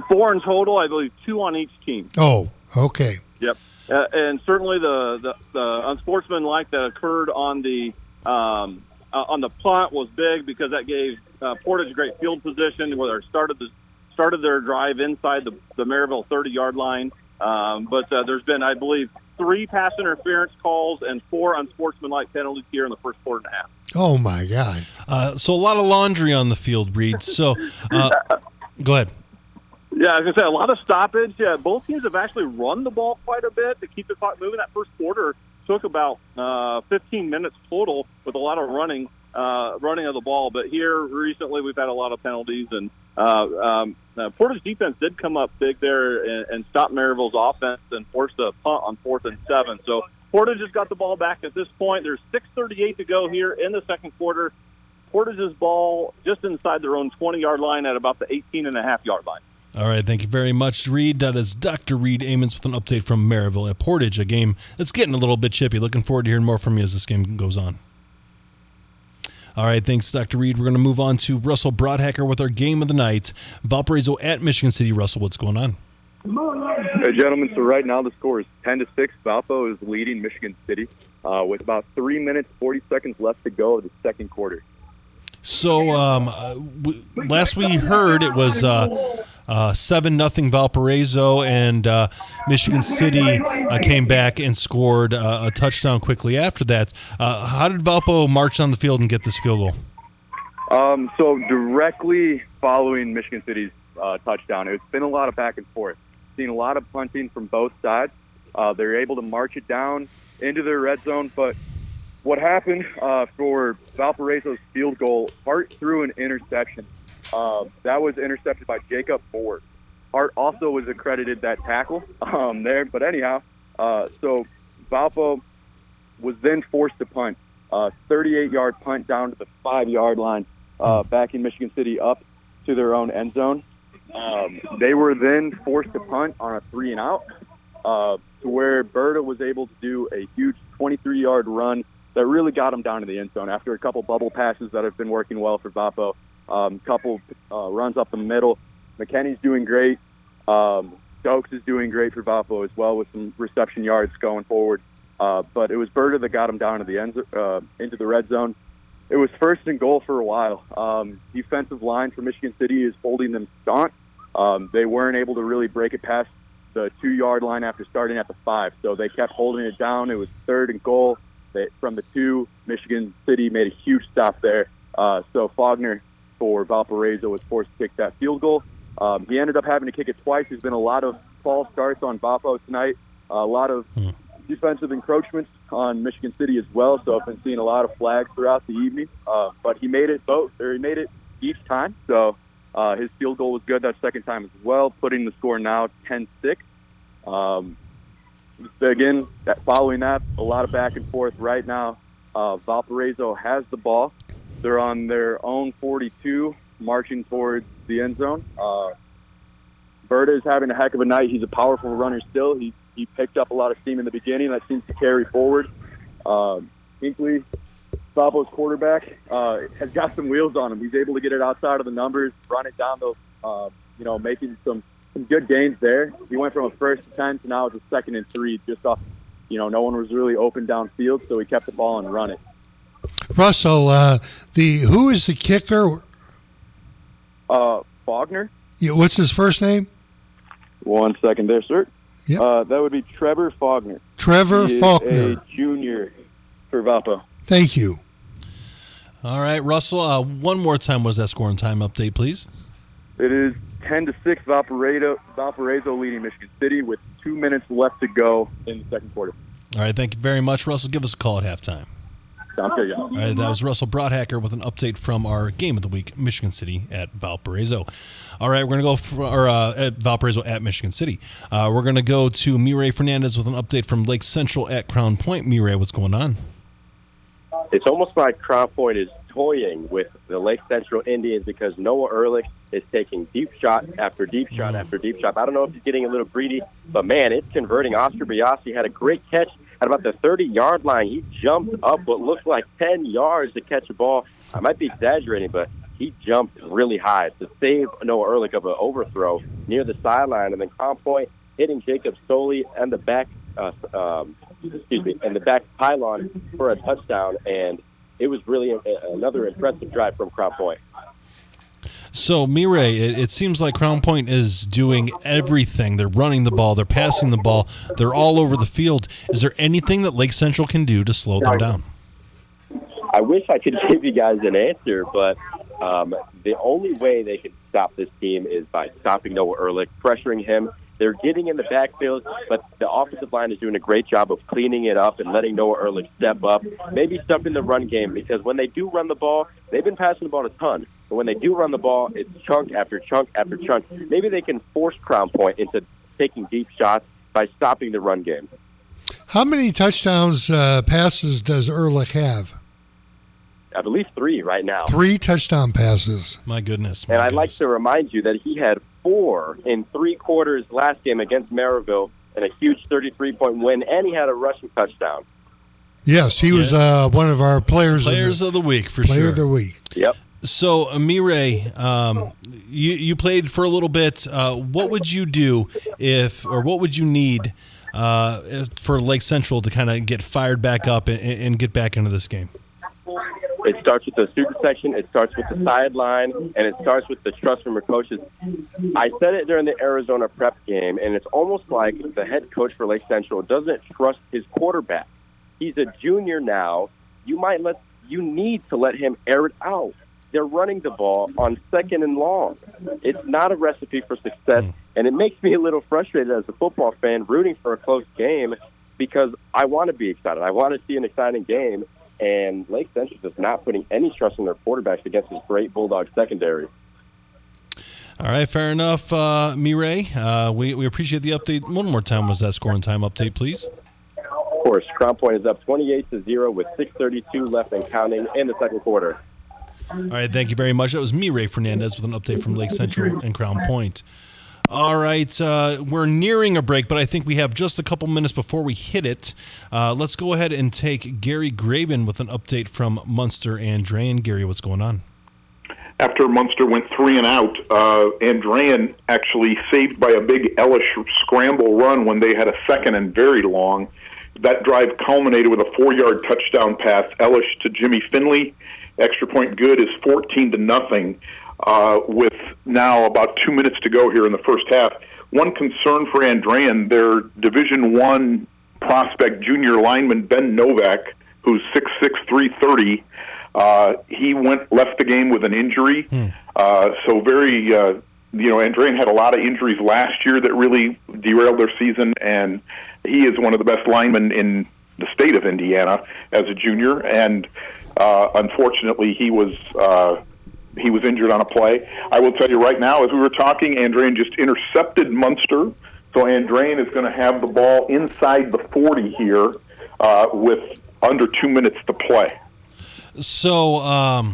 4 in total, I believe, 2 on each team. Oh, okay. Yep. And certainly the unsportsmanlike that occurred on the punt was big because that gave Portage great field position where they started their drive inside the Maryville 30-yard line. But there's been, I believe, 3 pass interference calls and 4 unsportsmanlike penalties here in the first quarter and a half. Oh, my God. So a lot of laundry on the field, Reed. So go ahead. Yeah, I was going to say, a lot of stoppage. Yeah, both teams have actually run the ball quite a bit to keep the clock moving. That first quarter took about 15 minutes total with a lot of running of the ball. But here recently we've had a lot of penalties, and Portage defense did come up big there and stop Maryville's offense and forced a punt on 4th and 7. So Portage has got the ball back at this point. There's 6:38 to go here in the second quarter. Portage's ball just inside their own 20-yard line at about the 18.5-yard line. All right, thank you very much, Reed. That is Dr. Reed Amons with an update from Maryville at Portage, a game that's getting a little bit chippy. Looking forward to hearing more from you as this game goes on. All right, thanks, Dr. Reed. We're going to move on to Russell Broadhacker with our game of the night. Valparaiso at Michigan City. Russell, what's going on? Hey, gentlemen, so right now the score is 10-6. Valpo is leading Michigan City with about 3 minutes, 40 seconds left to go of the second quarter. So last we heard it was 7-0 Valparaiso, and Michigan City came back and scored a touchdown quickly after that. How did Valpo march on the field and get this field goal? So directly following Michigan City's touchdown, it's been a lot of back and forth. Seen a lot of punting from both sides. They're able to march it down into their red zone, but what happened for Valparaiso's field goal, Hart threw an interception. That was intercepted by Jacob Ford. Hart also was accredited that tackle there. But anyhow, so Valpo was then forced to punt. 38-yard punt down to the 5-yard line, backing Michigan City up to their own end zone. They were then forced to punt on a 3-and-out to where Berta was able to do a huge 23-yard run that really got him down to the end zone after a couple bubble passes that have been working well for Valpo. Couple runs up the middle. McKinney's doing great. Stokes is doing great for Valpo as well with some reception yards going forward. But it was Berta that got him down to the end, into the red zone. It was 1st and goal for a while. Defensive line for Michigan City is holding them staunch. They weren't able to really break it past the 2-yard line after starting at the 5, so they kept holding it down. It was 3rd and goal. From the 2, Michigan City made a huge stop there. So Faulkner for Valparaiso was forced to kick that field goal. He ended up having to kick it twice. There's been a lot of false starts on Valpo tonight, a lot of defensive encroachments on Michigan City as well. So I've been seeing a lot of flags throughout the evening. But he made it he made it each time. So his field goal was good that second time as well, putting the score now 10-6. Again, following that, a lot of back and forth right now. Valparaiso has the ball. They're on their own 42, marching towards the end zone. Berta is having a heck of a night. He's a powerful runner still. He picked up a lot of steam in the beginning. That seems to carry forward. Hinkley, Valpo's quarterback, has got some wheels on him. He's able to get it outside of the numbers, run it down the making some good gains there. He went from a 1st and 10 to now it's a 2nd and 3 just off, no one was really open downfield, so he kept the ball and run it. Russell, who is the kicker? Faulkner. Yeah, what's his first name? 1 second there, sir. Yep. That would be Trevor Faulkner. Trevor Faulkner. He is a junior for Valpo. Thank you. All right, Russell, one more time, what is that scoring time update, please? It is 10-6 Valparaiso leading Michigan City with 2 minutes left to go in the second quarter. All right, thank you very much, Russell. Give us a call at halftime. Sounds good, yeah. All right, that was Russell Broadhacker with an update from our game of the week, Michigan City at Valparaiso. All right, we're going to go at Valparaiso at Michigan City. We're going to go to Mireille Fernandez with an update from Lake Central at Crown Point. Mireille, what's going on? It's almost like Crown Point is toying with the Lake Central Indians because Noah Ehrlich is taking deep shot after deep shot after deep shot. I don't know if he's getting a little greedy, but, man, it's converting. Oscar Biasi had a great catch at about the 30-yard line. He jumped up what looked like 10 yards to catch a ball. I might be exaggerating, but he jumped really high to save Noah Ehrlich of an overthrow near the sideline. And then Crown Point hitting Jacob Soley and the back and the back pylon for a touchdown, and it was really another impressive drive from Crown Point. So, Mireille, it seems like Crown Point is doing everything. They're running the ball, they're passing the ball, they're all over the field. Is there anything that Lake Central can do to slow them down? I wish I could give you guys an answer, but the only way they can stop this team is by stopping Noah Ehrlich, pressuring him. They're getting in the backfield, but the offensive line is doing a great job of cleaning it up and letting Noah Ehrlich step up, maybe step in the run game, because when they do run the ball, they've been passing the ball a ton, but when they do run the ball, it's chunk after chunk after chunk. Maybe they can force Crown Point into taking deep shots by stopping the run game. How many touchdowns passes does Ehrlich have? I believe 3 right now. 3 touchdown passes. My goodness. And I'd like to remind you that he had 4 in 3 quarters last game against Maryville and a huge 33-point win, and he had a rushing touchdown. Yes, he was one of our players of the week, for player sure. of the week. Yep. So, Mireille, you played for a little bit. What would you do what would you need for Lake Central to kind of get fired back up and get back into this game? It starts with the student section, it starts with the sideline, and it starts with the trust from your coaches. I said it during the Arizona prep game, and it's almost like the head coach for Lake Central doesn't trust his quarterback. He's a junior now. You need to let him air it out. They're running the ball on 2nd and long. It's not a recipe for success, and it makes me a little frustrated as a football fan rooting for a close game because I want to be excited. I want to see an exciting game. And Lake Central is not putting any trust in their quarterbacks against this great Bulldog secondary. All right, fair enough, Mireille. We appreciate the update. One more time was that scoring time update, please. Of course, Crown Point is up 28-0 with 6:32 left and counting in the second quarter. All right, thank you very much. That was Mireille Fernandez with an update from Lake Central and Crown Point. All right, we're nearing a break, but I think we have just a couple minutes before we hit it. Let's go ahead and take Gary Graben with an update from Munster Andrean. Gary, what's going on? After Munster went 3 and out, Andrean actually saved by a big Ellish scramble run when they had a 2nd and very long. That drive culminated with a 4-yard touchdown pass, Ellish to Jimmy Finley. Extra point good is 14-0. With now about 2 minutes to go here in the first half. One concern for Andrean, their Division I prospect junior lineman Ben Novak, who's 6'6", 330, he left the game with an injury. So very, Andrean had a lot of injuries last year that really derailed their season, and he is one of the best linemen in the state of Indiana as a junior, and unfortunately he was injured on a play. I will tell you right now, as we were talking, Andrean just intercepted Munster. So Andrean is going to have the ball inside the 40 here with under 2 minutes to play. So,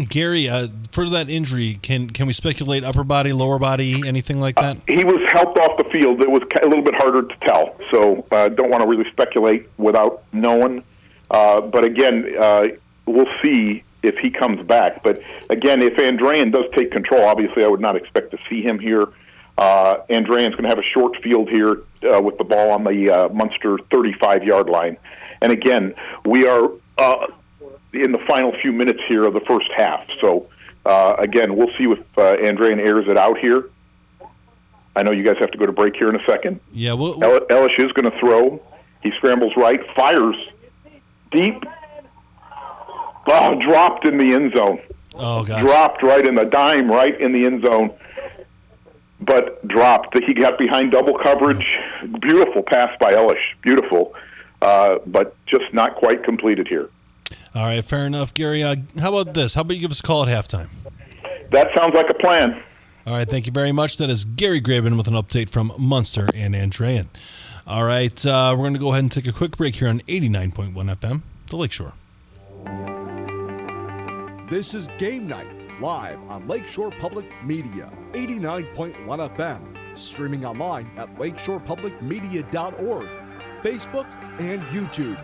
Gary, for that injury, can we speculate upper body, lower body, anything like that? He was helped off the field. It was a little bit harder to tell. So don't want to really speculate without knowing. But again, we'll see if he comes back. But again, if Andrean does take control, obviously I would not expect to see him here. Andrean's going to have a short field here with the ball on the Munster 35-yard line. And again, we are in the final few minutes here of the first half. So, again, we'll see if Andrean airs it out here. I know you guys have to go to break here in a second. Yeah, Ellis is going to throw. He scrambles right, fires deep. Oh, dropped in the end zone. Oh, gosh. Dropped right in the dime, right in the end zone. But dropped. He got behind double coverage. Beautiful pass by Ellis. Beautiful. But just not quite completed here. All right, fair enough. Gary, how about this? How about you give us a call at halftime? That sounds like a plan. All right, thank you very much. That is Gary Graben with an update from Munster and Andrean. All right, we're going to go ahead and take a quick break here on 89.1 FM, the Lakeshore. This is Game Night, live on Lakeshore Public Media, 89.1 FM, streaming online at lakeshorepublicmedia.org, Facebook, and YouTube.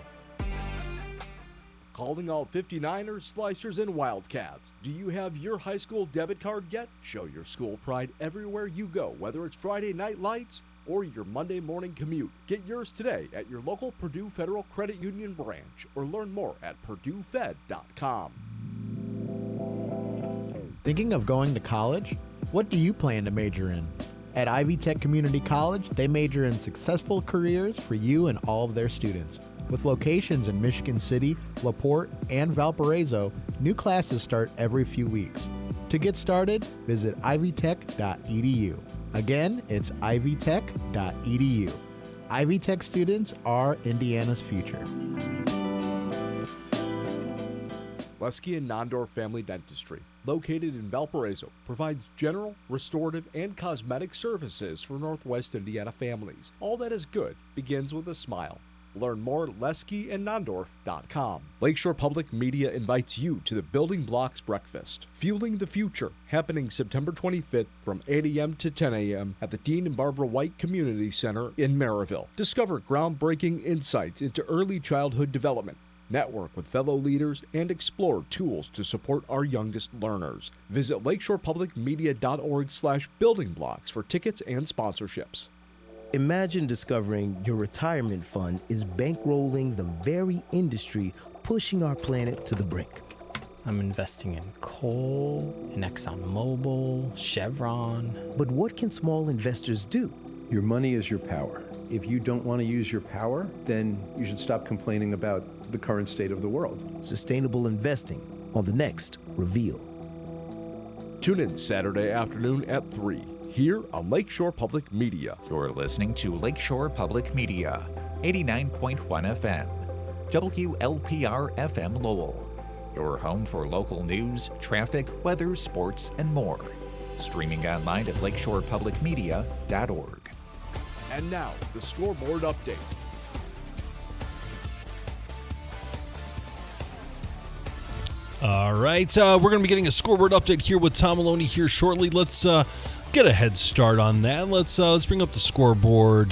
Calling all 59ers, Slicers, and Wildcats. Do you have your high school debit card yet? Show your school pride everywhere you go, whether it's Friday night lights or your Monday morning commute. Get yours today at your local Purdue Federal Credit Union branch or learn more at purduefed.com. Thinking of going to college? What do you plan to major in? At Ivy Tech Community College, they major in successful careers for you and all of their students. With locations in Michigan City, LaPorte, and Valparaiso, new classes start every few weeks. To get started, visit ivytech.edu. Again, it's ivytech.edu. Ivy Tech students are Indiana's future. Lesky and Nondorf Family Dentistry, located in Valparaiso, provides general, restorative, and cosmetic services for Northwest Indiana families. All that is good begins with a smile. Learn more at leskyandnondorf.com. Lakeshore Public Media invites you to the Building Blocks Breakfast, Fueling the Future, happening September 25th from 8 a.m. to 10 a.m. at the Dean and Barbara White Community Center in Maryville. Discover groundbreaking insights into early childhood development, network with fellow leaders, and explore tools to support our youngest learners. Visit lakeshorepublicmedia.org/buildingblocks for tickets and sponsorships. Imagine discovering your retirement fund is bankrolling the very industry pushing our planet to the brink. I'm investing in coal, in ExxonMobil, Chevron. But what can small investors do? Your money is your power. If you don't want to use your power, then you should stop complaining about the current state of the world. Sustainable investing on the next Reveal. Tune in Saturday afternoon at 3 here on Lakeshore Public Media. You're listening to Lakeshore Public Media, 89.1 FM, WLPR FM Lowell. Your home for local news, traffic, weather, sports, and more. Streaming online at lakeshorepublicmedia.org. And now, the scoreboard update. All right, we're going to be getting a scoreboard update here with Tom Maloney here shortly. Let's get a head start on that. Let's bring up the scoreboard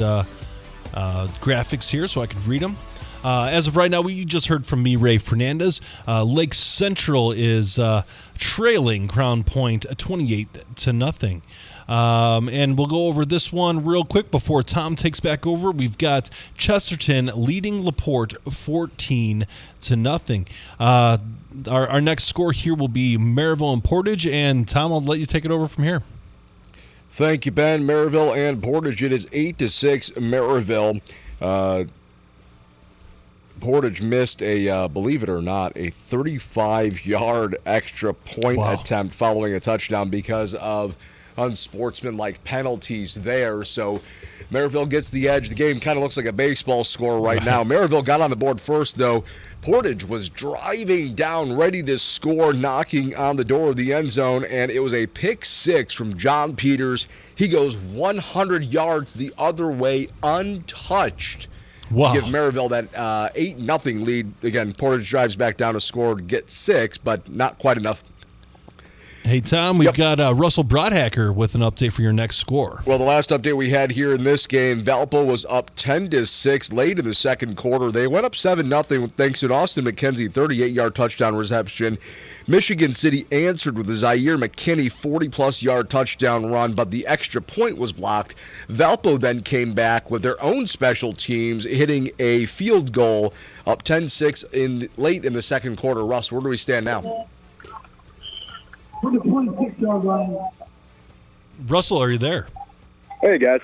graphics here so I can read them. As of right now, we just heard from me, Ray Fernandez. Lake Central is trailing Crown Point 28-0. And we'll go over this one real quick before Tom takes back over. We've got Chesterton leading LaPorte 14-0. Our next score here will be Maryville and Portage, and Tom, I'll let you take it over from here. Thank you, Ben. Maryville and Portage, it is 8-6 Maryville. Portage missed believe it or not, a 35-yard extra point attempt following a touchdown because of unsportsmanlike penalties there. So Maryville gets the edge. The game kind of looks like a baseball score right now. Maryville got on the board first, though. Portage was driving down, ready to score, knocking on the door of the end zone, and it was a pick six from John Peters. He goes 100 yards the other way, untouched. Wow. Give Maryville that 8-0 lead. Again, Portage drives back down to score to get 6, but not quite enough. Hey, Tom, we've got Russell Broadhacker with an update for your next score. Well, the last update we had here in this game, Valpo was up 10-6 late in the second quarter. They went up 7-0 thanks to an Austin McKenzie 38-yard touchdown reception. Michigan City answered with a Zaire McKinney 40-plus yard touchdown run, but the extra point was blocked. Valpo then came back with their own special teams, hitting a field goal up 10-6 late in the second quarter. Russ, where do we stand now? Russell, are you there? Hey, guys.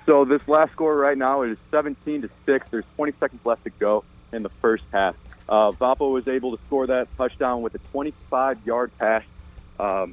So this last score right now is 17-6. There's 20 seconds left to go in the first half. Valpo was able to score that touchdown with a 25-yard pass. That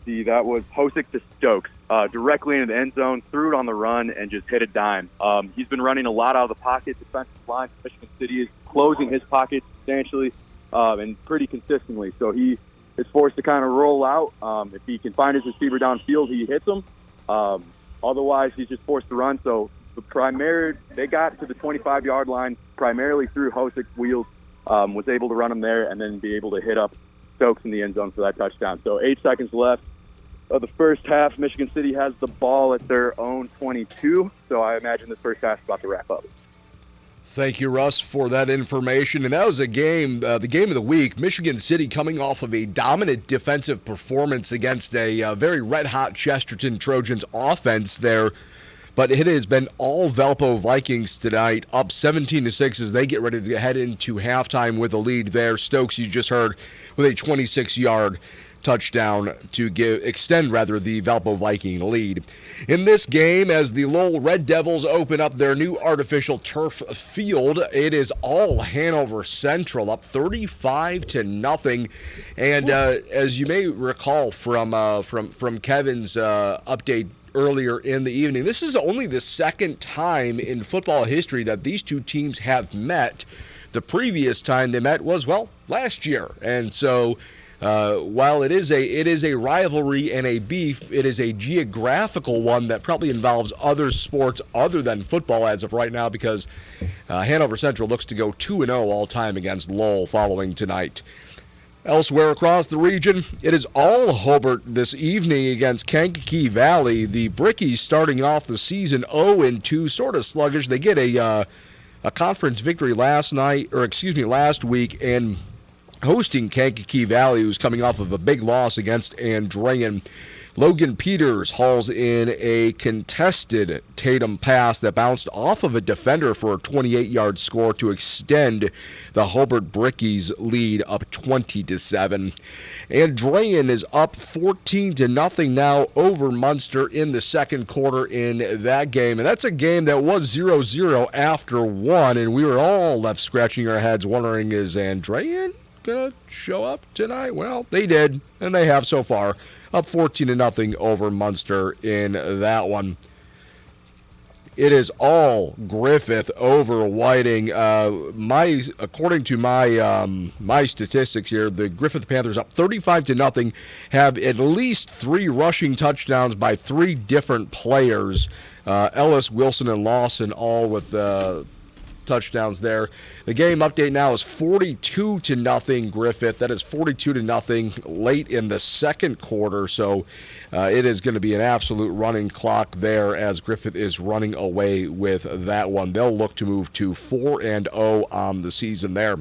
was Hosick to Stokes, directly into the end zone, threw it on the run, and just hit a dime. He's been running a lot out of the pocket. Defensive line for Michigan City is closing his pocket substantially and pretty consistently. So he is forced to kind of roll out. If he can find his receiver downfield, he hits him. Otherwise, he's just forced to run. So they got to the 25-yard line primarily through Hosick's wheels, was able to run him there and then be able to hit up Stokes in the end zone for that touchdown. So 8 seconds left of the first half. Michigan City has the ball at their own 22. So I imagine this first half is about to wrap up. Thank you, Russ, for that information. And that was a game, the game of the week. Michigan City coming off of a dominant defensive performance against a very red-hot Chesterton Trojans offense there. But it has been all Valpo Vikings tonight, up 17-6 as they get ready to head into halftime with a lead there. Stokes, you just heard, with a 26-yard touchdown to extend the Valpo Viking lead. In this game, as the Lowell Red Devils open up their new artificial turf field, it is all Hanover Central, up 35-0. And as you may recall from Kevin's update earlier in the evening, this is only the second time in football history that these two teams have met. The previous time they met was, last year. And so while it is a rivalry and a beef, it is a geographical one that probably involves other sports other than football as of right now, because Hanover Central looks to go 2-0 all time against Lowell following tonight. Elsewhere across the region, it is all Hobart this evening against Kankakee Valley. The Brickies starting off the season 0-2, sort of sluggish. They get a conference victory last week, and hosting Kankakee Valley, who's coming off of a big loss against Andrean. Logan Peters hauls in a contested Tatum pass that bounced off of a defender for a 28-yard score to extend the Hobart Brickies lead up 20-7. Andrean is up 14-0 now over Munster in the second quarter in that game. And that's a game that was 0-0 after one, and we were all left scratching our heads wondering, is Andrean going to show up tonight? Well, they did, and they have so far. Up 14-0 over Munster in that one. It is all Griffith over Whiting. According to my statistics here, the Griffith Panthers up 35-0, have at least 3 rushing touchdowns by 3 different players. Ellis, Wilson, and Lawson all with touchdowns there. The game update now is 42-0 Griffith. That is 42-0 late in the second quarter. So it is going to be an absolute running clock there as Griffith is running away with that one. They'll look to move to 4-0 on the season there.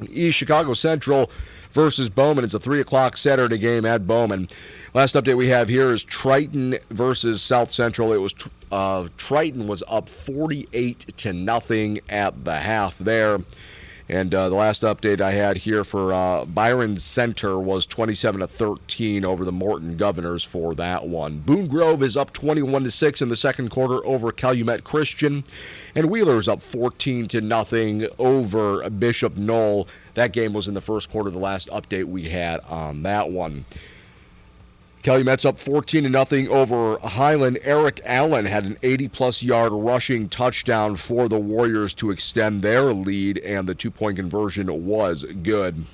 East Chicago Central versus Bowman. It's a 3 o'clock Saturday game at Bowman. Last update we have here is Triton versus South Central. It was Triton was up 48-0 at the half there. And the last update I had here for Byron Center was 27-13 over the Morton Governors for that one. Boone Grove is up 21-6 in the second quarter over Calumet Christian. And Wheeler's up 14-0 over Bishop Knoll. That game was in the first quarter, the last update we had on that one. Calumet's up 14-0 over Highland. Eric Allen had an 80-plus yard rushing touchdown for the Warriors to extend their lead, and the 2-point conversion was good.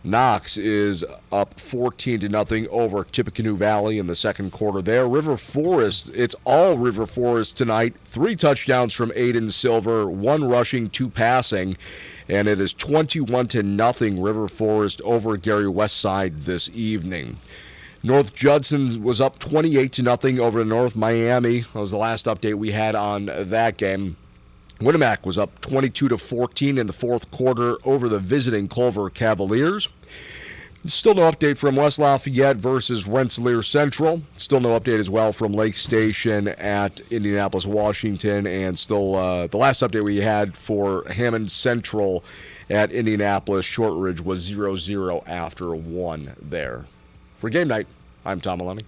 Knox is up 14-0 over Tippecanoe Valley in the second quarter there. River Forest, it's all River Forest tonight. 3 touchdowns from Aiden Silver, 1 rushing, 2 passing, and it is 21-0 River Forest over Gary Westside this evening. North Judson was up 28-0 over North Miami. That was the last update we had on that game. Winnemac was up 22-14 in the fourth quarter over the visiting Culver Cavaliers. Still no update from West Lafayette versus Rensselaer Central. Still no update as well from Lake Station at Indianapolis, Washington. And still the last update we had for Hammond Central at Indianapolis Shortridge was 0-0 after 1 there. For Game Night, I'm Tom Maloney.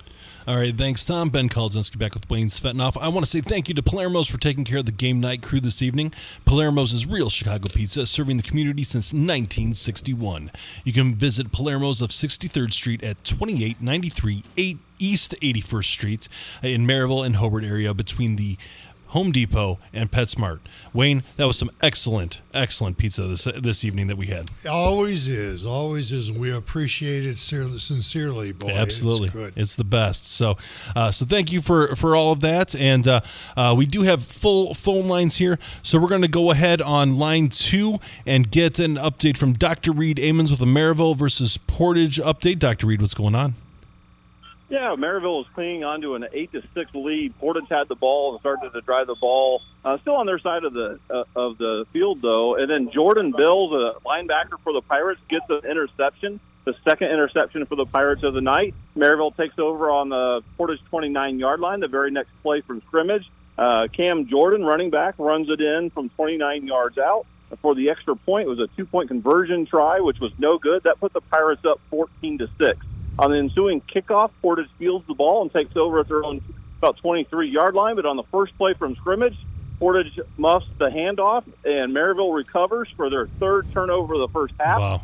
All right, thanks, Tom. Ben Kolodzinski back with Wayne Svetanoff. I want to say thank you to Palermo's for taking care of the Game Night crew this evening. Palermo's is real Chicago pizza, serving the community since 1961. You can visit Palermo's of 63rd Street at 2893 East 81st Street in Maryville and Hobart area between the Home Depot and PetSmart. Wayne, that was some excellent pizza this evening that we had. Always is, and we appreciate it sincerely, boy. Absolutely, it's good. It's the best. So thank you for all of that, and we do have full phone lines here. So we're going to go ahead on line 2 and get an update from Dr. Reed Amons with a Maryville versus Portage update. Dr. Reed, what's going on? Yeah, Maryville is clinging on to an 8-6 lead. Portage had the ball and started to drive the ball. Still on their side of the field, though. And then Jordan Bills, a linebacker for the Pirates, gets an interception, the second interception for the Pirates of the night. Maryville takes over on the Portage 29-yard line, the very next play from scrimmage. Cam Jordan, running back, runs it in from 29 yards out. For the extra point, it was a 2-point conversion try, which was no good. That put the Pirates up 14-6. On the ensuing kickoff, Portage fields the ball and takes over at their own about 23-yard line. But on the first play from scrimmage, Portage muffs the handoff, and Maryville recovers for their third turnover of the first half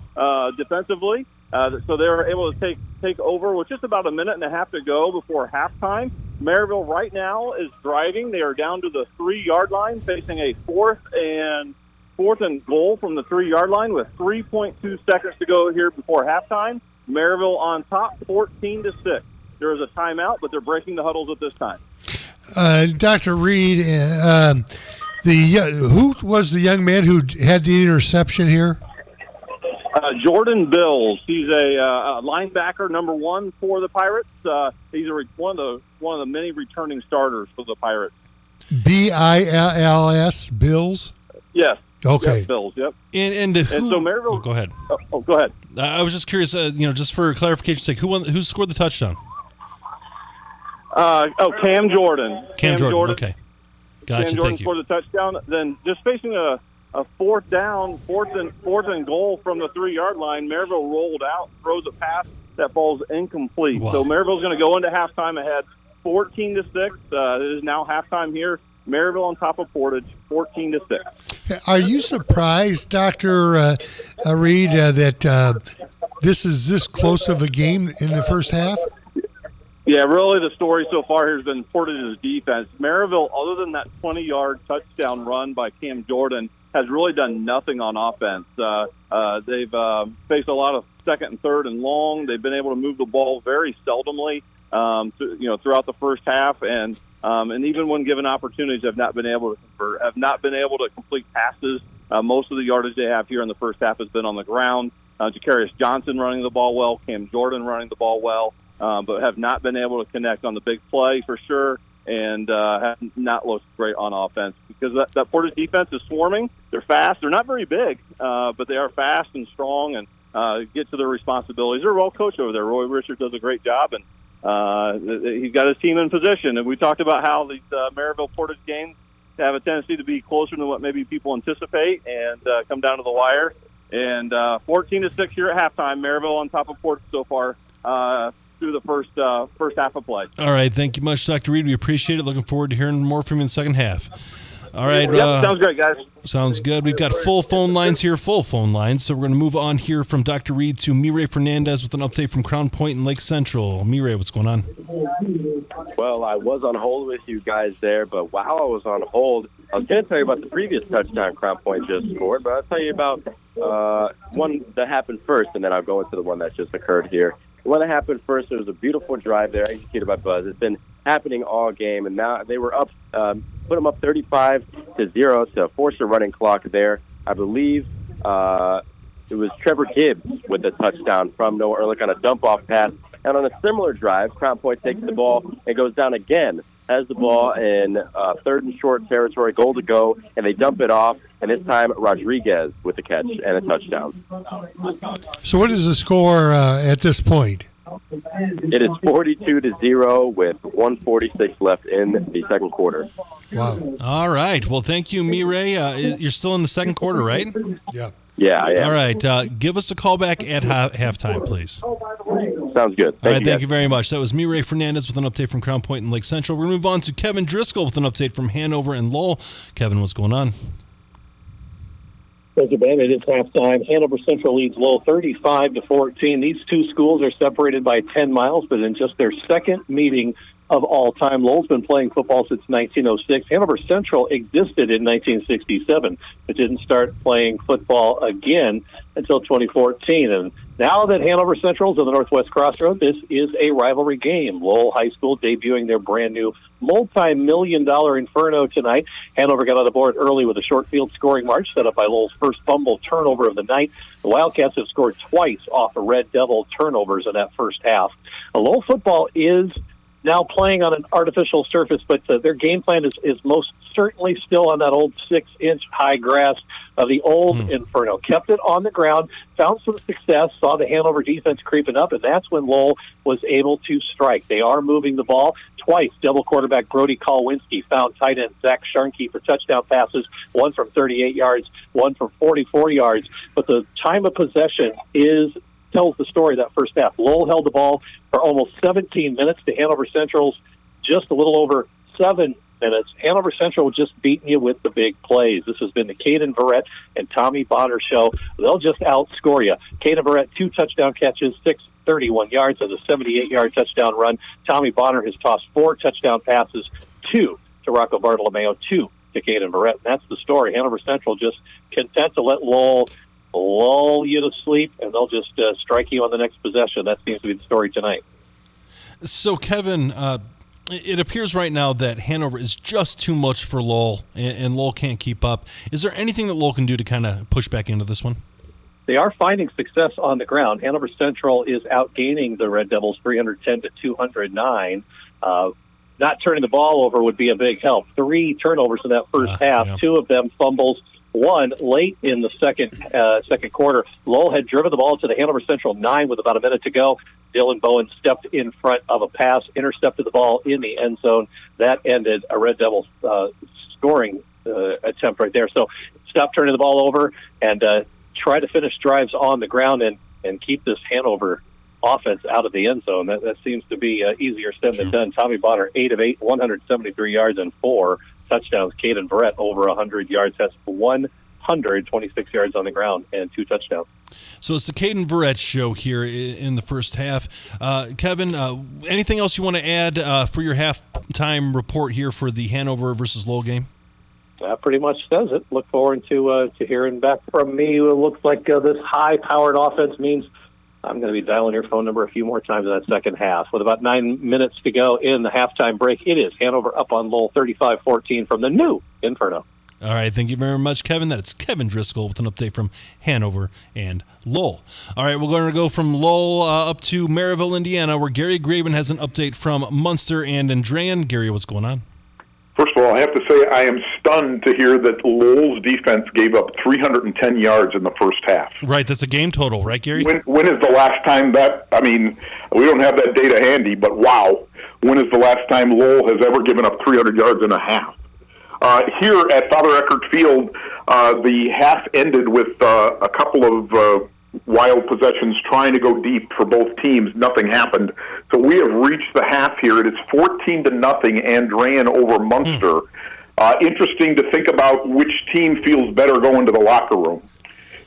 defensively. So they were able to take over with just about a minute and a half to go before halftime. Maryville right now is driving. They are down to the 3-yard line, facing a fourth and goal from the 3-yard line with 3.2 seconds to go here before halftime. Maryville on top, 14-6. There is a timeout, but they're breaking the huddles at this time. Dr. Reed, who was the young man who had the interception here? Jordan Bills. He's a linebacker, number 1 for the Pirates. He's one of the many returning starters for the Pirates. Bills, Bills? Yes. Okay. Yep, Bills, yep. And so Maryville. Go ahead. Go ahead. I was just curious, just for clarification's sake, who scored the touchdown? Cam Jordan. Cam Jordan. Okay. Gotcha. Cam Jordan scored the touchdown. Then just facing a fourth and goal from the 3-yard line, Maryville rolled out, throws a pass that falls incomplete. Wow. So Maryville's going to go into halftime ahead, 14-6. It is now halftime here. Maryville on top of Portage, 14-6. Are you surprised, Dr. Reed, that this is this close of a game in the first half? Yeah, really the story so far has been Portage's defense. Maryville, other than that 20-yard touchdown run by Cam Jordan, has really done nothing on offense. They've faced a lot of second and third and long. They've been able to move the ball very seldomly throughout the first half, and even when given opportunities, have not been able to convert, have not been able to complete passes. Most of the yardage they have here in the first half has been on the ground. Jacarius Johnson running the ball well, Cam Jordan running the ball well, but have not been able to connect on the big play for sure, and have not looked great on offense because that Portage defense is swarming. They're fast. They're not very big, but they are fast and strong and get to their responsibilities. They're well coached over there. Roy Richard does a great job, and he's got his team in position. And we talked about how these Maryville Portage games have a tendency to be closer than what maybe people anticipate and come down to the wire. And 14-6 here at halftime. Maryville on top of Portage so far through the first half of play. All right. Thank you much, Dr. Reed. We appreciate it. Looking forward to hearing more from you in the second half. All right. Yep, sounds great, guys. Sounds good. We've got full phone lines here, So we're going to move on here from Dr. Reed to Mireille Fernandez with an update from Crown Point and Lake Central. Mireille, what's going on? Well, I was on hold with you guys there, but while I was on hold, I was going to tell you about the previous touchdown Crown Point just scored, but I'll tell you about one that happened first, and then I'll go into the one that just occurred here. The one that happened first, it was a beautiful drive there executed by Buzz. It's been happening all game, and now they were up, put them up 35-0 to force a running clock there. I believe it was Trevor Gibbs with the touchdown from Noah Ehrlich on a dump-off pass. And on a similar drive, Crown Point takes the ball and goes down again, has the ball in third and short territory, goal to go, and they dump it off. And this time, Rodriguez with the catch and a touchdown. So what is the score at this point? It is 42-0 with 1:46 left in the second quarter. Wow. All right. Well, thank you, Mireille. You're still in the second quarter, right? Yeah. Yeah, I am. All right. Give us a call back at halftime, please. Sounds good. Thank you very much. That was Mireille Fernandez with an update from Crown Point and Lake Central. We're going to move on to Kevin Driscoll with an update from Hanover and Lowell. Kevin, what's going on? Thank you, Ben. It is halftime. Hanover Central leads Lowell 35-14. These two schools are separated by 10 miles, but in just their second meeting of all time. Lowell's been playing football since 1906. Hanover Central existed in 1967, but didn't start playing football again until 2014. And now that Hanover Central's on the Northwest Crossroad, this is a rivalry game. Lowell High School debuting their brand new multi-million-dollar Inferno tonight. Hanover got on the board early with a short field scoring march set up by Lowell's first fumble turnover of the night. The Wildcats have scored twice off of Red Devil turnovers in that first half. Lowell football is now playing on an artificial surface, but their game plan is most certainly still on that old 6-inch high grass of the old Inferno. Kept it on the ground, found some success, saw the Hanover defense creeping up, and that's when Lowell was able to strike. They are moving the ball. Twice, double quarterback Brody Kolodzinski found tight end Zach Sharnke for touchdown passes, one from 38 yards, one from 44 yards. But the time of possession tells the story that first half. Lowell held the ball for almost 17 minutes to Hanover Central's just a little over 7 minutes. Hanover Central just beating you with the big plays. This has been the Caden Verrett and Tommy Bonner show. They'll just outscore you. Caden Verrett, 2 touchdown catches, 631 yards as a 78-yard touchdown run. Tommy Bonner has tossed 4 touchdown passes, 2 to Rocco Bartolomeo, 2 to Caden Verrett. And that's the story. Hanover Central just content to let Lowell lull you to sleep, and they'll just strike you on the next possession. That seems to be the story tonight. So, Kevin, it appears right now that Hanover is just too much for Lowell, and Lowell can't keep up. Is there anything that Lowell can do to kind of push back into this one? They are finding success on the ground. Hanover Central is outgaining the Red Devils 310-209. Not turning the ball over would be a big help. 3 turnovers in that first half, yeah. 2 of them fumbles. 1 late in the second quarter. Lowell had driven the ball to the Hanover Central 9 with about a minute to go. Dylan Bowen stepped in front of a pass, intercepted the ball in the end zone. That ended a Red Devils scoring attempt right there. So stop turning the ball over and try to finish drives on the ground and keep this Hanover offense out of the end zone. That seems to be easier said than done. Tommy Bonner, 8 of 8, 173 yards and 4 touchdowns. Caden Verrett, over 100 yards, has 126 yards on the ground and 2 touchdowns. So it's the Caden Verrett show here in the first half. Kevin, anything else you want to add for your halftime report here for the Hanover versus Lowell game? That pretty much says it. Look forward to hearing back from me. It looks like this high-powered offense means I'm going to be dialing your phone number a few more times in that second half. With about 9 minutes to go in the halftime break, it is Hanover up on Lowell 35-14 from the new Inferno. All right, thank you very much, Kevin. That's Kevin Driscoll with an update from Hanover and Lowell. All right, we're going to go from Lowell up to Maryville, Indiana, where Gary Graben has an update from Munster and Andrean. Gary, what's going on? First of all, I have to say I am stunned to hear that Lowell's defense gave up 310 yards in the first half. Right, that's a game total, right, Gary? When is the last time that, I mean, we don't have that data handy, but wow, when is the last time Lowell has ever given up 300 yards in a half? Here at Father Eckert Field, the half ended with a couple of wild possessions trying to go deep for both teams. Nothing happened. So we have reached the half here. It is 14-0 Andrean over Munster. Interesting to think about which team feels better going to the locker room.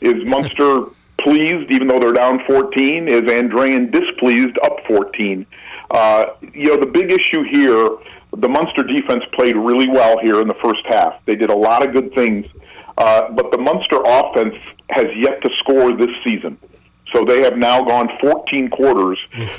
Is Munster pleased even though they're down 14? Is Andrean displeased up 14? The big issue here, the Munster defense played really well here in the first half. They did a lot of good things, but the Munster offense has yet to score this season. So they have now gone 14 quarters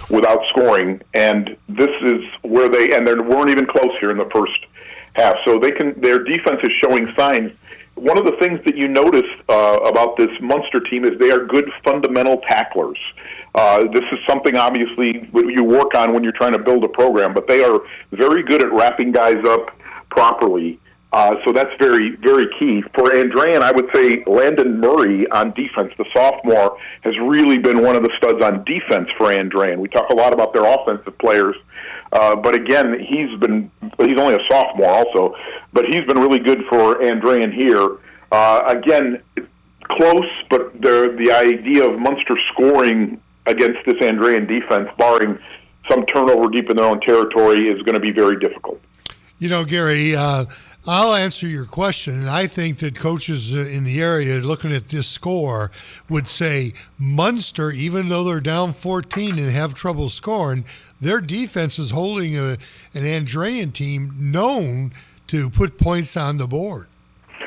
without scoring, and this is where they weren't even close here in the first half. So their defense is showing signs. One of the things that you notice about this Munster team is they are good fundamental tacklers. This is something, obviously, you work on when you're trying to build a program, but they are very good at wrapping guys up properly. So that's very, very key. For Andrean, I would say Landon Murray on defense, the sophomore, has really been one of the studs on defense for Andrean. We talk a lot about their offensive players, but again, he's only a sophomore also, but he's been really good for Andrean here. Again, close, but the idea of Munster scoring against this Andrean defense, barring some turnover deep in their own territory, is going to be very difficult. Gary, I'll answer your question, and I think that coaches in the area looking at this score would say Munster, even though they're down 14 and have trouble scoring, their defense is holding an Andrean team known to put points on the board.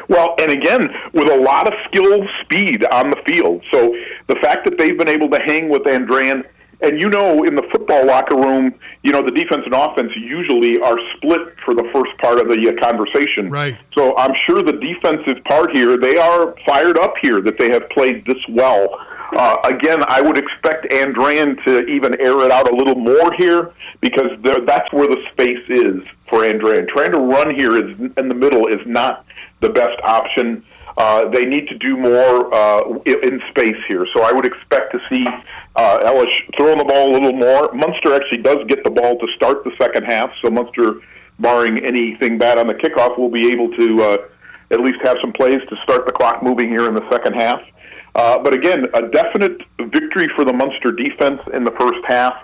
Well, and again, with a lot of skill, speed on the field. So the fact that they've been able to hang with Andrean, and in the football locker room, the defense and offense usually are split for the first part of the conversation. Right. So I'm sure the defensive part here, they are fired up here that they have played this well. Again, I would expect Andrean to even air it out a little more here because that's where the space is for Andrean. Trying to run here in the middle is not the best option. They need to do more in space here. So I would expect to see Ellis throwing the ball a little more. Munster actually does get the ball to start the second half, so Munster, barring anything bad on the kickoff, will be able to at least have some plays to start the clock moving here in the second half. But again, a definite victory for the Munster defense in the first half.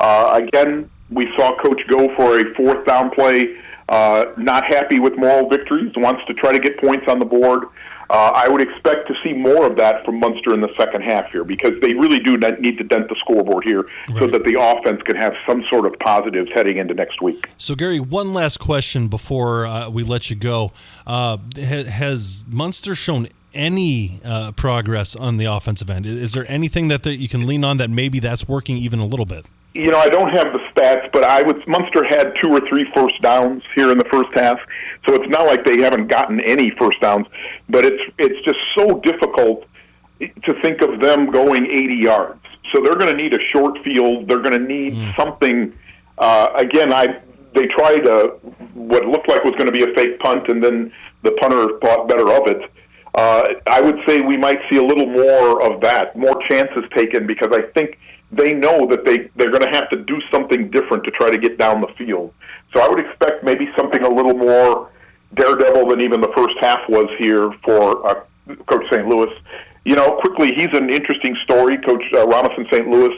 Again, we saw Coach go for a fourth down play. Not happy with moral victories, wants to try to get points on the board. I would expect to see more of that from Munster in the second half here because they really do need to dent the scoreboard here so that the offense can have some sort of positives heading into next week. So, Gary, one last question before we let you go. Has Munster shown any progress on the offensive end? Is there anything that you can lean on that maybe that's working even a little bit? I don't have the stats, but Munster had 2 or 3 first downs here in the first half, so it's not like they haven't gotten any first downs, but it's just so difficult to think of them going 80 yards. So they're going to need a short field. They're going to need something. Again, they tried what looked like was going to be a fake punt, and then the punter thought better of it. I would say we might see a little more of that, more chances taken, because I think they know that they're going to have to do something different to try to get down the field. So I would expect maybe something a little more daredevil than even the first half was here for Coach St. Louis. Quickly, he's an interesting story, Coach Robinson St. Louis.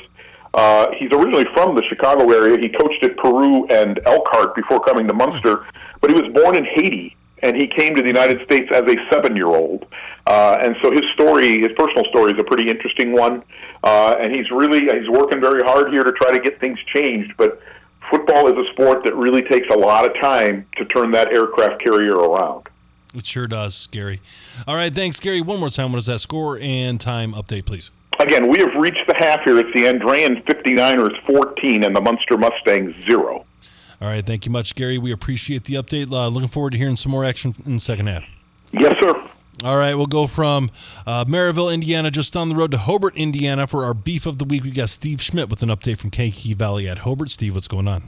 He's originally from the Chicago area. He coached at Peru and Elkhart before coming to Munster, but he was born in Haiti, and he came to the United States as a 7-year-old. And so his personal story is a pretty interesting one. And he's working very hard here to try to get things changed. But football is a sport that really takes a lot of time to turn that aircraft carrier around. It sure does, Gary. All right, thanks, Gary. One more time, what is that score and time update, please? Again, we have reached the half here. It's the Andrean 59ers 14 and the Munster Mustangs 0. All right, thank you much, Gary. We appreciate the update. Looking forward to hearing some more action in the second half. Yes, sir. All right, we'll go from Maryville, Indiana, just down the road to Hobart, Indiana for our Beef of the Week. We've got Steve Schmidt with an update from Kankakee Valley at Hobart. Steve, what's going on?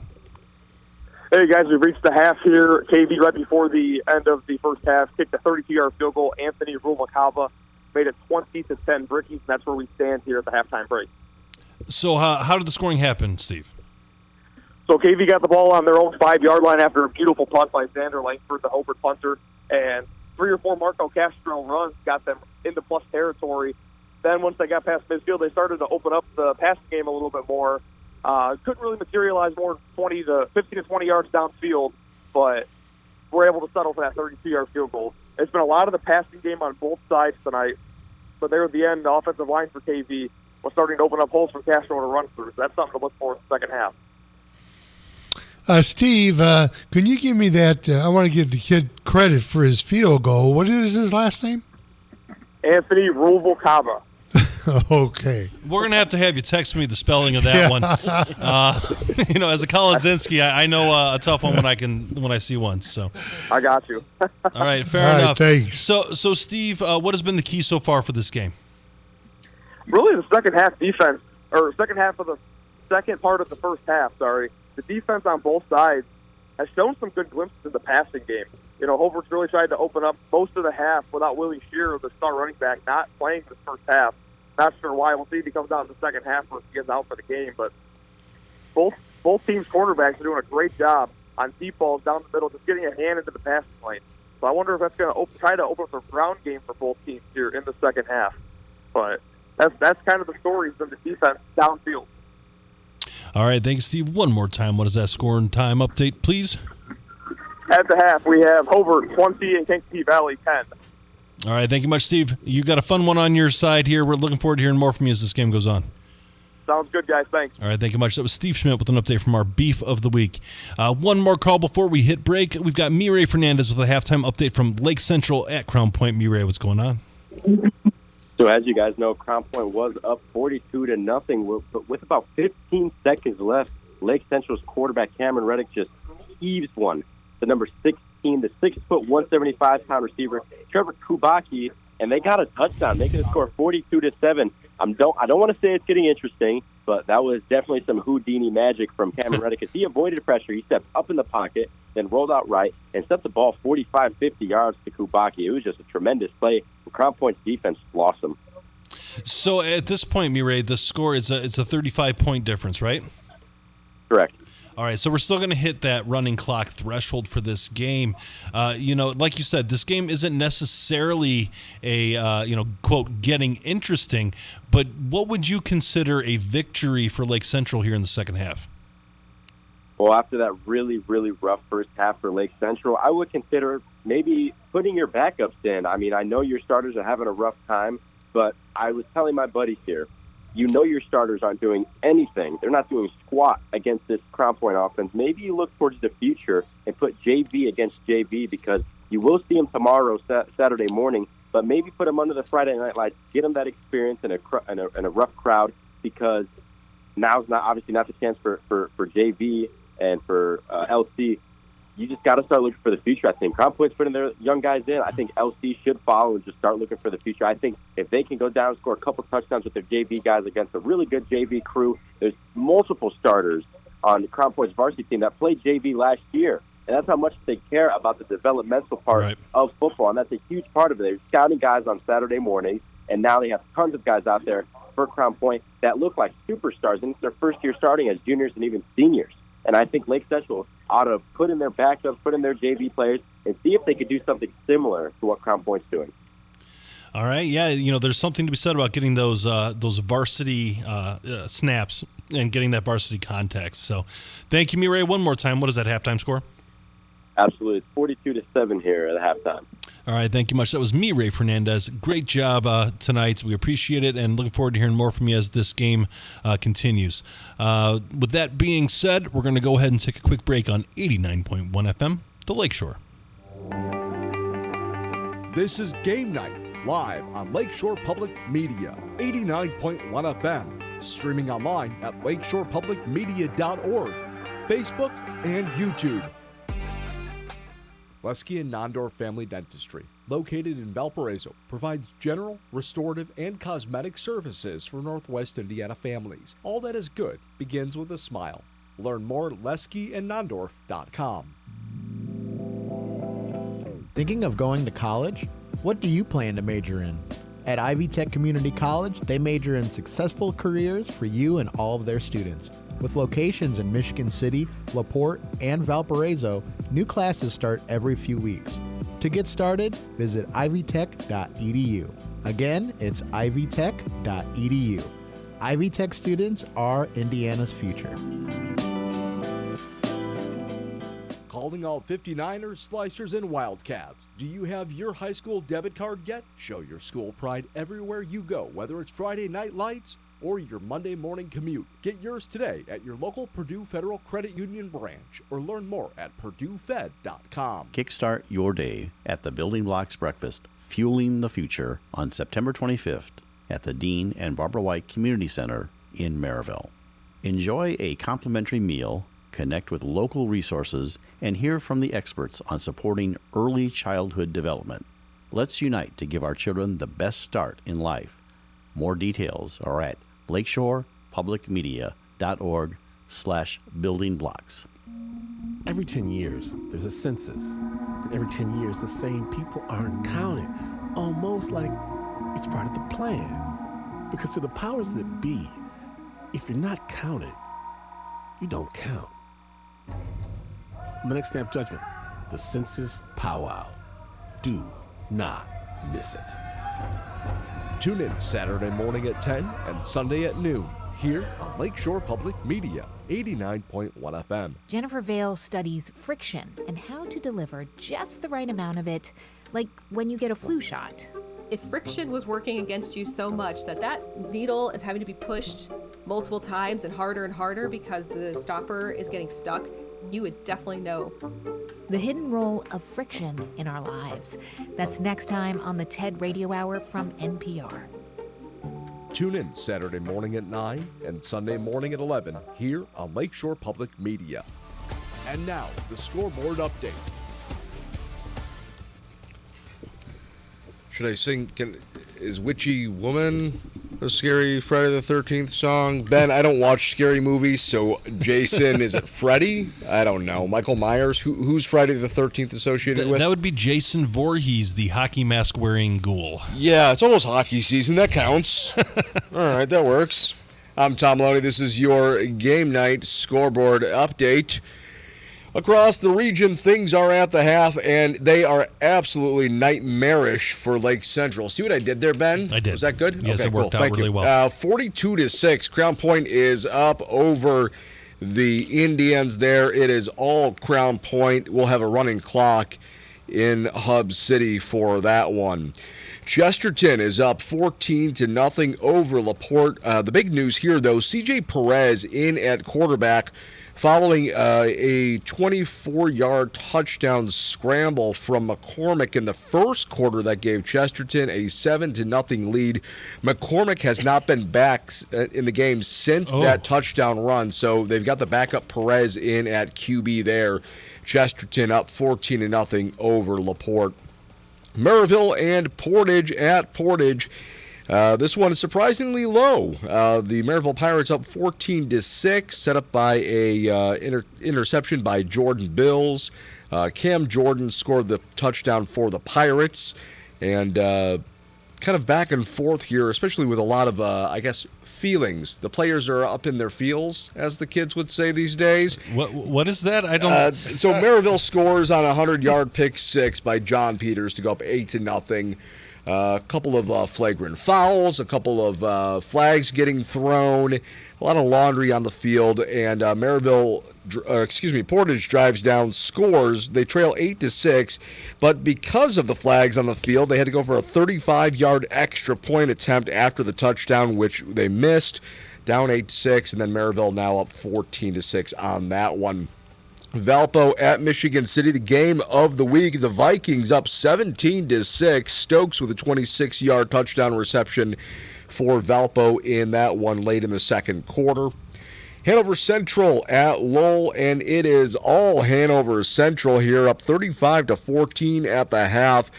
Hey, guys, we've reached the half here. KV, right before the end of the first half, kicked a 32-yard field goal. Anthony Rumakava made it 20-10 Brickies, and that's where we stand here at the halftime break. So how did the scoring happen, Steve? So KV got the ball on their own 5-yard line after a beautiful punt by Xander Langford, the Hobart punter, and 3 or 4 Marco Castro runs got them into plus territory. Then once they got past midfield, they started to open up the passing game a little bit more. Couldn't really materialize more than 15 to 20 yards downfield, but were able to settle for that 32-yard field goal. It's been a lot of the passing game on both sides tonight, but there at the end, the offensive line for KV was starting to open up holes for Castro to run through. So that's something to look for in the second half. Steve, can you give me that? I want to give the kid credit for his field goal. What is his last name? Anthony Ruvalcaba. Okay. We're going to have you text me the spelling of that one. As a Kolodzinski, I know a tough one when I see one. So I got you. All right, fair enough. Thanks. So Steve, what has been the key so far for this game? Really, the second half defense, or second half of the second part of the first half, sorry. The defense on both sides has shown some good glimpses in the passing game. Hobart's really tried to open up most of the half without Willie Shearer, the star running back, not playing the first half. Not sure why. We'll see if he comes out in the second half or if he gets out for the game. But both teams' quarterbacks are doing a great job on deep balls down the middle, just getting a hand into the passing lane. So I wonder if that's going to try to open up the ground game for both teams here in the second half. But that's kind of the stories of the defense downfield. All right, thanks, Steve. One more time, what is that score and time update, please? At the half, we have Hobart 20 and Kankakee Valley 10. All right, thank you much, Steve. You got a fun one on your side here. We're looking forward to hearing more from you as this game goes on. Sounds good, guys. Thanks. All right, thank you much. That was Steve Schmidt with an update from our Beef of the Week. One more call before we hit break. We've got Mireille Fernandez with a halftime update from Lake Central at Crown Point. Mireille, what's going on? So as you guys know, Crown Point was up 42-0, but with about 15 seconds left, Lake Central's quarterback Cameron Reddick just heaves one. The number 16, the 6', 175-pound receiver Trevor Kubaki, and they got a touchdown, making the score 42-7. I don't want to say it's getting interesting, but that was definitely some Houdini magic from Cameron Reddick as he avoided pressure. He stepped up in the pocket, then rolled out right, and set the ball 45, 50 yards to Kubaki. It was just a tremendous play. Crown Point's defense lost them. So at this point, Mireille, the score is it's a 35-point difference, right? Correct. All right, so we're still going to hit that running clock threshold for this game. Like you said, this game isn't necessarily a, quote, getting interesting, but what would you consider a victory for Lake Central here in the second half? Well, after that really, really rough first half for Lake Central, I would consider maybe putting your backups in. I mean, I know your starters are having a rough time, but I was telling my buddies here, your starters aren't doing anything. They're not doing squat against this Crown Point offense. Maybe you look towards the future and put JV against JV because you will see them tomorrow, Saturday morning, but maybe put them under the Friday night lights, get them that experience in a rough crowd because now's obviously not the chance for JV and for LC. You just got to start looking for the future, I think. Crown Point's putting their young guys in. I think LC should follow and just start looking for the future. I think if they can go down and score a couple touchdowns with their JV guys against a really good JV crew, there's multiple starters on Crown Point's varsity team that played JV last year. And that's how much they care about the developmental part of football. And that's a huge part of it. They're scouting guys on Saturday mornings, and now they have tons of guys out there for Crown Point that look like superstars. And it's their first year starting as juniors and even seniors. And I think Lake Central ought to put in their backups, put in their JV players, and see if they could do something similar to what Crown Point's doing. All right, yeah, there's something to be said about getting those varsity snaps and getting that varsity context. So thank you, Mireille. One more time, what is that halftime score? Absolutely. It's 42-7 here at halftime. All right, thank you much. That was Mireille Fernandez. Great job tonight. We appreciate it and looking forward to hearing more from you as this game continues. With that being said, we're going to go ahead and take a quick break on 89.1 FM, the Lakeshore. This is Game Night, live on Lakeshore Public Media, 89.1 FM, streaming online at lakeshorepublicmedia.org, Facebook, and YouTube. Lesky and Nondorf Family Dentistry, located in Valparaiso, provides general, restorative, and cosmetic services for Northwest Indiana families. All that is good begins with a smile. Learn more at leskyandnondorf.com. Thinking of going to college? What do you plan to major in? At Ivy Tech Community College, they major in successful careers for you and all of their students. With locations in Michigan City, LaPorte, and Valparaiso, new classes start every few weeks. To get started, visit ivytech.edu. Again, it's ivytech.edu. Ivy Tech students are Indiana's future. Calling all 59ers, Slicers, and Wildcats. Do you have your high school debit card yet? Show your school pride everywhere you go, whether it's Friday Night Lights or your Monday morning commute. Get yours today at your local Purdue Federal Credit Union branch or learn more at purduefed.com. Kickstart your day at the Building Blocks Breakfast, Fueling the Future, on September 25th at the Dean and Barbara White Community Center in Maryville. Enjoy a complimentary meal, connect with local resources, and hear from the experts on supporting early childhood development. Let's unite to give our children the best start in life. More details are at lakeshorepublicmedia.org/buildingblocks. Every 10 years, there's a census. And every 10 years, the same people aren't counted. Almost like it's part of the plan. Because to the powers that be, if you're not counted, you don't count. On the next Stamp Judgment, the Census Powwow. Do not miss it. Tune in Saturday morning at 10 and Sunday at noon here on Lakeshore Public Media, 89.1 FM. Jennifer Vale studies friction and how to deliver just the right amount of it, like when you get a flu shot. If friction was working against you so much that needle is having to be pushed multiple times and harder because the stopper is getting stuck, you would definitely know. The hidden role of friction in our lives. That's next time on the TED Radio Hour from NPR. Tune in Saturday morning at 9 and Sunday morning at 11 here on Lakeshore Public Media. And now, the scoreboard update. Should I sing? Is Witchy Woman a scary Friday the 13th song? Ben, I don't watch scary movies, so Jason, is it Freddy? I don't know. Michael Myers? Who's Friday the 13th associated with? That would be Jason Voorhees, the hockey mask wearing ghoul. Yeah, it's almost hockey season. That counts. All right, that works. I'm Tom Maloney. This is your Game Night scoreboard update. Across the region, things are at the half, and they are absolutely nightmarish for Lake Central. See what I did there, Ben? I did. Was that good? Yes, okay, it worked cool. out Thank really you. well. 42-6. Crown Point is up over the Indians there. It is all Crown Point. We'll have a running clock in Hub City for that one. Chesterton is up 14-0 over LaPorte. The big news here, though, C.J. Perez in at quarterback, following a 24-yard touchdown scramble from McCormick in the first quarter that gave Chesterton a 7-0 lead. McCormick has not been back in the game since that touchdown run, so they've got the backup Perez in at QB there. Chesterton up 14-0 over LaPorte. Maryville and Portage at Portage. This one is surprisingly low. The Maryville Pirates up 14-6, set up by a interception by Jordan Bills. Cam Jordan scored the touchdown for the Pirates, and kind of back and forth here, especially with a lot of, feelings. The players are up in their feels, as the kids would say these days. What is that? I don't. So Maryville scores on a 100-yard pick six by John Peters to go up 8-0. A couple of flagrant fouls, a couple of flags getting thrown, a lot of laundry on the field, and Portage drives down, scores. They trail 8-6, but because of the flags on the field, they had to go for a 35-yard extra point attempt after the touchdown, which they missed. Down 8-6, and then Maryville now up 14-6 on that one. Valpo at Michigan City, the game of the week. The Vikings up 17-6. Stokes with a 26-yard touchdown reception for Valpo in that one late in the second quarter. Hanover Central at Lowell, and it is all Hanover Central here, up 35-14 at the half.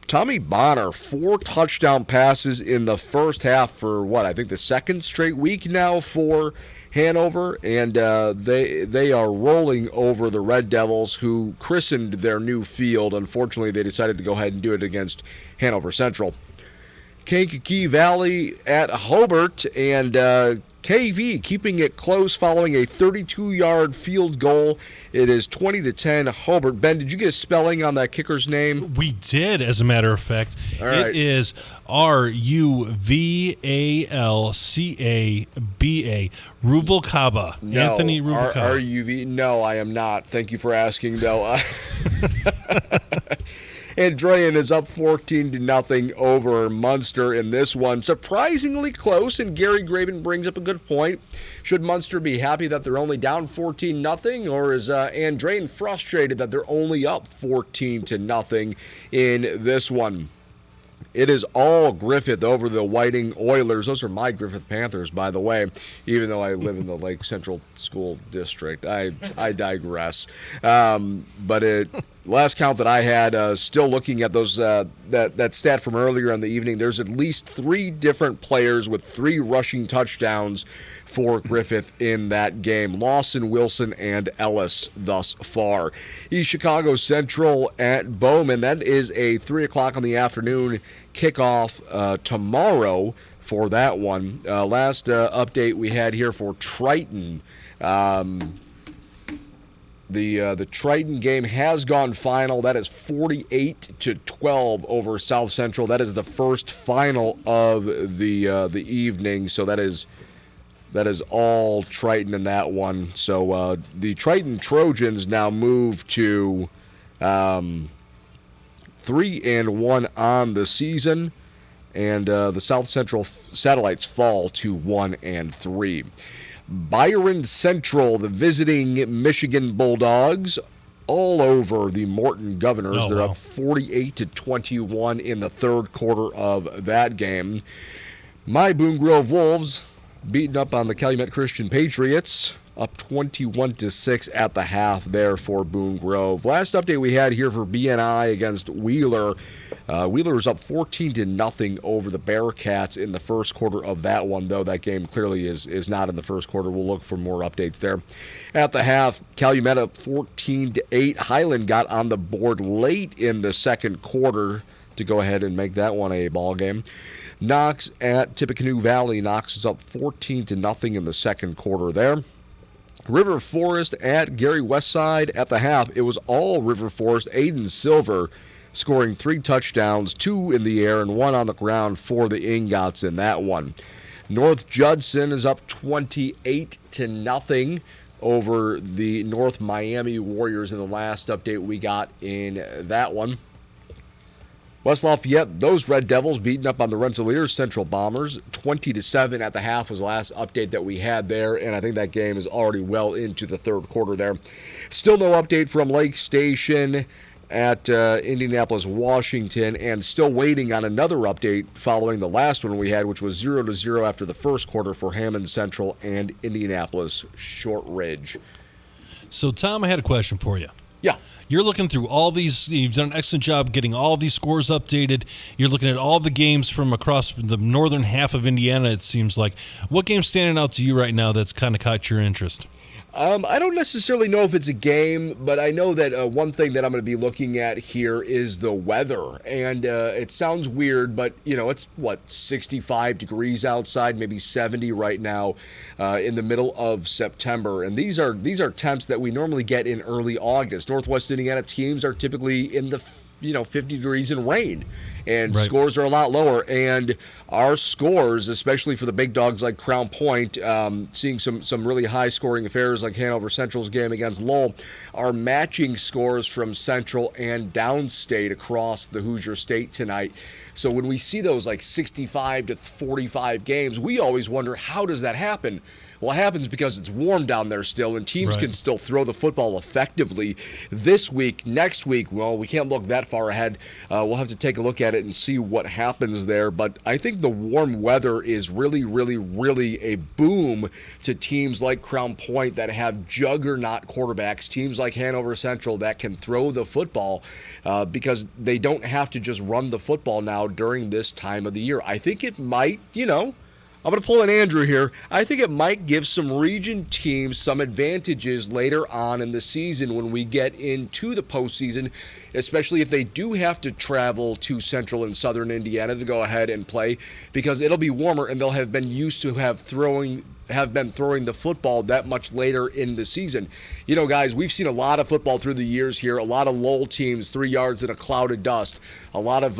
Tommy Bonner, 4 touchdown passes in the first half for I think the second straight week now for Hanover, and they are rolling over the Red Devils, who christened their new field. Unfortunately, they decided to go ahead and do it against Hanover Central. Kankakee Valley at Hobart, and KV keeping it close following a 32-yard field goal. It is 20-10 Hobart. Ben, did you get a spelling on that kicker's name? We did, as a matter of fact. All right. It is Ruvalcaba. Ruvalcaba. No, Anthony Ruvalcaba. No, I am not. Thank you for asking, though. Andrean is up 14-0 over Munster in this one. Surprisingly close, and Gary Graven brings up a good point. Should Munster be happy that they're only down 14-0, or is Andrean frustrated that they're only up 14-0 in this one? It is all Griffith over the Whiting Oilers. Those are my Griffith Panthers, by the way, even though I live in the Lake Central School District. I digress. But last count that I had, still looking at those that stat from earlier in the evening, there's at least 3 different players with 3 rushing touchdowns for Griffith in that game. Lawson, Wilson, and Ellis thus far. East Chicago Central at Bowman. That is a 3 o'clock in the afternoon kickoff tomorrow for that one. Last update we had here for Triton. The Triton game has gone final. That is 48-12 over South Central. That is the first final of the evening. So that is all Triton in that one. So the Triton Trojans now move to 3-1 on the season, and the South Central Satellites fall to 1-3. Byron Central, the visiting Michigan Bulldogs, all over the Morton Governors. They're up 48-21 in the third quarter of that game. My Boone Grove Wolves beating up on the Calumet Christian Patriots, up 21-6 at the half there for Boone Grove. Last update we had here for BNI against Wheeler. Wheeler was up 14-0 over the Bearcats in the first quarter of that one, though that game clearly is not in the first quarter. We'll look for more updates there. At the half, Calumet up 14-8. Highland got on the board late in the second quarter to go ahead and make that one a ball game. Knox at Tippecanoe Valley. Knox is up 14-0 in the second quarter there. River Forest at Gary Westside at the half. It was all River Forest. Aiden Silver scoring 3 touchdowns, 2 in the air and 1 on the ground for the Ingots in that one. North Judson is up 28-0 over the North Miami Warriors in the last update we got in that one. West Lafayette, those Red Devils beating up on the Rensselaer Central Bombers. 20-7 at the half was the last update that we had there, and I think that game is already well into the third quarter there. Still no update from Lake Station at Indianapolis, Washington, and still waiting on another update following the last one we had, which was 0-0 after the first quarter for Hammond Central and Indianapolis Shortridge. So, Tom, I had a question for you. Yeah. You're looking through all these. You've done an excellent job getting all these scores updated. You're looking at all the games from across the northern half of Indiana, it seems like. What game's standing out to you right now that's kind of caught your interest? I don't necessarily know if it's a game, but I know that one thing that I'm going to be looking at here is the weather. And it sounds weird, but, it's, 65 degrees outside, maybe 70 right now in the middle of September. And these are temps that we normally get in early August. Northwest Indiana teams are typically in the 50 degrees and rain. And right. Scores are a lot lower, and our scores, especially for the big dogs like Crown Point, seeing some really high-scoring affairs like Hanover Central's game against Lowell, are matching scores from Central and downstate across the Hoosier State tonight. So when we see those like 65 to 45 games, we always wonder, how does that happen? Well, it happens because it's warm down there still, and teams can still throw the football effectively. This week, next week, well, we can't look that far ahead. We'll have to take a look at it and see what happens there. But I think the warm weather is really, really, really a boom to teams like Crown Point that have juggernaut quarterbacks, teams like Hanover Central that can throw the football because they don't have to just run the football now during this time of the year. I think it might, I'm going to pull an Andrew here. I think it might give some region teams some advantages later on in the season when we get into the postseason, especially if they do have to travel to central and southern Indiana to go ahead and play, because it'll be warmer and they'll have been used to have been throwing the football that much later in the season. Guys, we've seen a lot of football through the years here, a lot of Lowell teams, 3 yards in a cloud of dust, a lot of,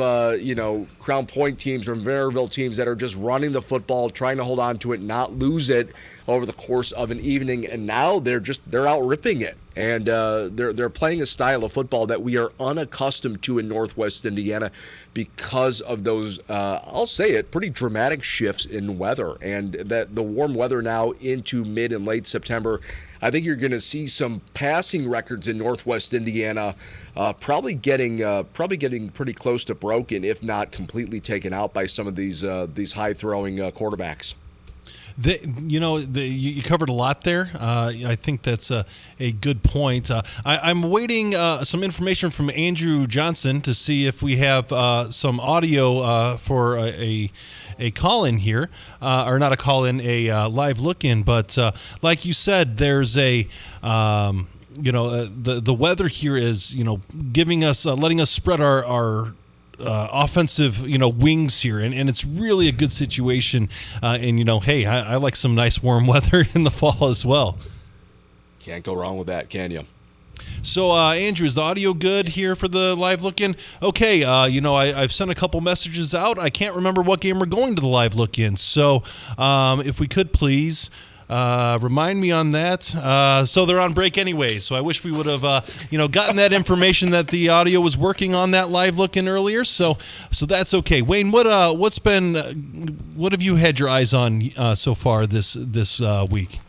Crown Point teams or Maryville teams that are just running the football, trying to hold on to it, not lose it over the course of an evening, and now they're out ripping it, and they're playing a style of football that we are unaccustomed to in Northwest Indiana because of those, I'll say it, pretty dramatic shifts in weather, and that the warm weather now into mid and late September. I think you're going to see some passing records in Northwest Indiana probably getting pretty close to broken, if not completely taken out by some of these high-throwing quarterbacks. You covered a lot there. I think that's a good point. I'm waiting some information from Andrew Johnson to see if we have some audio for a call-in here, or not a call-in, a live look-in. But like you said, there's the weather here is giving us, letting us spread our offensive wings here, and it's really a good situation. Hey, I like some nice warm weather in the fall as well. Can't go wrong with that, can you? So Andrew, is the audio good here for the live look-in? Okay, I've sent a couple messages out. I can't remember what game we're going to the live look-in, so if we could please remind me on that. So they're on break anyway. So I wish we would have, gotten that information that the audio was working on that live look-in earlier. So that's okay. Wayne, what have you had your eyes on so far this week?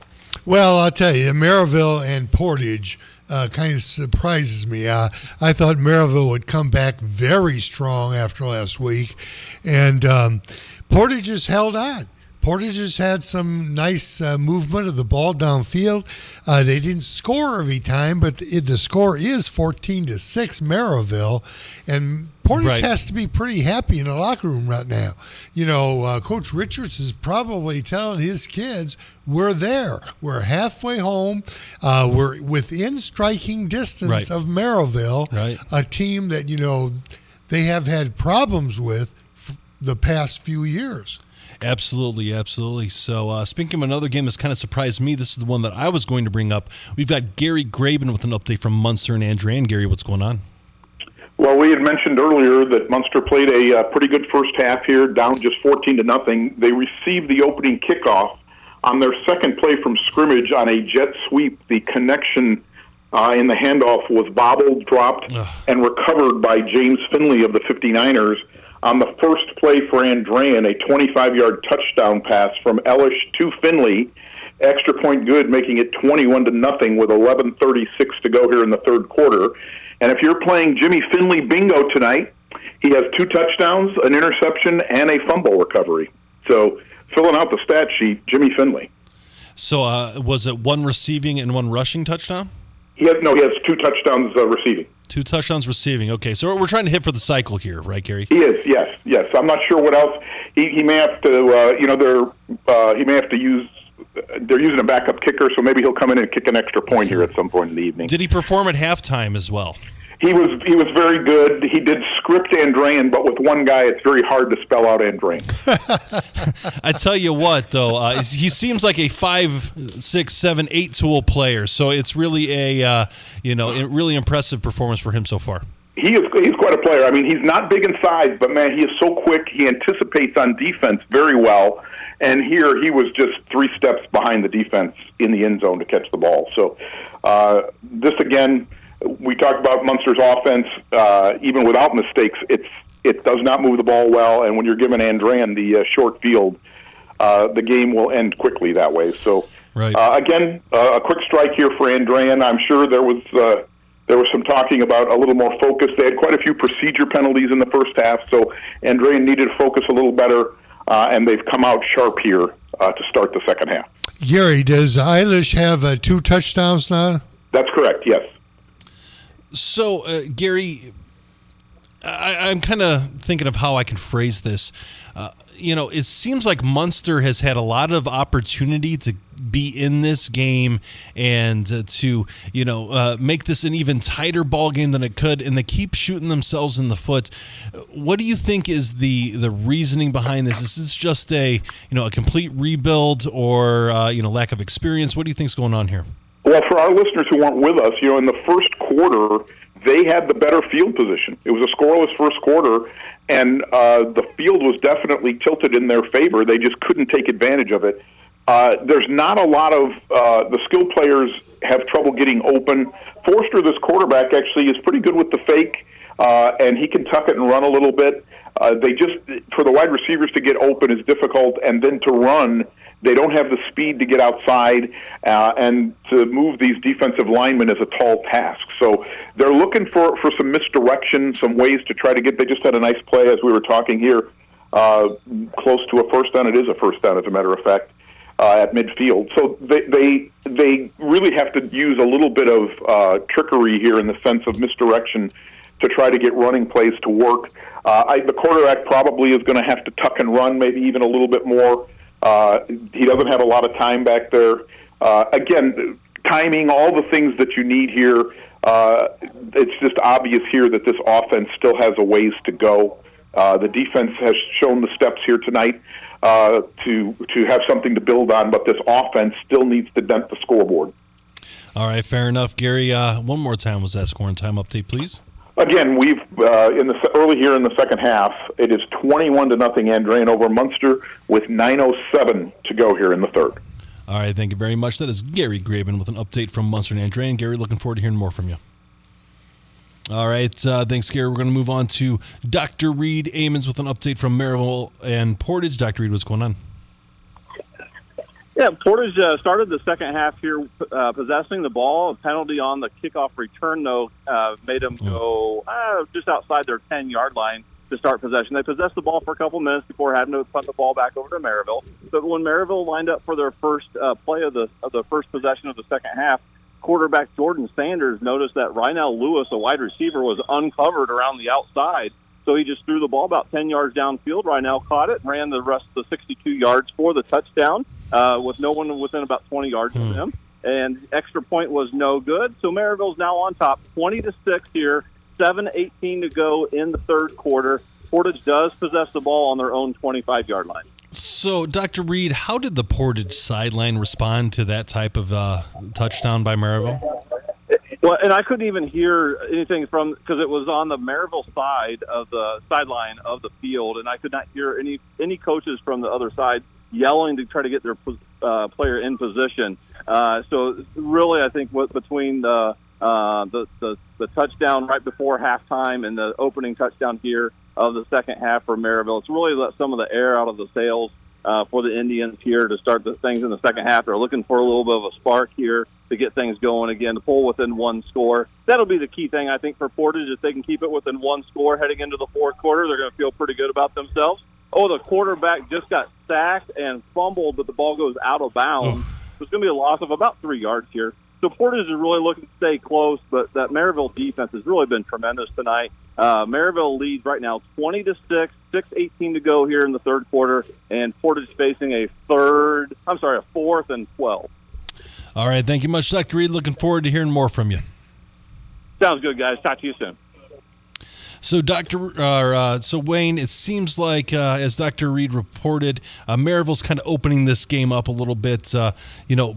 Well, I'll tell you, Maryville and Portage kind of surprises me. I thought Maryville would come back very strong after last week, and Portage has held on. Portage has had some nice movement of the ball downfield. They didn't score every time, but the score is 14-6 Maryville, and Portage has to be pretty happy in the locker room right now. Coach Richards is probably telling his kids, we're there. We're halfway home. We're within striking distance of Maryville, a team that, they have had problems with the past few years. Absolutely. So speaking of another game that's kind of surprised me, this is the one that I was going to bring up. We've got Gary Graben with an update from Munster and Andrea. And Gary, what's going on? Well, we had mentioned earlier that Munster played a pretty good first half here, down just 14-0. They received the opening kickoff on their second play from scrimmage on a jet sweep. The connection in the handoff was bobbled, dropped, and recovered by James Finley of the 59ers. On the first play for Andrean, a 25-yard touchdown pass from Elish to Finley. Extra point good, making it 21-0 with 11:36 to go here in the third quarter. And if you're playing Jimmy Finley bingo tonight, he has 2 touchdowns, an interception, and a fumble recovery. So filling out the stat sheet, Jimmy Finley. So was it 1 receiving and 1 rushing touchdown? He has 2 touchdowns receiving. 2 touchdowns receiving. Okay, so we're trying to hit for the cycle here, right, Gary? He is, yes. I'm not sure what else. He may have to, he may have to use. They're using a backup kicker, so maybe he'll come in and kick an extra point here at some point in the evening. Did he perform at halftime as well? He was very good. He did script Andrean, but with one guy, it's very hard to spell out Andrean. I tell you what, though, he seems like a 5, 6, 7, 8 tool player. So it's really a really impressive performance for him so far. He's quite a player. I mean, he's not big in size, but man, he is so quick. He anticipates on defense very well. And here he was just 3 steps behind the defense in the end zone to catch the ball. So this again. We talked about Munster's offense. Even without mistakes, it does not move the ball well, and when you're giving Andrean the short field, the game will end quickly that way. So, again, a quick strike here for Andrean. I'm sure there was some talking about a little more focus. They had quite a few procedure penalties in the first half, so Andrean needed to focus a little better, and they've come out sharp here to start the second half. Gary, does Eilish have 2 touchdowns now? That's correct, yes. So, Gary, I'm kind of thinking of how I can phrase this. It seems like Munster has had a lot of opportunity to be in this game and to make this an even tighter ball game than it could, and they keep shooting themselves in the foot. What do you think is the reasoning behind this? Is this just a complete rebuild or lack of experience? What do you think's going on here? Well, for our listeners who weren't with us, in the first quarter, they had the better field position. It was a scoreless first quarter, and the field was definitely tilted in their favor. They just couldn't take advantage of it. There's not a lot of the skilled players have trouble getting open. Forster, this quarterback, actually is pretty good with the fake, and he can tuck it and run a little bit. They just, for the wide receivers to get open is difficult, and then to run, they don't have the speed to get outside, and to move these defensive linemen is a tall task. So they're looking for some misdirection, some ways to try to get. They just had a nice play, as we were talking here, close to a first down. It is a first down, as a matter of fact, at midfield. So they really have to use a little bit of trickery here in the sense of misdirection to try to get running plays to work. The quarterback probably is going to have to tuck and run, maybe even a little bit more. He doesn't have a lot of time back there. Again, timing, all the things that you need here. It's just obvious here that this offense still has a ways to go. The defense has shown the steps here tonight to have something to build on, but this offense still needs to dent the scoreboard. All right, fair enough. Gary, one more time was that scoring time update, please? Again, we've early here in the second half, it is 21-0 Andrean over Munster with 9:07 to go here in the third. All right, thank you very much. That is Gary Graben with an update from Munster and Andrean. Gary, looking forward to hearing more from you. All right, thanks, Gary. We're going to move on to Dr. Reed Amons with an update from Maryville and Portage. Dr. Reed, what's going on? Yeah, Portage started the second half here possessing the ball. A penalty on the kickoff return, though, made them go just outside their 10-yard line to start possession. They possessed the ball for a couple minutes before having to punt the ball back over to Maryville. But when Maryville lined up for their first play of the first possession of the second half, quarterback Jordan Sanders noticed that Rynell Lewis, a wide receiver, was uncovered around the outside. So he just threw the ball about 10 yards downfield. Rynell caught it and ran the rest of the 62 yards for the touchdown with no one within about 20 yards of him. And extra point was no good. So Maryville's now on top, 20-6 here, 7:18 to go in the third quarter. Portage does possess the ball on their own 25-yard line. So, Dr. Reed, how did the Portage sideline respond to that type of touchdown by Maryville? Well, and I couldn't even hear anything because it was on the Maryville side of the sideline of the field, and I could not hear any coaches from the other side yelling to try to get their player in position. So really, I think between the touchdown right before halftime and the opening touchdown here of the second half for Maryville, it's really let some of the air out of the sails for the Indians here to start the things in the second half. They're looking for a little bit of a spark here to get things going again, to pull within one score. That'll be the key thing, I think, for Portage. If they can keep it within one score heading into the fourth quarter, they're going to feel pretty good about themselves. Oh, the quarterback just got sacked and fumbled, but the ball goes out of bounds. So it's going to be a loss of about 3 yards here. So Portage is really looking to stay close, but that Maryville defense has really been tremendous tonight. Maryville leads right now 20-6, 6:18 to go here in the third quarter, and Portage facing a fourth and 12. All right, thank you much, Dr. Reed. Looking forward to hearing more from you. Sounds good, guys. Talk to you soon. So, Wayne, it seems like, as Dr. Reed reported, Maryville's kind of opening this game up a little bit.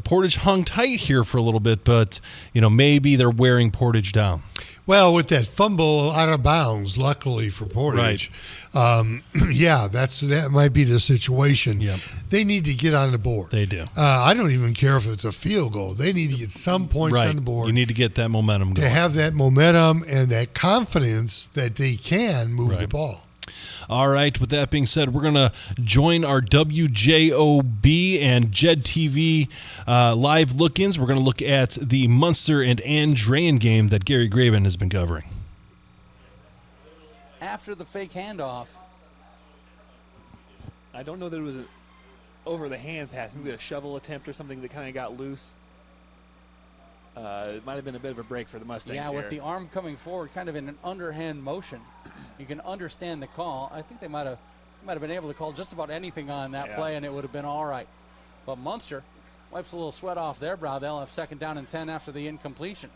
Portage hung tight here for a little bit, but, maybe they're wearing Portage down. Well, with that fumble out of bounds, luckily for Portage, that might be the situation. Yep. They need to get on the board. They do. I don't even care if it's a field goal. They need to get some points on the board. You need to get that momentum going. To have that momentum and that confidence that they can move the ball. All right, with that being said, we're going to join our WJOB and JED TV live look-ins. We're going to look at the Munster and Andrean game that Gary Graben has been covering. After the fake handoff, I don't know that it was an over-the-hand pass, maybe a shovel attempt or something that kind of got loose. It might have been a bit of a break for the Mustangs. Yeah, with the arm coming forward, kind of in an underhand motion, you can understand the call. I think they might have been able to call just about anything on that play, and it would have been all right. But Munster wipes a little sweat off their brow. They'll have second down and 10 after the incompletion.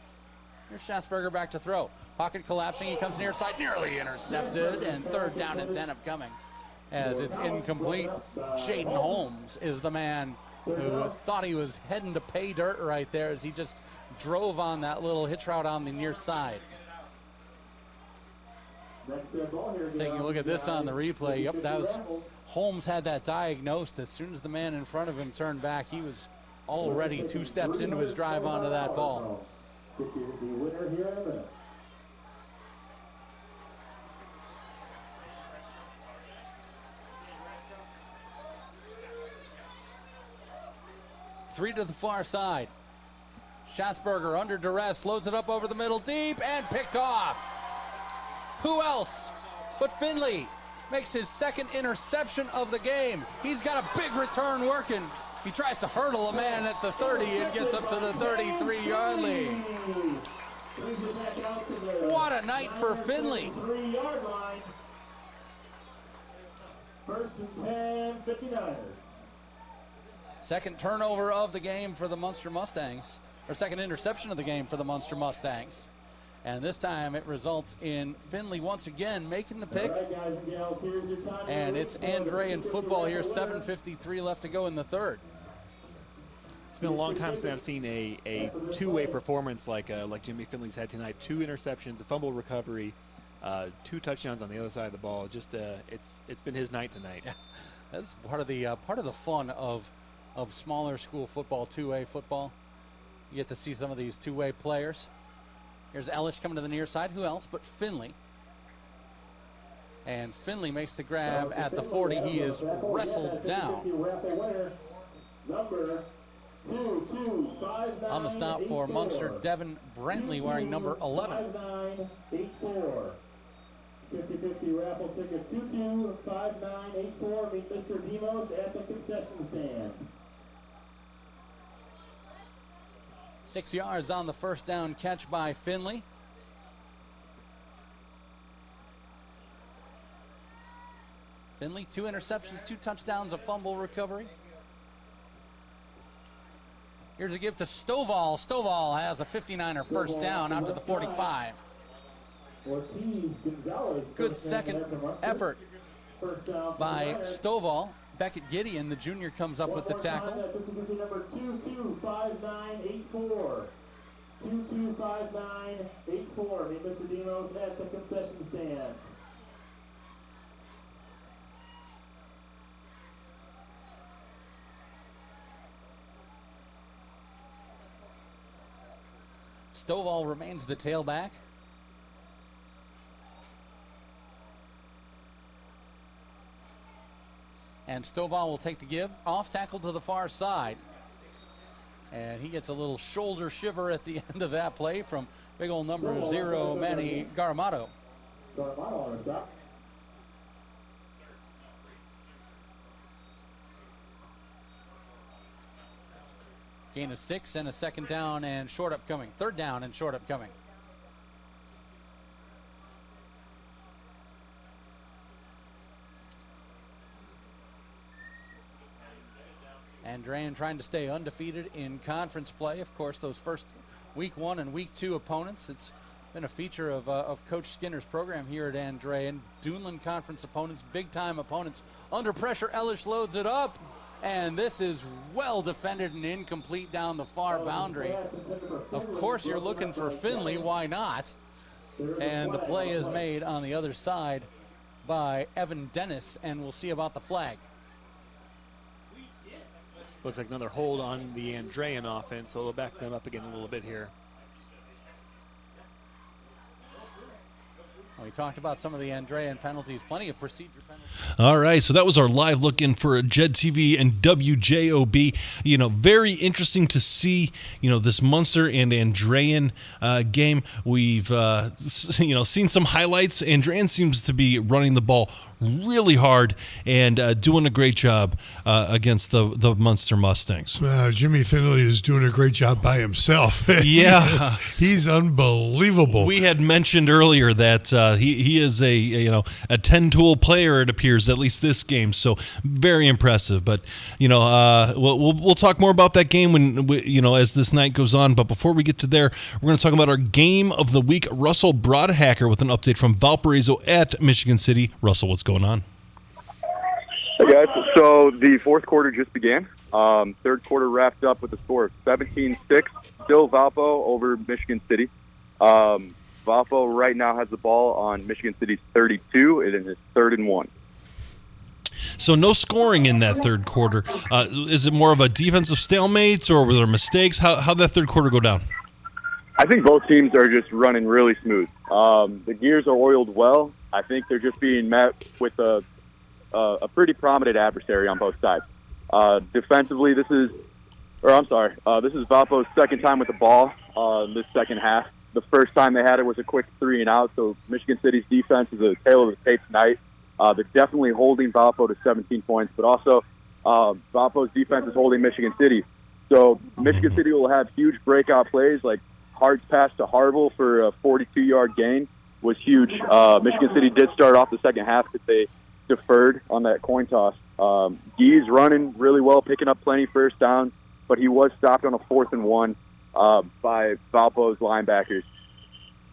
Here's Schatzberger back to throw. Pocket collapsing. He comes near side, nearly intercepted, and third down and 10 upcoming as it's incomplete. Shaden Holmes is the man who thought he was heading to pay dirt right there as he just drove on that little hitch route on the near side. Taking a look at this on the replay. Yep, that was Holmes had that diagnosed. As soon as the man in front of him turned back, he was already 2 steps into his drive onto that ball. Three to the far side. Schassberger under duress, loads it up over the middle, deep, and picked off. Who else but Finley makes his second interception of the game. He's got a big return working. He tries to hurdle a man at the 30 and gets up to the 33-yard line. What a night for Finley. 3-yard line. First and 10, 59ers. Second turnover of the game for the Munster Mustangs, or second interception of the game for the Munster Mustangs. And this time it results in Finley once again making the pick. And it's Andrean football here, 7:53 left to go in the third. It's been a long time since I've seen a two-way performance like Jimmy Finley's had tonight. 2 interceptions, a fumble recovery, 2 touchdowns on the other side of the ball. Just it's been his night tonight. Yeah, that's part of the fun of smaller school football, two-way football. You get to see some of these two-way players. Here's Ellish coming to the near side. Who else but Finley? And Finley makes the grab at the 40. He is wrestled down. On the stop for Munster, Devin Brantley wearing number 11. 50-50 raffle ticket 225984. Meet Mr. Demos at the concession stand. 6 yards on the first down catch by Finley. Finley, 2 interceptions, 2 touchdowns, a fumble recovery. Here's a give to Stovall. Stovall has a 59er first down out to the 45. Good second effort by Stovall. Beckett Gideon, the junior, comes up with the tackle. Number 225984. 225984. Meet Mr. Demos at the concession stand. Stovall remains the tailback. And Stovall will take the give. Off tackle to the far side. And he gets a little shoulder shiver at the end of that play from big old number 0, Manny Garamato. Garamato on a stop. Gain of 6 and a second down and short upcoming. Third down and short upcoming. Andrean trying to stay undefeated in conference play. Of course, those first week 1 and week 2 opponents, it's been a feature of Coach Skinner's program here at Andrean. Duneland conference opponents, big-time opponents. Under pressure, Ellish loads it up. And this is well defended and incomplete down the far boundary. Of course, you're looking for Finley. Why not? And the play is made on the other side by Evan Dennis, and we'll see about the flag. Looks like another hold on the Andrean offense, so we'll back them up again a little bit here. We talked about some of the Andrean penalties, plenty of procedure penalties. All right, so that was our live look in for JED TV and WJOB. You know, very interesting to see, this Munster and Andrean game. We've, seen some highlights. Andrean seems to be running the ball really hard and doing a great job against the Munster Mustangs. Jimmy Finley is doing a great job by himself. Yeah. He's unbelievable. We had mentioned earlier that he is a 10-tool player, it appears, at least this game. So very impressive. But we'll talk more about that game as this night goes on. But before we get to there, we're going to talk about our game of the week. Russell Broadhacker with an update from Valparaiso at Michigan City. Russell, what's going on? Hey guys, so the fourth quarter just began. Third quarter wrapped up with a score of 17-6. Still Valpo over Michigan City. Valpo right now has the ball on Michigan City's 32. It is 3rd and 1. So no scoring in that third quarter. Is it more of a defensive stalemate, or were there mistakes? How'd that third quarter go down? I think both teams are just running really smooth. The gears are oiled well. I think they're just being met with a pretty prominent adversary on both sides. Defensively, this is Valpo's second time with the ball this second half. The first time they had it was a quick 3-and-out, so Michigan City's defense is a tale of the tape tonight. They're definitely holding Valpo to 17 points, but also Valpo's defense is holding Michigan City. So Michigan City will have huge breakout plays, like Hart's pass to Harville for a 42-yard gain was huge. Michigan City did start off the second half because they deferred on that coin toss. Gee's running really well, picking up plenty first down, but he was stopped on a 4th and 1 by Valpo's linebackers.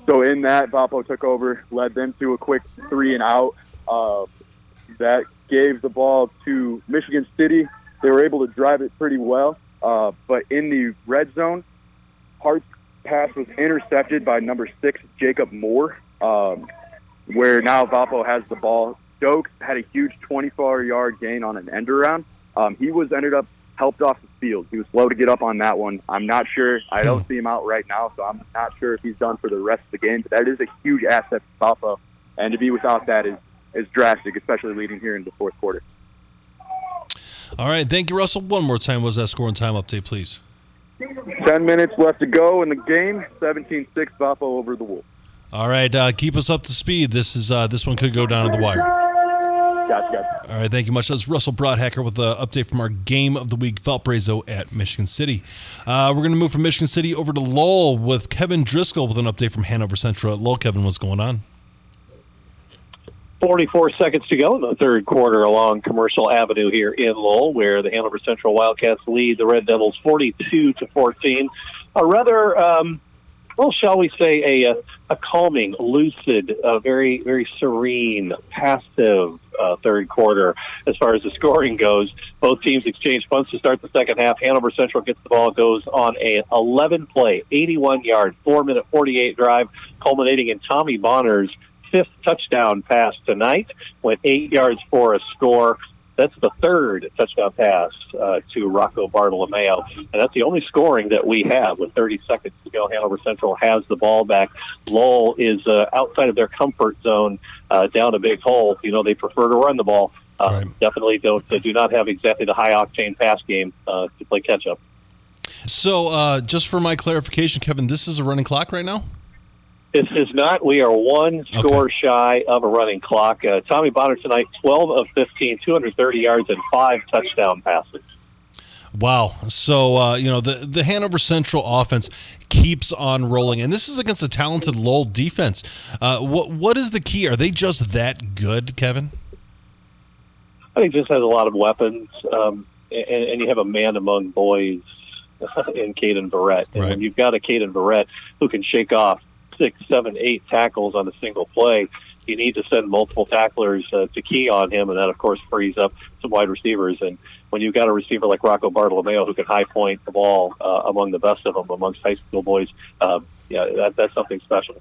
So in that, Valpo took over, led them to a quick 3-and-out. That gave the ball to Michigan City. They were able to drive it pretty well, but in the red zone, Hart's pass was intercepted by number 6, Jacob Moore, where now Valpo has the ball. Stokes had a huge 24-yard gain on an end around. He ended up helped off the field. He was slow to get up on that one. I'm not sure. I don't see him out right now, so I'm not sure if he's done for the rest of the game. But that is a huge asset for Valpo, and to be without that is drastic, especially leading here in the fourth quarter. All right, thank you, Russell. One more time, what was that score and time update, please? 10 minutes left to go in the game. 17-6 Valpo over the Wolves. All right, keep us up to speed. This one could go down to the wire. Gotcha. All right, thank you much. That's Russell Broadhacker with the update from our Game of the Week, Valparaiso at Michigan City. We're going to move from Michigan City over to Lowell with Kevin Driscoll with an update from Hanover Central at Lowell. Kevin, what's going on? 44 seconds to go in the third quarter along Commercial Avenue here in Lowell, where the Hanover Central Wildcats lead the Red Devils 42-14. A rather, shall we say, a calming, lucid, very, very serene, passive third quarter as far as the scoring goes. Both teams exchange punts to start the second half. Hanover Central gets the ball, goes on a 11-play, 81-yard, 4-minute 48 drive, culminating in Tommy Bonner's 5th touchdown pass tonight, went 8 yards for a score. That's the 3rd touchdown pass to Rocco Bartolomeo, and that's the only scoring that we have. With 30 seconds to go, Hanover Central has the ball back. Lowell is outside of their comfort zone, down a big hole. You know, they prefer to run the ball. Definitely do not have exactly the high-octane pass game to play catch-up. So just for my clarification, Kevin, this is a running clock right now? This is not. We are one score shy of a running clock. Tommy Bonner tonight, 12 of 15, 230 yards and 5 touchdown passes. Wow. So, the Hanover Central offense keeps on rolling, and this is against a talented Lowell defense. What is the key? Are they just that good, Kevin? I think just has a lot of weapons, and you have a man among boys in Caden Barrett. And when you've got a Caden Barrett who can shake off 6, 7, 8 tackles on a single play, you need to send multiple tacklers to key on him, and that, of course, frees up some wide receivers. And when you've got a receiver like Rocco Bartolomeo who can high point the ball among the best of them, amongst high school boys, that's something special.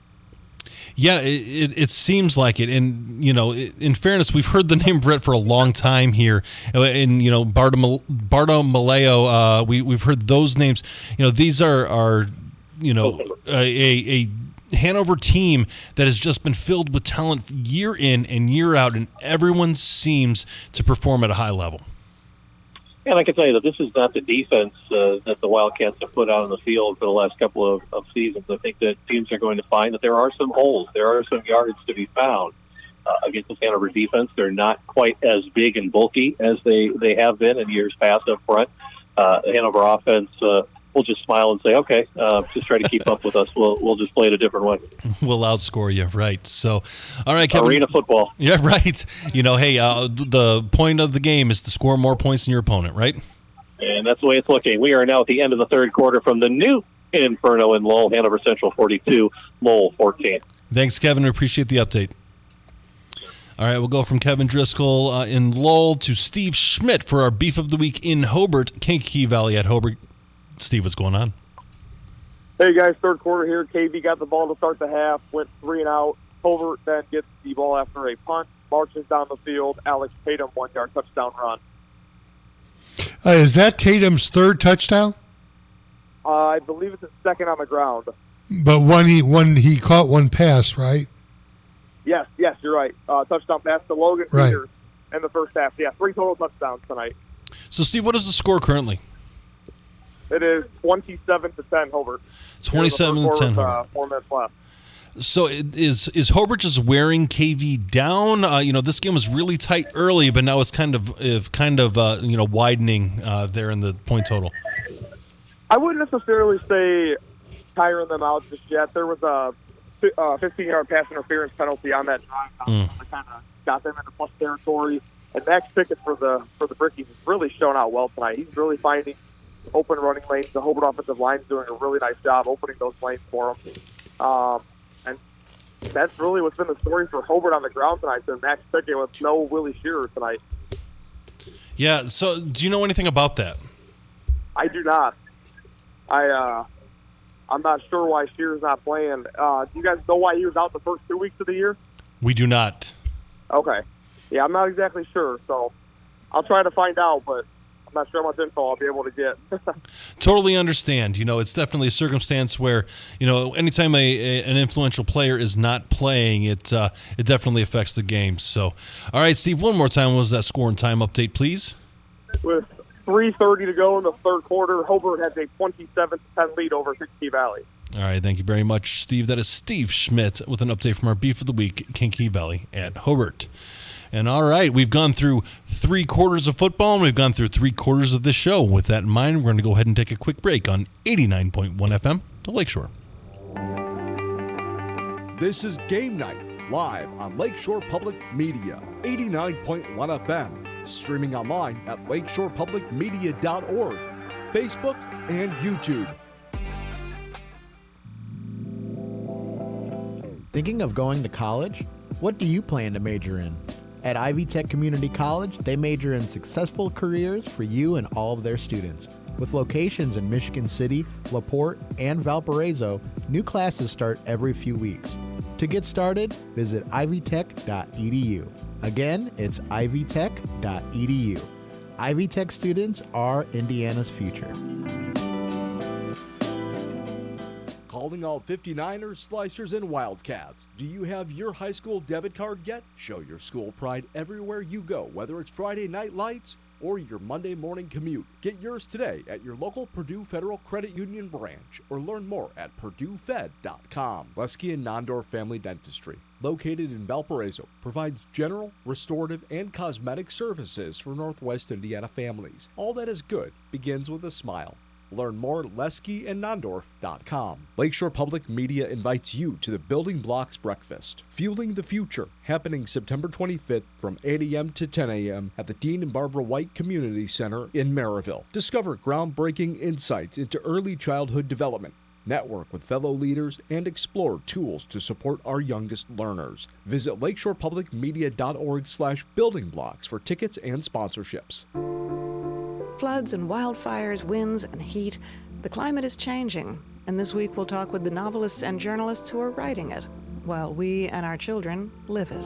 Yeah, it seems like it. And, in fairness, we've heard the name Brett for a long time here. And, Bartolomeo, we've heard those names. These are a Hanover team that has just been filled with talent year in and year out, and everyone seems to perform at a high level. And I can tell you that this is not the defense that the Wildcats have put out on the field for the last couple of seasons. I think that teams are going to find that there are some holes, there are some yards to be found against the Hanover defense. They're not quite as big and bulky as they have been in years past up front. The Hanover offense we'll just smile and say, okay, just try to keep up with us. We'll just play it a different way. We'll outscore you, right? So, all right, Kevin. Arena football. Yeah, right. The point of the game is to score more points than your opponent, right? And that's the way it's looking. We are now at the end of the third quarter from the new Inferno in Lowell. Hanover Central 42, Lowell 14. Thanks, Kevin. We appreciate the update. All right, we'll go from Kevin Driscoll in Lowell to Steve Schmidt for our Beef of the Week in Hobart, Kankakee Valley at Hobart. Steve, what's going on? Hey, Hey, guys, third quarter here. KV got the ball to start the half, went 3 and out. Hobart then gets the ball after a punt, marches down the field. Alex Tatum, 1-yard touchdown run. Is that Tatum's third touchdown? I believe it's his second on the ground. But one he caught one pass, right? Yes, you're right. Touchdown pass to Logan Peters in the first half. Yeah, 3 total touchdowns tonight. So, Steve, what is the score currently? It is 27-10 Hobart. 27-10 Hobart. 4 minutes left. So is Hobart just wearing KV down? This game was really tight early, but now it's kind of widening there in the point total. I wouldn't necessarily say tiring them out just yet. There was a 15-yard pass interference penalty on that drive. That kind of got them into plus territory. And Max Pickett for the Brickies has really shown out well tonight. He's really finding open running lanes. The Hobart offensive line is doing a really nice job opening those lanes for him. And that's really what's been the story for Hobart on the ground tonight. So Max Pickett with no Willie Shearer tonight. Yeah. So do you know anything about that? I do not. I'm not sure why Shearer's not playing. Do you guys know why he was out the first 2 weeks of the year? We do not. Okay. Yeah, I'm not exactly sure, so I'll try to find out, but I'm not sure how much info I'll be able to get. Totally understand. It's definitely a circumstance where, anytime an influential player is not playing, it definitely affects the game. So, all right, Steve, one more time, what was that score and time update, please? With 3:30 to go in the third quarter, Hobart has a 27-10 lead over Kinky Valley. All right, thank you very much, Steve. That is Steve Schmidt with an update from our Beef of the Week, Kinky Valley at Hobart. And all right, we've gone through 3 quarters of football, and we've gone through 3 quarters of this show. With that in mind, we're going to go ahead and take a quick break on 89.1 FM, the Lakeshore. This is Game Night, live on Lakeshore Public Media, 89.1 FM. Streaming online at lakeshorepublicmedia.org, Facebook, and YouTube. Thinking of going to college? What do you plan to major in? At Ivy Tech Community College, they major in successful careers for you and all of their students. With locations in Michigan City, LaPorte, and Valparaiso, new classes start every few weeks. To get started, visit ivytech.edu. Again, it's ivytech.edu. Ivy Tech students are Indiana's future. Calling all 59ers, Slicers, and Wildcats. Do you have your high school debit card yet? Show your school pride everywhere you go, whether it's Friday night lights or your Monday morning commute. Get yours today at your local Purdue Federal Credit Union branch or learn more at purduefed.com. Lesky and Nondorf Family Dentistry, located in Valparaiso, provides general, restorative, and cosmetic services for Northwest Indiana families. All that is good begins with a smile. Learn more at leskyandnondorf.com. Lakeshore Public Media invites you to the Building Blocks Breakfast, Fueling the Future, happening September 25th from 8 a.m. to 10 a.m. at the Dean and Barbara White Community Center in Maryville. Discover groundbreaking insights into early childhood development, network with fellow leaders, and explore tools to support our youngest learners. Visit lakeshorepublicmedia.org/buildingblocks for tickets and sponsorships. Floods and wildfires, winds and heat. The climate is changing, and this week we'll talk with the novelists and journalists who are writing it, while we and our children live it.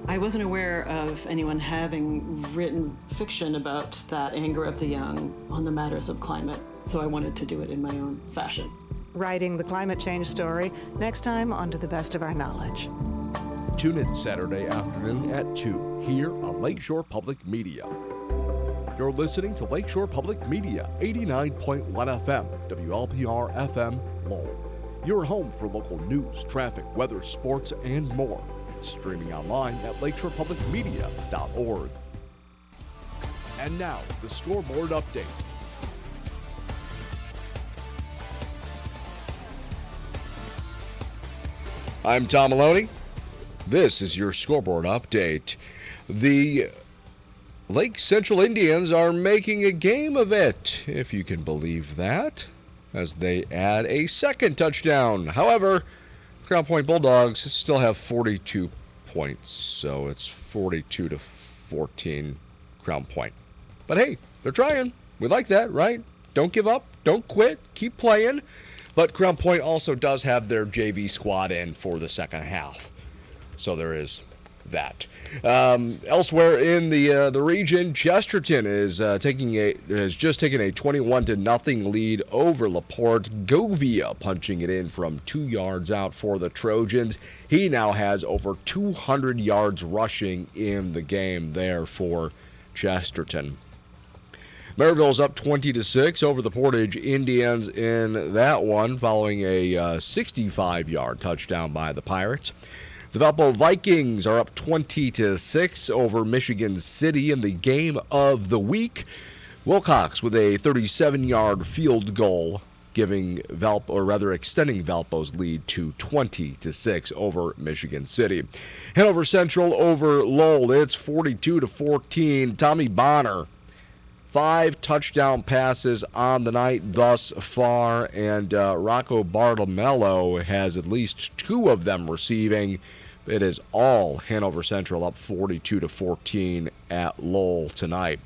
I wasn't aware of anyone having written fiction about that anger of the young on the matters of climate, so I wanted to do it in my own fashion. Writing the climate change story, next time on To the Best of Our Knowledge. Tune in Saturday afternoon at 2 here on Lakeshore Public Media. You're listening to Lakeshore Public Media, 89.1 FM, WLPR FM, Lowell. Your home for local news, traffic, weather, sports, and more. Streaming online at lakeshorepublicmedia.org. And now, the scoreboard update. I'm Tom Maloney. This is your scoreboard update. The Lake Central Indians are making a game of it, if you can believe that, as they add a second touchdown. However, Crown Point Bulldogs still have 42 points, so it's 42-14 Crown Point. But hey, they're trying. We like that, right? Don't give up. Don't quit. Keep playing. But Crown Point also does have their JV squad in for the second half. So there is that. Elsewhere in the region, Chesterton is has just taken a 21-0 lead over LaPorte. Govia punching it in from 2 yards out for the Trojans. He now has over 200 yards rushing in the game there for Chesterton. Maryville's up 20-6 over the Portage Indians in that one, following a 65-yard touchdown by the Pirates. The Valpo Vikings are up 20-6 over Michigan City in the game of the week. Wilcox with a 37-yard field goal, extending Valpo's lead to 20-6 over Michigan City. Hanover Central over Lowell. It's 42-14. Tommy Bonner, 5 touchdown passes on the night thus far, and Rocco Bartolmello has at least 2 of them receiving. It is all Hanover Central up 42-14 at Lowell tonight.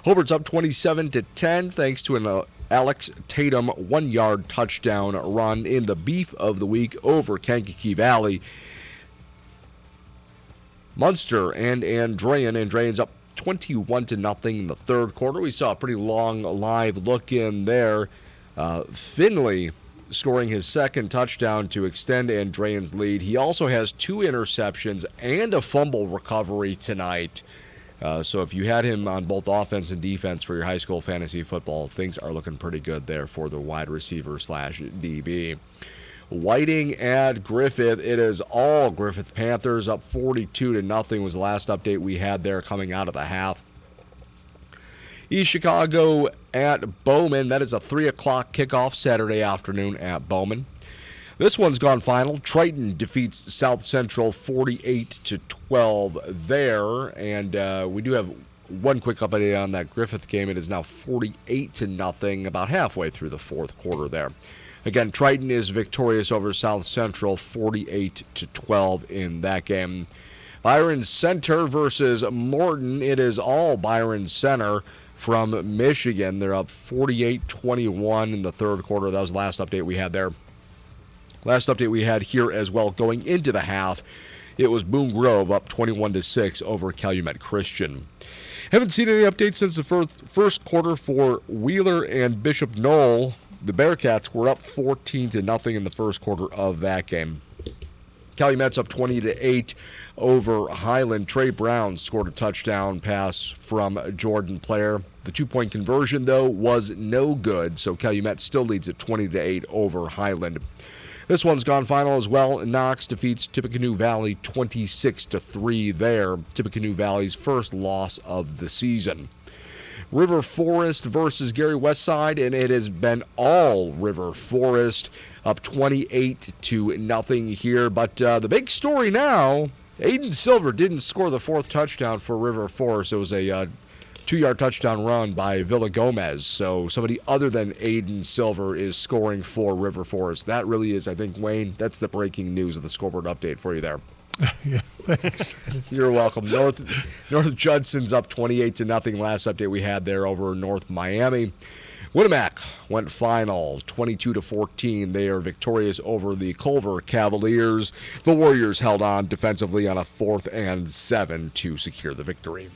Hobart's up 27-10 thanks to an Alex Tatum 1-yard touchdown run in the beef of the week over Kankakee Valley. Munster and Andrean's up 21-0 in the third quarter. We saw a pretty long live look in there. Finley scoring his second touchdown to extend Andrean's lead. He also has 2 interceptions and a fumble recovery tonight. So if you had him on both offense and defense for your high school fantasy football, things are looking pretty good there for the wide receiver / DB. Whiting at Griffith. It is all Griffith Panthers up 42-0 was the last update we had there coming out of the half. East Chicago at Bowman. That is a 3 o'clock kickoff Saturday afternoon at Bowman. This one's gone final. Triton defeats South Central 48-12 there. And we do have one quick update on that Griffith game. It is now 48-0, about halfway through the fourth quarter there. Again, Triton is victorious over South Central 48-12 in that game. Byron Center versus Morton. It is all Byron Center from Michigan. They're up 48-21 in the third quarter. That was the last update we had there. Last update we had here as well going into the half, it was Boone Grove up 21-6 over Calumet Christian. Haven't seen any updates since the first quarter for Wheeler and Bishop Knoll. The Bearcats were up 14-0 in the first quarter of that game. Calumet's up 20-8 over Highland. Trey Brown scored a touchdown pass from Jordan Player. The 2-point conversion, though, was no good, so Calumet still leads at 20-8 over Highland. This one's gone final as well. Knox defeats Tippecanoe Valley 26-3 there. Tippecanoe Valley's first loss of the season. River Forest versus Gary Westside, and it has been all River Forest, up 28-0 here. But the big story now, Aiden Silver didn't score the 4th touchdown for River Forest. It was a 2-yard touchdown run by Villa Gomez. So somebody other than Aiden Silver is scoring for River Forest. That really is, I think, Wayne, that's the breaking news of the scoreboard update for you there. Yeah, thanks. You're welcome. North Judson's up 28-0. Last update we had there over North Miami. Winnemac went final 22-14. They are victorious over the Culver Cavaliers. The Warriors held on defensively on a 4th and 7 to secure the victory.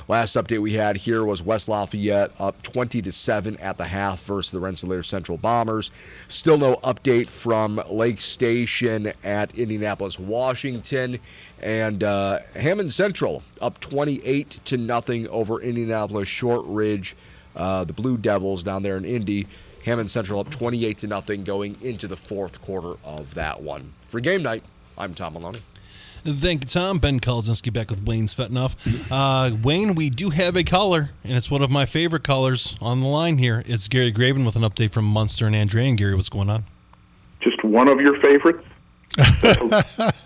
Last update we had here was West Lafayette up 20-7 at the half versus the Rensselaer Central Bombers. Still no update from Lake Station at Indianapolis, Washington. And Hammond Central up 28-0 over Indianapolis Short Ridge. The Blue Devils down there in Indy. Hammond Central up 28-0 going into the fourth quarter of that one. For Game Night, I'm Tom Maloney. Thank you, Tom. Ben Kolodzinski back with Wayne Svetanoff. Wayne, we do have a caller, and it's one of my favorite callers on the line here. It's Gary Graven with an update from Munster and Andrea. And Gary, what's going on? Just one of your favorites? That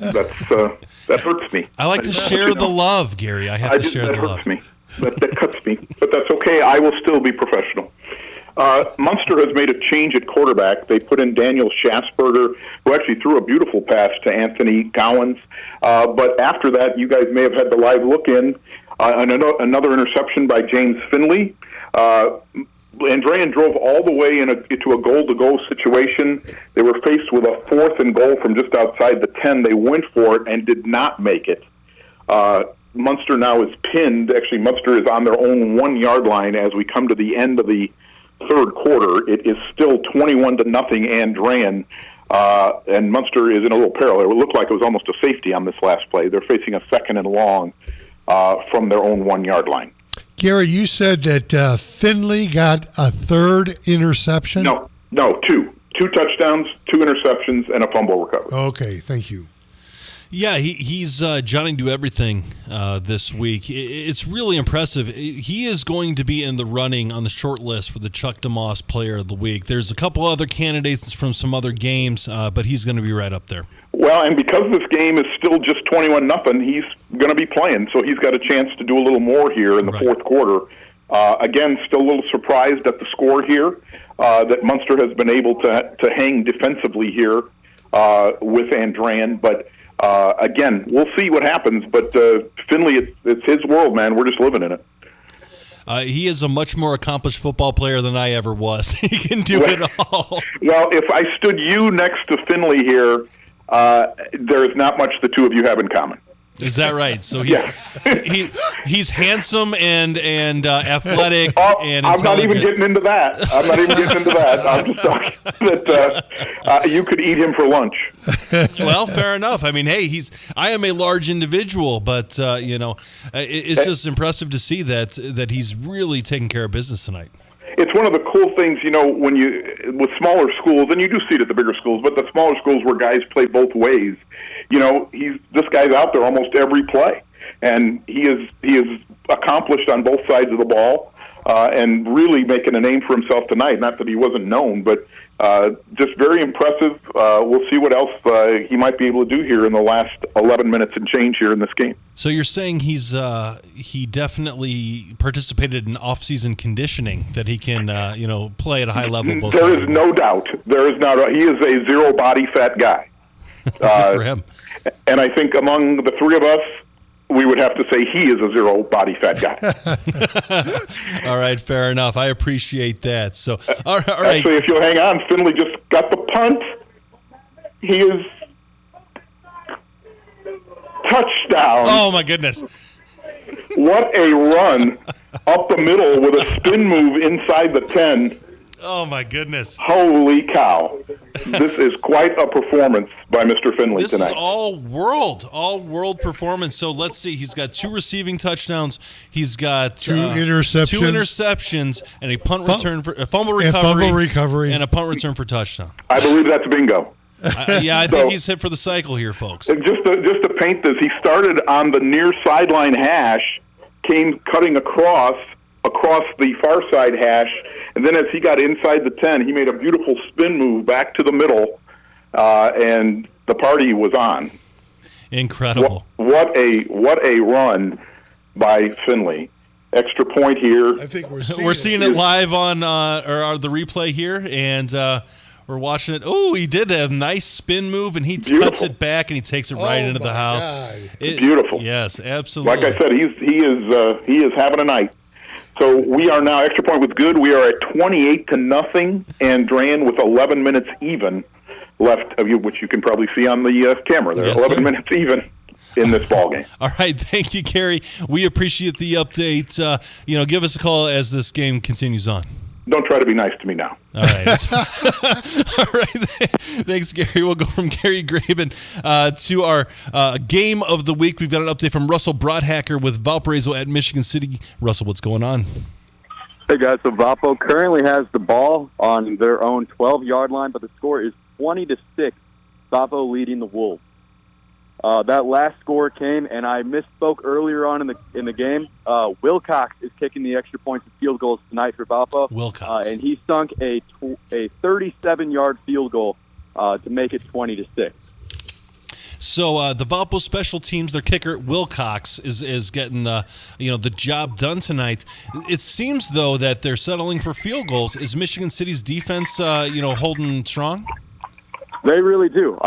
hurts me. I like to share the love, Gary. I have to share the love. That hurts me. That cuts me. But that's okay. I will still be professional. Munster has made a change at quarterback. They put in Daniel Schasberger, who actually threw a beautiful pass to Anthony Gowans. But after that, you guys may have had the live look in. Another interception by James Finley. Andrean drove all the way into a goal-to-go situation. They were faced with a 4th and goal from just outside the 10. They went for it and did not make it. Munster now is pinned. Actually, Munster is on their own 1-yard line as we come to the end of the third quarter. It is still 21-0 Andrean, and Munster is in a little peril. It looked like it was almost a safety on this last play. They're facing a 2nd and long from their own 1-yard line. Gary, you said that Finley got a 3rd interception? No, 2. 2 touchdowns, 2 interceptions, and a fumble recovery. Okay, thank you. Yeah, he's Johnny Do Everything this week. It's really impressive. He is going to be in the running on the short list for the Chuck DeMoss Player of the Week. There's a couple other candidates from some other games, but he's going to be right up there. Well, and because this game is still just 21-0, he's going to be playing, so he's got a chance to do a little more here in the fourth quarter. Again, still a little surprised at the score here, that Munster has been able to hang defensively here with Andrean, but again, we'll see what happens, but Finley, it's his world, man. We're just living in it. He is a much more accomplished football player than I ever was. He can do it all. Well, if I stood you next to Finley here, there is not much the two of you have in common. Is that right? So he's handsome and athletic and I'm not even getting into that. I'm just talking that you could eat him for lunch. Well, fair enough. I mean, hey, I am a large individual, but it's just impressive to see that he's really taking care of business tonight. It's one of the cool things, when with smaller schools, and you do see it at the bigger schools, but the smaller schools where guys play both ways, this guy's out there almost every play, and he is accomplished on both sides of the ball, and really making a name for himself tonight. Not that he wasn't known, but just very impressive. We'll see what else he might be able to do here in the last 11 minutes and change here in this game. So you're saying he definitely participated in off-season conditioning, that he can play at a high level. There is no doubt. He is a zero body fat guy. For him. And I think among the three of us, we would have to say he is a zero body fat guy. All right, fair enough. I appreciate that. So, all right. Actually, if you'll hang on, Finley just got the punt. He is touchdown. Oh, my goodness. What a run up the middle with a spin move inside the 10. Oh, my goodness. Holy cow. This is quite a performance by Mr. Finley tonight. This is all world performance. So let's see. He's got 2 receiving touchdowns. He's got 2 interceptions, and a punt return for a fumble recovery, and a punt return for touchdown. I believe that's bingo. I think he's hit for the cycle here, folks. Just to paint this, he started on the near sideline hash, came cutting across the far side hash, and then as he got inside the 10, he made a beautiful spin move back to the middle, and the party was on. Incredible. What a run by Finley. Extra point here. I think we're seeing it live on the replay here, and we're watching it. Oh, he did a nice spin move, and he cuts it back, and he takes it right into the house. Beautiful. Yes, absolutely. Like I said, he is having a night. So we are now, extra point was good. We are at 28-0, Andrean with 11 minutes even left of you, which you can probably see on the camera there. Yes, 11 minutes even in this ball game. All right, thank you, Gary. We appreciate the update. Give us a call as this game continues on. Don't try to be nice to me now. All right. All right. Thanks, Gary. We'll go from Gary Graben to our game of the week. We've got an update from Russell Broadhacker with Valparaiso at Michigan City. Russell, what's going on? Hey, guys. So Valpo currently has the ball on their own 12-yard line, but the score is 20-6. Valpo leading the Wolves. That last score came, and I misspoke earlier on in the game. Wilcox is kicking the extra points and field goals tonight for Valpo. Wilcox. And he sunk a 37-yard field goal to make it 20-6. So the Valpo special teams, their kicker Wilcox is getting the job done tonight. It seems though that they're settling for field goals. Is Michigan City's defense holding strong? They really do.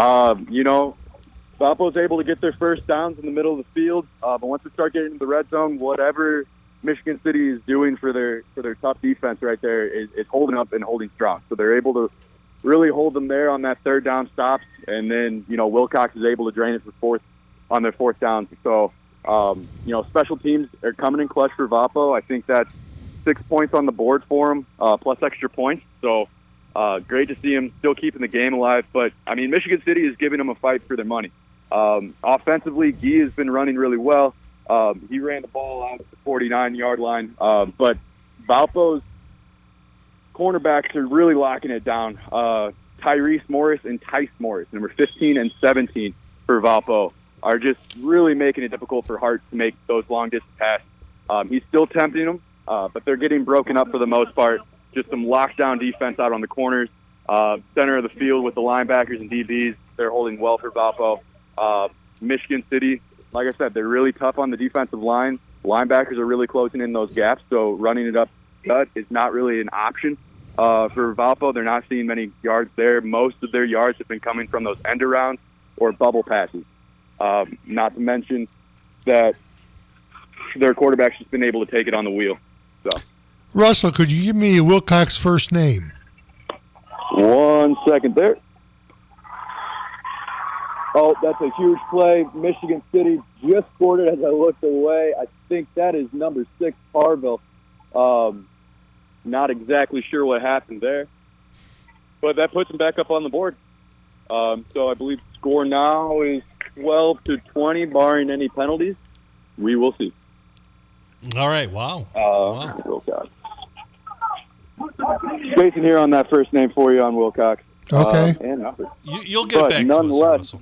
Valpo's able to get their first downs in the middle of the field, but once they start getting into the red zone, whatever Michigan City is doing for their tough defense right there is holding up and holding strong. So they're able to really hold them there on that third down stops, and then Wilcox is able to drain it on their fourth down. So special teams are coming in clutch for Valpo. I think that's 6 points on the board for them, plus extra points. So great to see them still keeping the game alive. But I mean, Michigan City is giving them a fight for their money. Offensively, Guy has been running really well. He ran the ball out at the 49-yard line. But Valpo's cornerbacks are really locking it down. Tyrese Morris and Tice Morris, number 15 and 17 for Valpo, are just really making it difficult for Hart to make those long-distance passes. He's still tempting them, but they're getting broken up for the most part. Just some lockdown defense out on the corners. Center of the field with the linebackers and DBs, they're holding well for Valpo. Michigan City, like I said, they're really tough on the defensive line. Linebackers are really closing in those gaps, so running it up gut is not really an option for Valpo. They're not seeing many yards there. Most of their yards have been coming from those end arounds or bubble passes. Not to mention that their quarterback's just been able to take it on the wheel. So, Russell, could you give me Wilcox's first name? 1 second there. Oh, that's a huge play. Michigan City just scored it as I looked away. I think that is number 6, Harville. Not exactly sure what happened there, but that puts them back up on the board. So I believe the score now is 12-20, barring any penalties. We will see. All right. Wow. Wilcox. Spacing here on that first name for you on Wilcox. Okay. And Hubbard. You'll get back nonetheless, to us, Russell.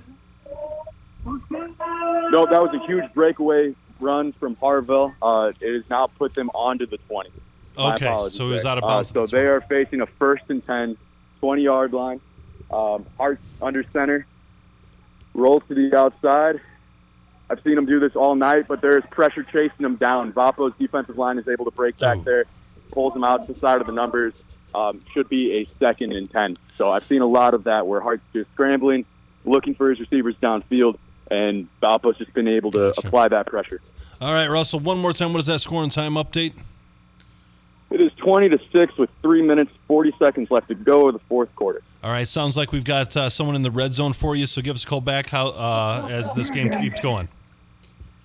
No, that was a huge breakaway run from Harville. It has now put them onto the 20. Okay, so he was out of bounds. So they are facing a 1st and 10, 20-yard line. Hart under center, rolls to the outside. I've seen them do this all night, but there's pressure chasing them down. Valpo's defensive line is able to break back there, pulls them out to the side of the numbers. Should be a 2nd and 10. So I've seen a lot of that where Hart's just scrambling, looking for his receivers downfield, and Valpo's just been able to apply that pressure. All right, Russell, one more time. What is that scoring time update? It is 20-6 with 3 minutes, 40 seconds left to go of the fourth quarter. All right, sounds like we've got someone in the red zone for you, so give us a call back as this game keeps going.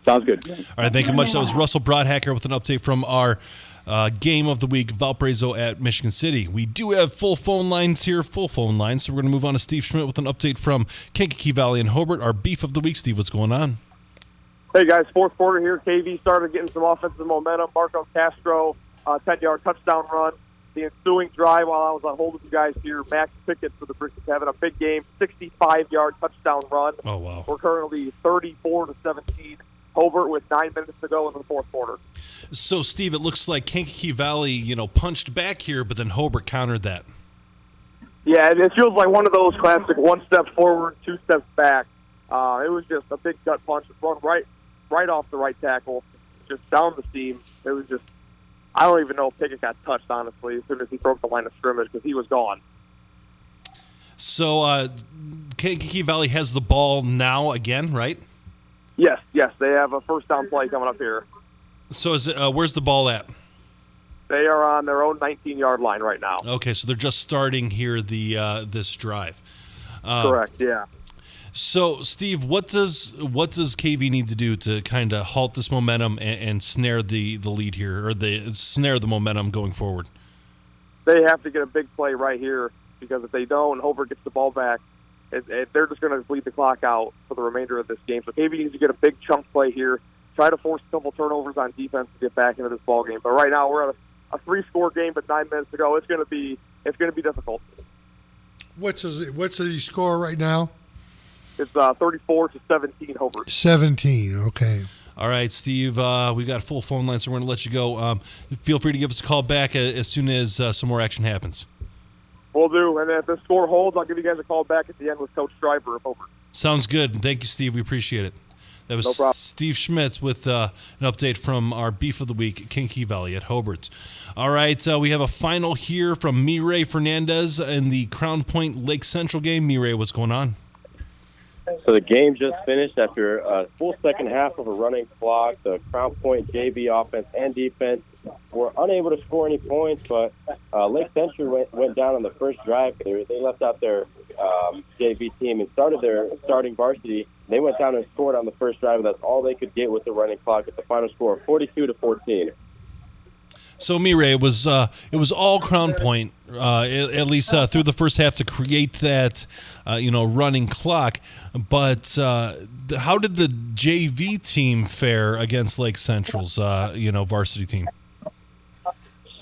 Sounds good. All right, thank you much. That was Russell Broadhacker with an update from our game of the week, Valparaiso at Michigan City. We do have full phone lines here, so we're going to move on to Steve Schmidt with an update from Kankakee Valley and Hobart, our beef of the week. Steve, what's going on? Hey, guys, fourth quarter here. KV started getting some offensive momentum. Marco Castro, 10-yard touchdown run. The ensuing drive while I was on hold with you guys here, Max Pickett for the Brickets having a big game, 65-yard touchdown run. Oh, wow. We're currently 34-17. Hobart with 9 minutes to go in the fourth quarter. So, Steve, it looks like Kankakee Valley, punched back here, but then Hobart countered that. Yeah, it feels like one of those classic 1 step forward, 2 steps back. It was just a big gut punch, run right off the right tackle, just down the seam. It was just, I don't even know if Pickett got touched, honestly, as soon as he broke the line of scrimmage, because he was gone. So, Kankakee Valley has the ball now again, right? Yes, they have a first down play coming up here. So, is it, where's the ball at? They are on their own 19-yard line right now. Okay, so they're just starting here this drive. Correct, yeah. So, Steve, what does KV need to do to kind of halt this momentum and snare the lead here, or snare the momentum going forward? They have to get a big play right here, because if they don't, Hobart gets the ball back, they're just going to bleed the clock out for the remainder of this game. So KV needs to get a big chunk play here, try to force a couple turnovers on defense to get back into this ball game. But right now we're at a 3-score game, but 9 minutes to go. It's going to be difficult. What's the score right now? It's 34-17 Hobart. 17. Okay. All right, Steve. We got a full phone line, so we're going to let you go. Feel free to give us a call back as soon as some more action happens. Will do. And if the score holds, I'll give you guys a call back at the end with Coach Stryber of Hobart. Sounds good. Thank you, Steve. We appreciate it. That was Steve Schmidt with an update from our Beef of the Week, Kankakee Valley at Hobart. All right, we have a final here from Mireille Fernandez in the Crown Point Lake Central game. Mireille, what's going on? So the game just finished after a full second half of a running clock. The Crown Point JV offense and defense were unable to score any points, but Lake Century went down on the first drive. They left out their JV team and started their starting varsity. They went down and scored on the first drive, and that's all they could get with the running clock at the final score of 42-14. So, Mireille, it was all Crown Point, at least through the first half, to create that, running clock. But how did the JV team fare against Lake Central's, varsity team?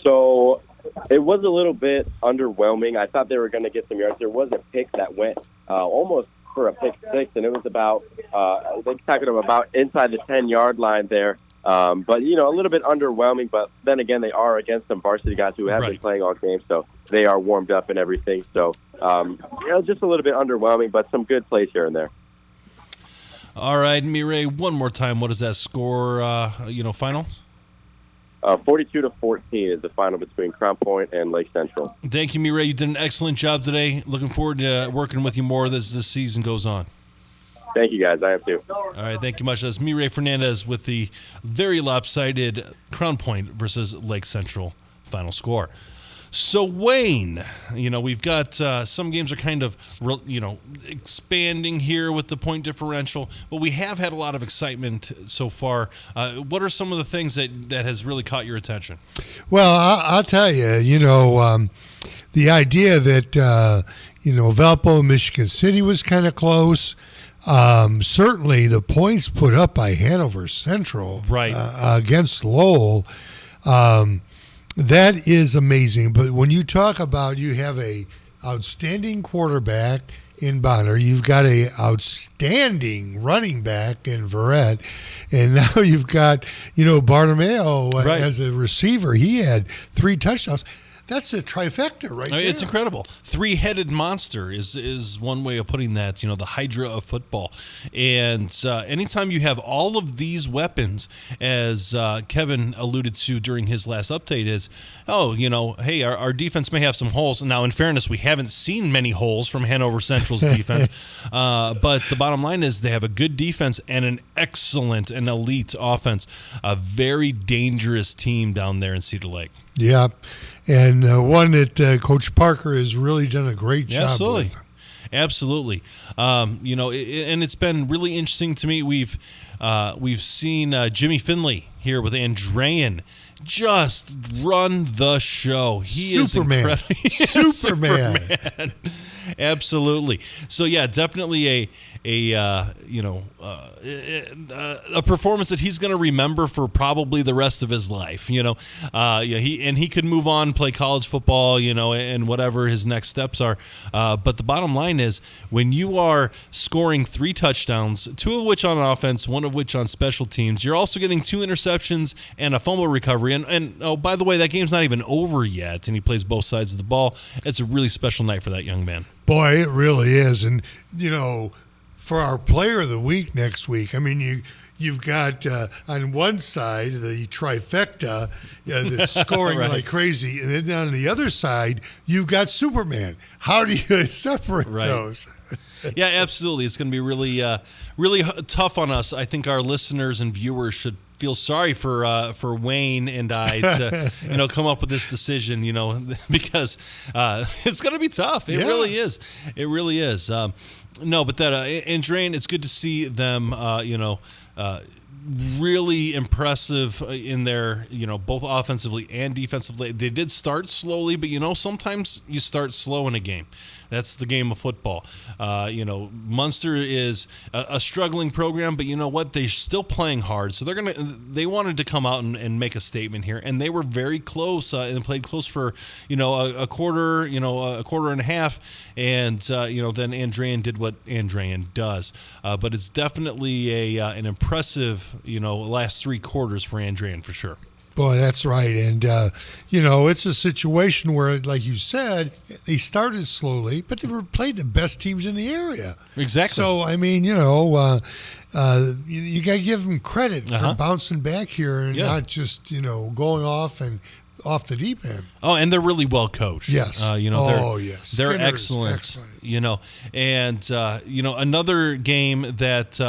So it was a little bit underwhelming. I thought they were going to get some yards. There was a pick that went almost for a pick six, and it was about they tackled them about inside the 10-yard line there. But, a little bit underwhelming. But then again, they are against some varsity guys who have been playing all game, so they are warmed up and everything. So, just a little bit underwhelming, but some good plays here and there. All right, Mireille, one more time. What is that score, final? 42-14 is the final between Crown Point and Lake Central. Thank you, Mireille. You did an excellent job today. Looking forward to working with you more as this season goes on. Thank you, guys. I am too. All right, thank you much. That's Mireille Fernandez with the very lopsided Crown Point versus Lake Central final score. So, Wayne, we've got some games are kind of, expanding here with the point differential, but we have had a lot of excitement so far. What are some of the things that has really caught your attention? Well, I'll tell you, the idea that, Valpo and Michigan City was kind of close. Certainly the points put up by Hanover Central against Lowell, that is amazing. But when you talk about you have a outstanding quarterback in Bonner, you've got a outstanding running back in Verrett, and now you've got, Bartomeo as a receiver. He had 3 touchdowns. That's a trifecta right there. It's incredible. Three-headed monster is one way of putting that, the Hydra of football. And anytime you have all of these weapons, as Kevin alluded to during his last update, is, hey, our defense may have some holes. Now, in fairness, we haven't seen many holes from Hanover Central's defense. But the bottom line is they have a good defense and an excellent and elite offense. A very dangerous team down there in Cedar Lake. Yeah. And one that Coach Parker has really done a great job with. Absolutely. And it's been really interesting to me. We've seen Jimmy Finley here with Andrean just run the show. He Superman. is incredible. Superman. Absolutely. So yeah, definitely a performance that he's going to remember for probably the rest of his life. He could move on, play college football, and whatever his next steps are. But the bottom line is, when you are scoring 3 touchdowns, 2 of which on offense, 1 of which on special teams, you're also getting 2 interceptions and a fumble recovery. And oh, by the way, that game's not even over yet, and he plays both sides of the ball. It's a really special night for that young man. Boy, it really is. And, for our player of the week next week, I mean, you've got on one side the trifecta that's scoring like crazy, and then on the other side, you've got Superman. How do you separate those? Yeah, absolutely. It's going to be really tough on us. I think our listeners and viewers should feel sorry for Wayne and I to come up with this decision, because it's going to be tough. It really is. It really is. No, but that Andrean, it's good to see them. Really impressive in their, both offensively and defensively. They did start slowly, but sometimes you start slow in a game. That's the game of football. Munster is a struggling program, but you know what? They're still playing hard. So they wanted to come out and make a statement here, and they were very close and played close for a quarter, a quarter and a half, and then Andrean did what Andrean does. But it's definitely an impressive last 3 quarters for Andrean for sure. Boy, that's right. And, it's a situation where, like you said, they started slowly, but they played the best teams in the area. Exactly. So, I mean, you got to give them credit for bouncing back here and not just, going off and off the deep end. Oh, and they're really well coached. Yes. Yes. They're Skinner's excellent. And another game that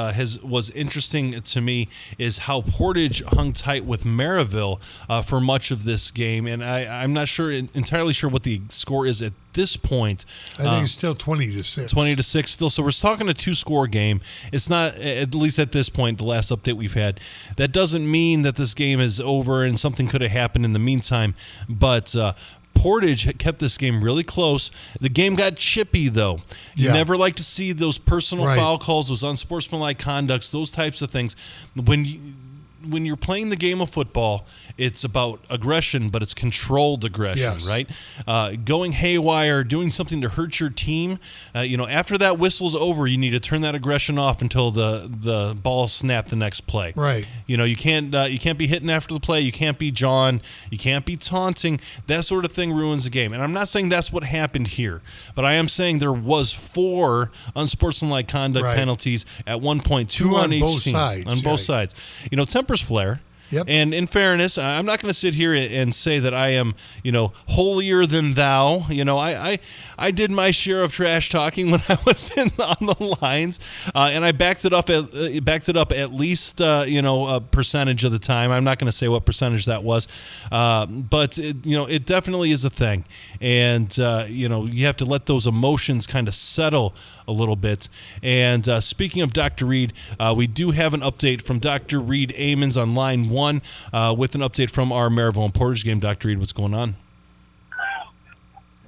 was interesting to me is how Portage hung tight with Maryville for much of this game, and I'm not entirely sure what the score is at this point. I think it's still 20-6. 20-6 still. So we're talking a 2-score game. It's not, at least at this point, the last update we've had. That doesn't mean that this game is over and something could have happened in the meantime. But Portage kept this game really close. The game got chippy, though. You never like to see those personal foul calls, those unsportsmanlike conducts, those types of things. When you're playing the game of football, it's about aggression, but it's controlled aggression, right? Going haywire, doing something to hurt your team. After that whistle's over, you need to turn that aggression off until the ball snapped the next play. Right. You can't be hitting after the play. You can't be jawing. You can't be taunting. That sort of thing ruins the game. And I'm not saying that's what happened here, but I am saying there was 4 unsportsmanlike conduct penalties at one point, 2 on each team. On both sides. Tempers flare. Yep. And in fairness, I'm not going to sit here and say that I am, holier than thou. I did my share of trash talking when I was on the lines, and I backed it up at least a percentage of the time. I'm not going to say what percentage that was, but it definitely is a thing, and you have to let those emotions kind of settle a little bit. And speaking of Dr. Reed, we do have an update from Dr. Reed Amons on line 1 with an update from our Maryville and Portage game. Dr. Reed, what's going on?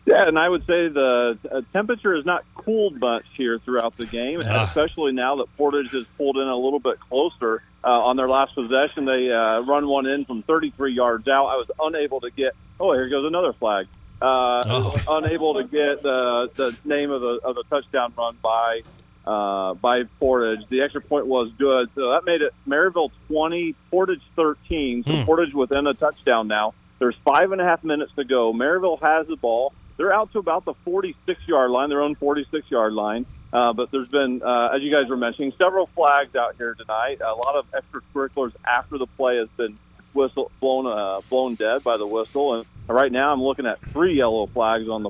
Yeah, and I would say the temperature has not cooled much here throughout the game, especially now that Portage has pulled in a little bit closer. On their last possession, they run one in from 33 yards out. I was unable to get – here goes another flag. Unable to get the name of the touchdown run by Portage. The extra point was good, so that made it Maryville 20, Portage 13. So Portage within a touchdown now. There's 5.5 minutes to go. Maryville has the ball. They're out to about the 46-yard line, their own 46-yard line. But there's been, as you guys were mentioning, several flags out here tonight. A lot of extracurriculars after the play has been blown dead by the whistle. And right now I'm looking at 3 yellow flags on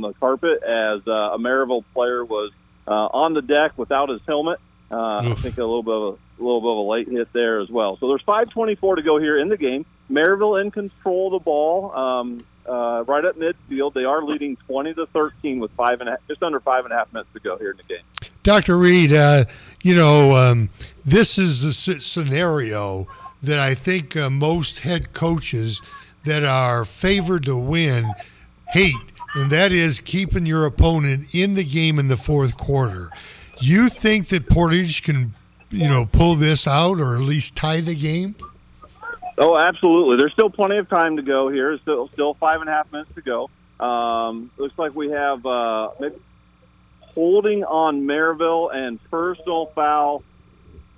the carpet as a Maryville player was on the deck without his helmet. I think a little bit of a late hit there as well. So there's 5:24 to go here in the game. Maryville in control of the ball right at midfield. They are leading 20-13 with just under 5.5 minutes to go here in the game. Dr. Reed, this is the scenario that I think most head coaches that are favored to win hate, and that is keeping your opponent in the game in the fourth quarter. You think that Portage can, pull this out or at least tie the game? Oh, absolutely. There's still plenty of time to go here. Still 5.5 minutes to go. Looks like we have maybe holding on Maryville and personal foul,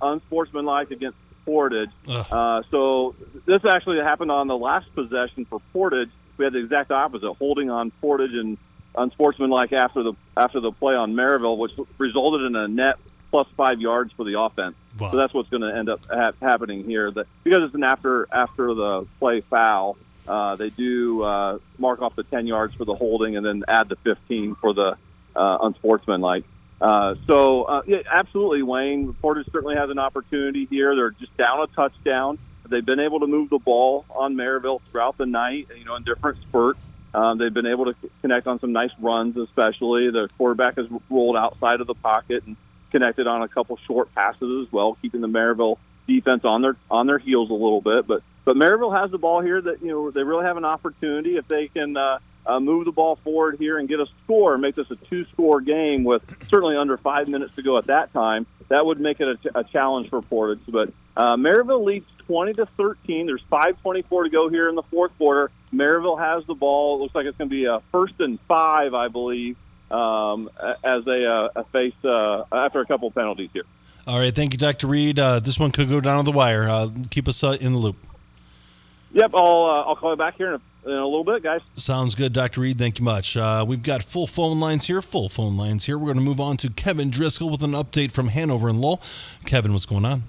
unsportsmanlike against Portage. So this actually happened on the last possession for Portage. We had the exact opposite, holding on Portage and unsportsmanlike after the play on Maryville, which resulted in a net plus 5 yards for the offense. Wow. So that's what's going to end up happening here. Because it's an after the play foul, they do mark off the 10 yards for the holding and then add the 15 for the unsportsmanlike. Yeah, absolutely, Wayne. Portage certainly has an opportunity here. They're just down a touchdown. They've been able to move the ball on Maryville throughout the night, in different spurts. They've been able to connect on some nice runs, especially. The quarterback has rolled outside of the pocket and connected on a couple short passes as well, keeping the Maryville defense on their heels a little bit. But Maryville has the ball here that, they really have an opportunity if they can move the ball forward here and get a score and make this a 2-score game with certainly under 5 minutes to go at that time. That would make it a challenge for Portage. But Maryville leads 20-13. There's 5:24 to go here in the fourth quarter. Maryville has the ball. It looks like it's going to be a 1st and 5, I believe, as they face after a couple penalties here. All right, thank you, Dr. Reed. This one could go down to the wire. Keep us in the loop. Yep, I'll call you back here in a little bit, guys. Sounds good, Dr. Reed. Thank you much. We've got full phone lines here. We're going to move on to Kevin Driscoll with an update from Hanover and Lowell. Kevin, what's going on?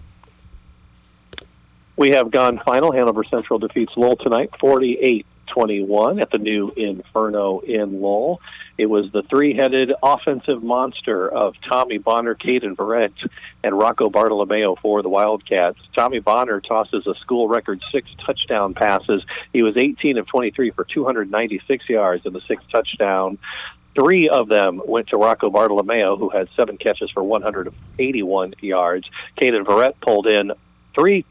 We have gone final. Hanover Central defeats Lowell tonight, 48-36. 48-21 at the new Inferno in Lowell. It was the three-headed offensive monster of Tommy Bonner, Caden Verrett, and Rocco Bartolomeo for the Wildcats. Tommy Bonner tosses a school record 6 touchdown passes. He was 18 of 23 for 296 yards in the 6th touchdown. 3 of them went to Rocco Bartolomeo, who had 7 catches for 181 yards. Caden Verrett pulled in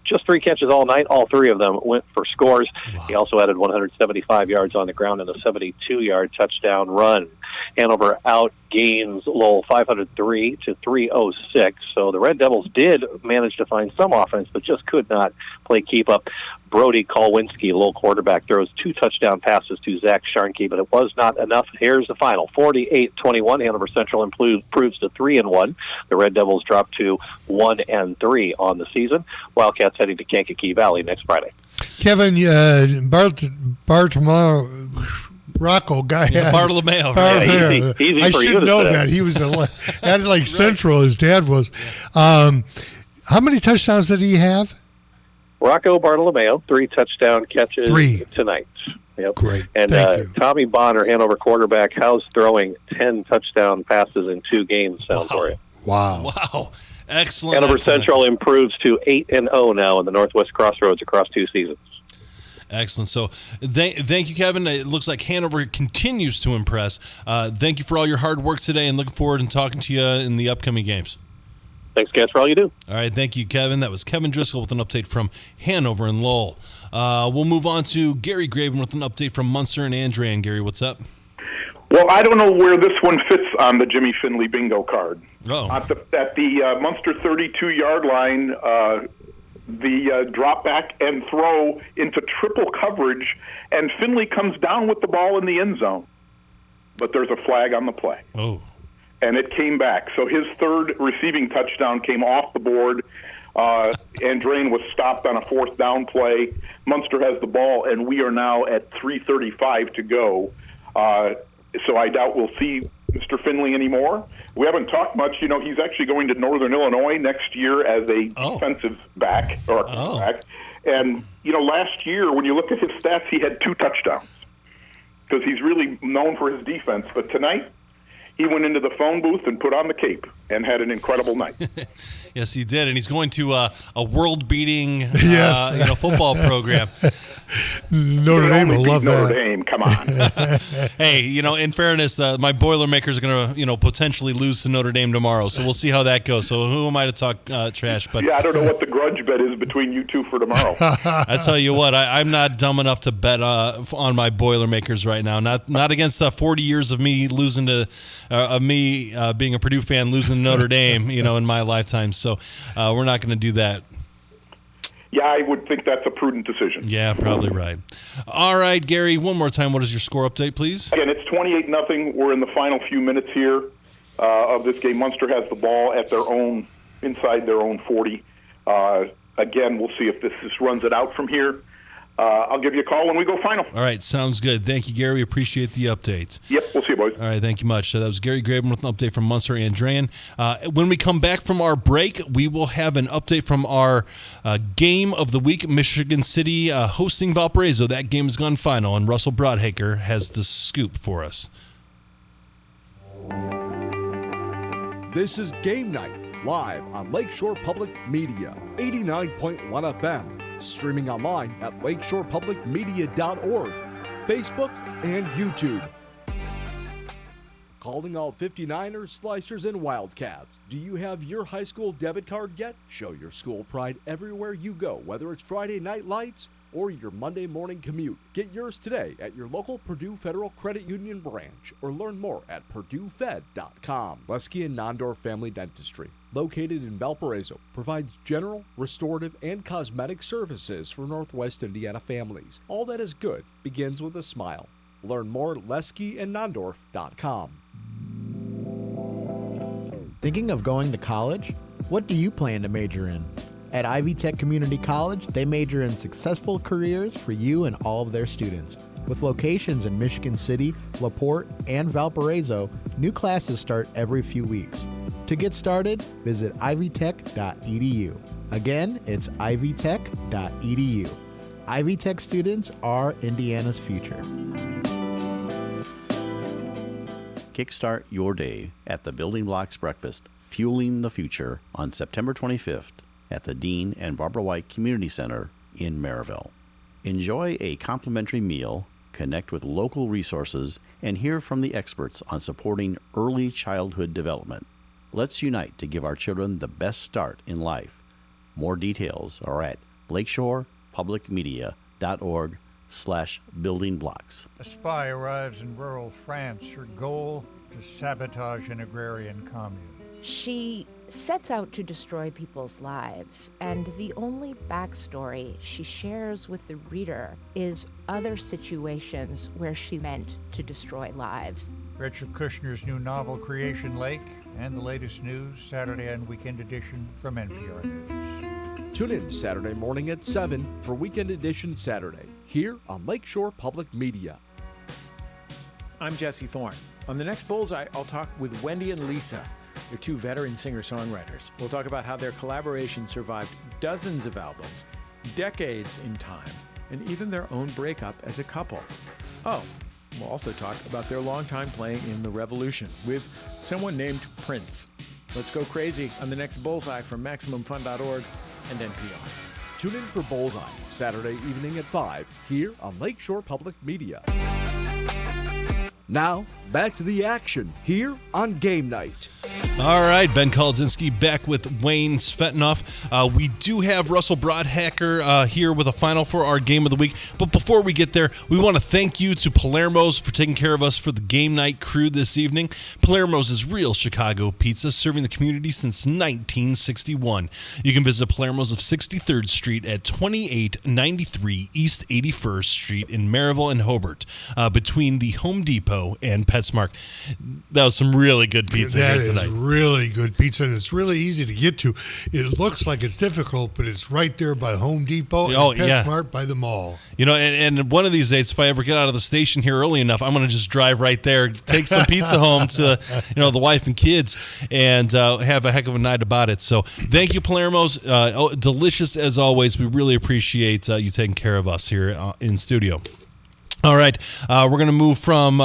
just three catches all night. All 3 of them went for scores. Wow. He also added 175 yards on the ground and a 72-yard touchdown run. Hanover outgains Lowell 503 to 306. So the Red Devils did manage to find some offense, but just could not play keep up. Brody Kolodzinski, Lowell quarterback, throws 2 touchdown passes to Zach Sharnke, but it was not enough. Here's the final: 48-21. Hanover Central improves to 3-1. The Red Devils drop to 1-3 on the season. Wildcats heading to Kankakee Valley next Friday. Kevin, Rocco guy. Yeah, Bartolomeo. Yeah, easy I should know that. He was at like Central, his dad was. How many touchdowns did he have? Rocco Bartolomeo, 3 touchdown catches tonight. Yep. Great. And Tommy Bonner, Hanover quarterback, how's throwing 10 touchdown passes in 2 games sound for you? Wow. Excellent. Hanover Central improves to 8-0 now in the Northwest Crossroads across 2 seasons. Excellent. So thank you, Kevin. It looks like Hanover continues to impress. Thank you for all your hard work today, and looking forward to talking to you in the upcoming games. Thanks, guys, for all you do. All right, thank you, Kevin. That was Kevin Driscoll with an update from Hanover and Lowell. We'll move on to Gary Graven with an update from Munster and Andran. Gary, what's up? Well, I don't know where this one fits on the Jimmy Finley bingo card. Oh. At the Munster 32-yard line, the drop back and throw into triple coverage, and Finley comes down with the ball in the end zone. But there's a flag on the play. Oh. And it came back. So his 3rd receiving touchdown came off the board. Andran was stopped on a 4th down play. Munster has the ball, and we are now at 3:35 to go. So I doubt we'll see Mr. Finley anymore. We haven't talked much. You know, he's actually going to Northern Illinois next year as a defensive back or quarterback. And, you know, last year, when you look at his stats, he had 2 touchdowns because he's really known for his defense. But tonight, he went into the phone booth and put on the cape and had an incredible night. Yes, he did, and he's going to a world-beating football program. Notre Dame will love that. Notre Dame, come on. Hey, you know, in fairness, my Boilermakers are going to, potentially lose to Notre Dame tomorrow, so we'll see how that goes. So who am I to talk trash? But yeah, I don't know what the grudge bet is between you two for tomorrow. I tell you what, I'm not dumb enough to bet on my Boilermakers right now. Not against 40 years of me losing to. Of me being a Purdue fan losing to Notre Dame, in my lifetime. So we're not going to do that. Yeah, I would think that's a prudent decision. Yeah, probably right. All right, Gary, one more time. What is your score update, please? Again, it's 28-0. We're in the final few minutes here of this game. Munster has the ball at inside their own 40. Again, we'll see if this runs it out from here. I'll give you a call when we go final. All right, sounds good. Thank you, Gary. We appreciate the updates. Yep, we'll see you, boys. All right, thank you much. So that was Gary Graben with an update from Munster and Andran. When we come back from our break, we will have an update from our game of the week, Michigan City hosting Valparaiso. That game has gone final, and Russell Broadhaker has the scoop for us. This is Game Night, live on Lakeshore Public Media, 89.1 FM. Streaming online at lakeshorepublicmedia.org, Facebook, and YouTube. Calling all 59ers, Slicers, and Wildcats. Do you have your high school debit card yet? Show your school pride everywhere you go, whether it's Friday night lights or your Monday morning commute. Get yours today at your local Purdue Federal Credit Union branch or learn more at purduefed.com. Lesky and Nondorf Family Dentistry, located in Valparaiso, provides general, restorative, and cosmetic services for Northwest Indiana families. All that is good begins with a smile. Learn more at leskyandnondorf.com. Thinking of going to college? What do you plan to major in? At Ivy Tech Community College, they major in successful careers for you and all of their students. With locations in Michigan City, LaPorte, and Valparaiso, new classes start every few weeks. To get started, visit ivytech.edu. Again, it's ivytech.edu. Ivy Tech students are Indiana's future. Kickstart your day at the Building Blocks Breakfast, Fueling the Future, on September 25th at the Dean and Barbara White Community Center in Maryville. Enjoy a complimentary meal, connect with local resources, and hear from the experts on supporting early childhood development. Let's unite to give our children the best start in life. More details are at lakeshorepublicmedia.org/buildingblocks. A spy arrives in rural France. Her goal, to sabotage an agrarian commune. She sets out to destroy people's lives, and the only backstory she shares with the reader is other situations where she meant to destroy lives. Richard Kushner's new novel, Creation Lake, and the latest news, Saturday and Weekend Edition from NPR News. Tune in Saturday morning at 7 for Weekend Edition Saturday, here on Lakeshore Public Media. I'm Jesse Thorne. On the next Bullseye, I'll talk with Wendy and Lisa. They're two veteran singer-songwriters. We'll talk about how their collaboration survived dozens of albums, decades in time, and even their own breakup as a couple. Oh, we'll also talk about their longtime playing in The Revolution with someone named Prince. Let's go crazy on the next Bullseye from MaximumFun.org and NPR. Tune in for Bullseye, Saturday evening at 5, here on Lakeshore Public Media. Now, back to the action here on Game Night. All right, Ben Kolodzinski back with Wayne Svetanoff. We do have Russell Broadhacker here with a final for our Game of the Week. But before we get there, we want to thank you to Palermo's for taking care of us for the Game Night crew this evening. Palermo's is real Chicago pizza, serving the community since 1961. You can visit Palermo's of 63rd Street at 2893 East 81st Street in Maryville and Hobart, between the Home Depot and PetSmart. That was some really good pizza here tonight. Really good pizza, and it's really easy to get to. It looks like it's difficult, but it's right there by Home Depot and PetSmart by the mall. You know, and one of these days, if I ever get out of the station here early enough, I'm going to just drive right there, take some pizza home to, the wife and kids, and have a heck of a night about it. So thank you, Palermo's. Delicious as always. We really appreciate you taking care of us here in studio. All right, we're going to move from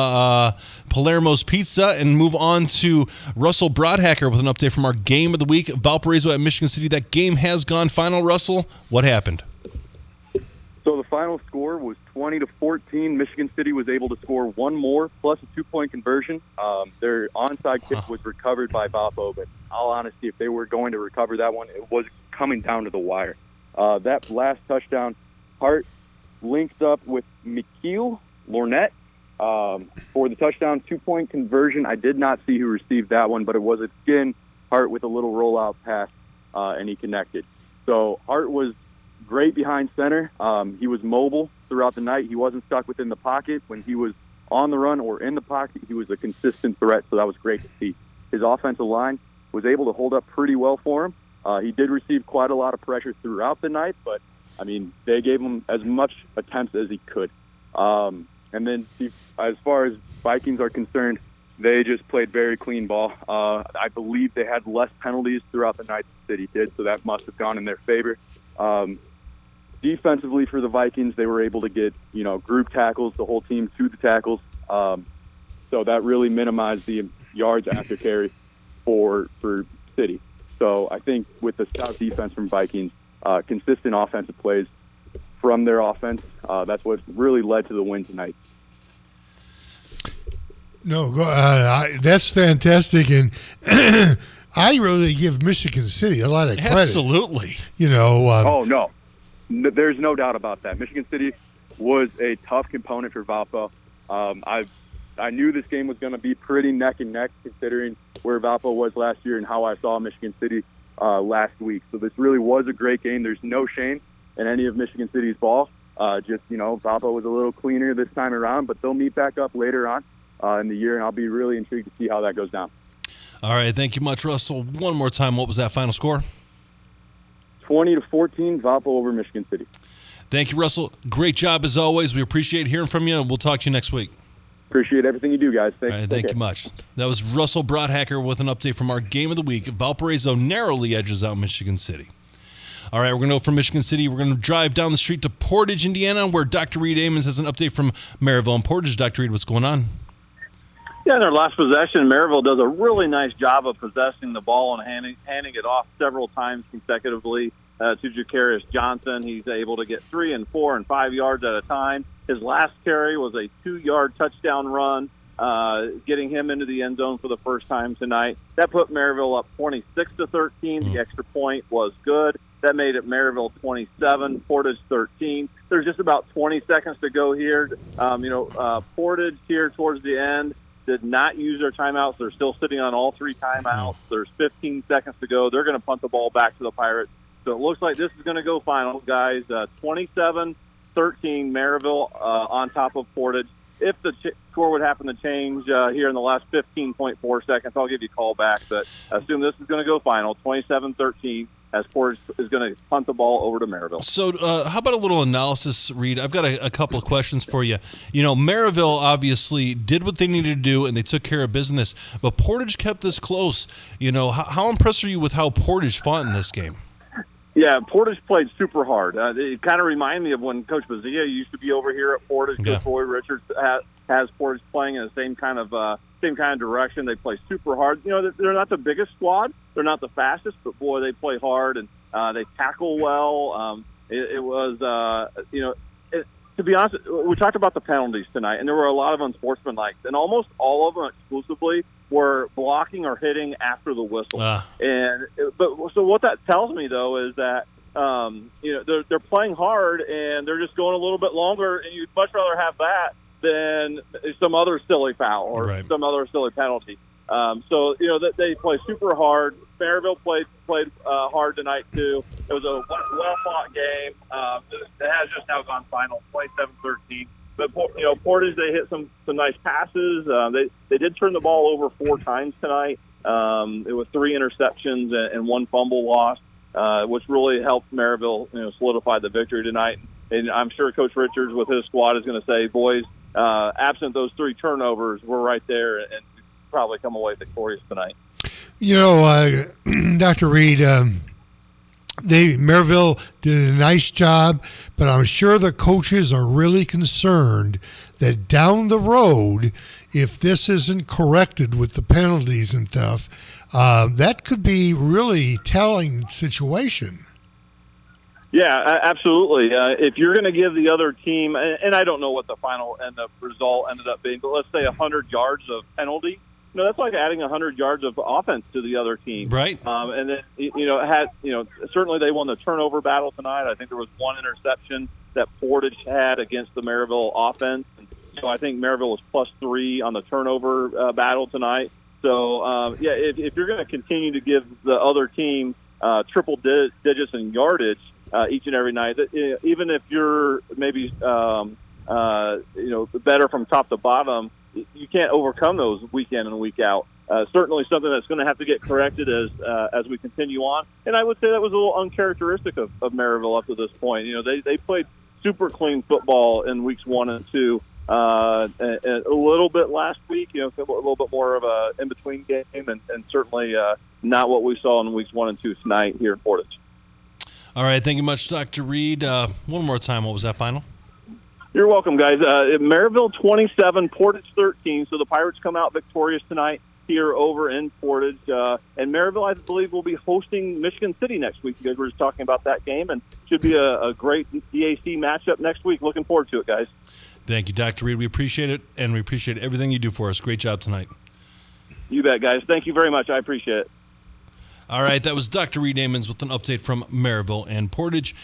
Palermo's Pizza and move on to Russell Broadhacker with an update from our Game of the Week, Valparaiso at Michigan City. That game has gone final, Russell. What happened? So the final score was 20-14. Michigan City was able to score one more, plus a 2-point conversion. Their onside kick was recovered by Valpo, but in all honesty, if they were going to recover that one, it was coming down to the wire. That last touchdown, Hart linked up with Mikhail Lornette for the touchdown 2-point conversion. I did not see who received that one, but it was a skin Hart with a little rollout pass, and he connected. So Hart was great behind center. He was mobile throughout the night. He wasn't stuck within the pocket. When he was on the run or in the pocket, he was a consistent threat, so that was great to see. His offensive line was able to hold up pretty well for him. He did receive quite a lot of pressure throughout the night, but I mean, they gave him as much attempts as he could. And then as far as Vikings are concerned, they just played very clean ball. I believe they had less penalties throughout the night than City did, so that must have gone in their favor. Defensively for the Vikings, they were able to get, group tackles, the whole team to the tackles. So that really minimized the yards after carry for City. So I think with the stout defense from Vikings, consistent offensive plays from their offense, that's what really led to the win tonight. No, that's fantastic, and I really give Michigan City a lot of credit. Absolutely. Oh, no. There's no doubt about that. Michigan City was a tough component for Valpo. I knew this game was going to be pretty neck and neck, considering where Valpo was last year and how I saw Michigan City last week. So this really was a great game. There's no shame in any of Michigan City's ball. Valpo was a little cleaner this time around, but they'll meet back up later on in the year, and I'll be really intrigued to see how that goes down. All right, thank you much, Russell. One more time, what was that final score? 20-14, Valpo over Michigan City. Thank you, Russell. Great job as always. We appreciate hearing from you, and we'll talk to you next week. Appreciate everything you do, guys. Thanks. All right, thank you much. That was Russell Broadhacker with an update from our Game of the Week. Valparaiso narrowly edges out Michigan City. All right, we're going to go from Michigan City. We're going to drive down the street to Portage, Indiana, where Dr. Reed Amons has an update from Maryville and Portage. Dr. Reed, what's going on? Yeah, in their last possession, Maryville does a really nice job of possessing the ball and handing it off several times consecutively to Jacarius Johnson. He's able to get 3 and 4 and 5 yards at a time. His last carry was a 2-yard touchdown run, getting him into the end zone for the first time tonight. That put Maryville up 26-13. The extra point was good. That made it Maryville 27, Portage 13. There's just about 20 seconds to go here. Portage here towards the end did not use their timeouts. They're still sitting on all 3 timeouts. There's 15 seconds to go. They're going to punt the ball back to the Pirates. So it looks like this is going to go final, guys. 27-13, Maryville on top of Portage. If the score would happen to change here in the last 15.4 seconds, I'll give you a call back. But assume this is going to go final, 27-13, as Portage is going to punt the ball over to Maryville. So how about a little analysis, Reed? I've got a couple of questions for you. Maryville obviously did what they needed to do, and they took care of business. But Portage kept this close. How impressed are you with how Portage fought in this game? Yeah, Portage played super hard. It kind of reminded me of when Coach Bazia used to be over here at Portage. Yeah. Coach Roy Richards has Portage playing in the same kind of direction. They play super hard. They're not the biggest squad. They're not the fastest, but boy, they play hard and they tackle well. To be honest, we talked about the penalties tonight, and there were a lot of unsportsmanlike, and almost all of them exclusively were blocking or hitting after the whistle. So what that tells me though is that they're playing hard and they're just going a little bit longer, and you'd much rather have that than some other silly foul or some other silly penalty. They play super hard. Maryville played hard tonight too. It was a well-fought game. It has just now gone final, 27-13. But Portage, they hit some nice passes. They did turn the ball over 4 times tonight. It was 3 interceptions and 1 fumble loss, which really helped Maryville solidify the victory tonight. And I'm sure Coach Richards with his squad is going to say, boys, absent those 3 turnovers, we're right there and probably come away victorious tonight. Dr. Reed, Maryville did a nice job, but I'm sure the coaches are really concerned that down the road, if this isn't corrected with the penalties and stuff, that could be really telling situation. Yeah, absolutely. If you're going to give the other team, and I don't know what the final and the result ended up being, but let's say 100 yards of penalty. That's like adding 100 yards of offense to the other team. Right. And then, certainly they won the turnover battle tonight. I think there was 1 interception that Portage had against the Maryville offense. And so I think Maryville was +3 on the turnover battle tonight. So, if you're going to continue to give the other team triple digits in yardage each and every night, even if you're maybe, better from top to bottom, you can't overcome those week in and week out. Certainly something that's going to have to get corrected as we continue on. And I would say that was a little uncharacteristic of Maryville up to this point. They played super clean football in weeks 1 and 2. A little bit last week, a little bit more of a in-between game, and certainly not what we saw in weeks 1 and 2 tonight here in Portage. All right, thank you much, Dr. Reed. One more time, what was that final? You're welcome, guys. Maryville 27, Portage 13. So the Pirates come out victorious tonight here over in Portage. And Maryville, I believe, will be hosting Michigan City next week. You guys were just talking about that game, and should be a great DAC matchup next week. Looking forward to it, guys. Thank you, Dr. Reed. We appreciate it, and we appreciate everything you do for us. Great job tonight. You bet, guys. Thank you very much. I appreciate it. All right, that was Dr. Reed Amons with an update from Maryville and Portage.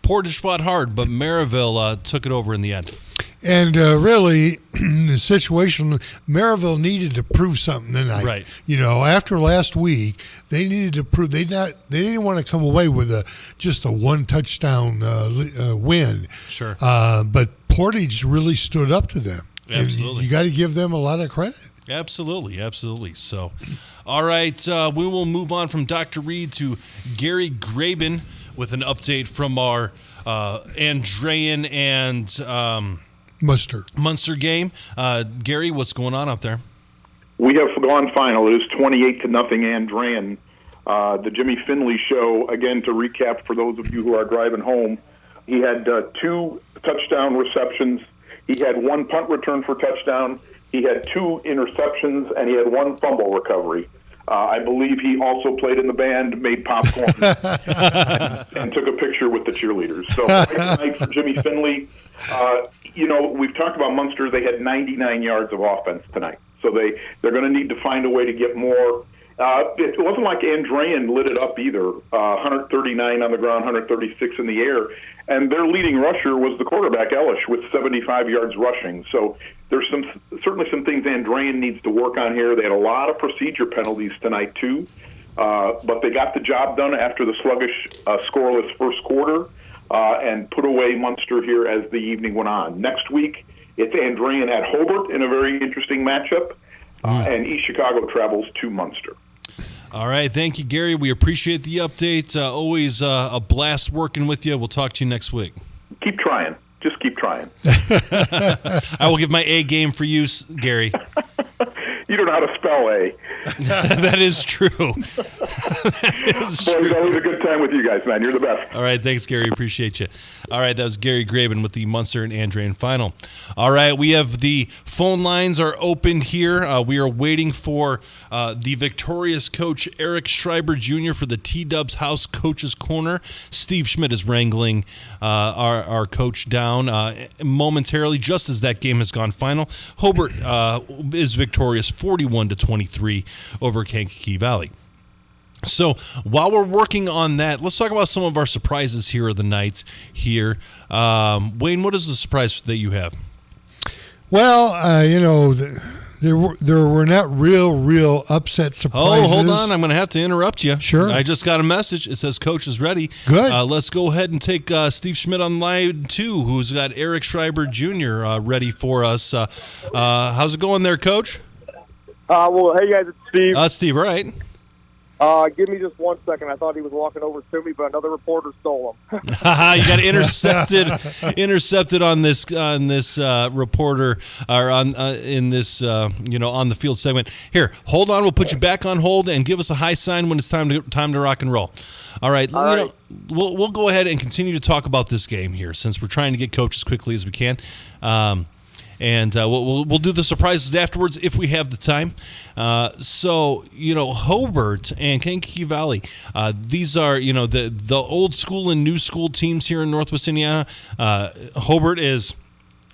Portage fought hard, but Maryville took it over in the end. And really, the situation, Maryville needed to prove something tonight. Right. After last week, they needed to prove they didn't want to come away with just a 1 touchdown win. Sure. But Portage really stood up to them. Absolutely. And you got to give them a lot of credit. Absolutely. So, all right, we will move on from Dr. Reed to Gary Graben with an update from our Andrean and Munster game. Gary, what's going on up there? We have gone final. It is 28-0 Andrean the Jimmy Finley show. Again, to recap for those of you who are driving home, he had 2 touchdown receptions. He had 1 punt return for touchdown. He had 2 interceptions, and he had 1 fumble recovery. I believe he also played in the band, made popcorn, and took a picture with the cheerleaders. So great night for Jimmy Finley. We've talked about Munster. They had 99 yards of offense tonight. So they're going to need to find a way to get more. It wasn't like Andrean lit it up either. 139 on the ground, 136 in the air. And their leading rusher was the quarterback, Elish, with 75 yards rushing. So there's certainly some things Andrean needs to work on here. They had a lot of procedure penalties tonight, too. But they got the job done after the sluggish, scoreless first quarter and put away Munster here as the evening went on. Next week, it's Andrean at Hobart in a very interesting matchup. And East Chicago travels to Munster. All right. Thank you, Gary. We appreciate the update. Always a blast working with you. We'll talk to you next week. Keep trying. Just keep trying. I will give my A game for you, Gary. You don't know how to spell A. That is true. Boys, always a good time with you guys, man. You're the best. All right. Thanks, Gary. Appreciate you. All right. That was Gary Graben with the Munster and Andrean final. All right. We have the phone lines are open here. We are waiting for the victorious coach, Eric Schreiber Jr., for the T-Dubs House Coach's Corner. Steve Schmidt is wrangling our coach down momentarily, just as that game has gone final. Hobart is victorious 41-23 over Kankakee Valley. So while we're working on that, let's talk about some of our surprises here of the night here. Wayne, what is the surprise that you have? Well, there were not real upset surprises. Oh, hold on. I'm going to have to interrupt you. Sure. I just got a message. It says coach is ready. Good. Let's go ahead and take Steve Schmidt on line 2, who's got Eric Schreiber Jr. Ready for us. How's it going there, Coach? Well, hey, guys, it's Steve. Steve, all right. Give me just 1 second. I thought he was walking over to me, but another reporter stole him. You got intercepted on this reporter or on in this on the field segment. Here, hold on. We'll put you back on hold and give us a high sign when it's time to rock and roll. All right. We'll go ahead and continue to talk about this game here since we're trying to get coach as quickly as we can. And we'll do the surprises afterwards if we have the time. So Hobart and Kankakee Valley, these are the old school and new school teams here in Northwest Indiana. Hobart is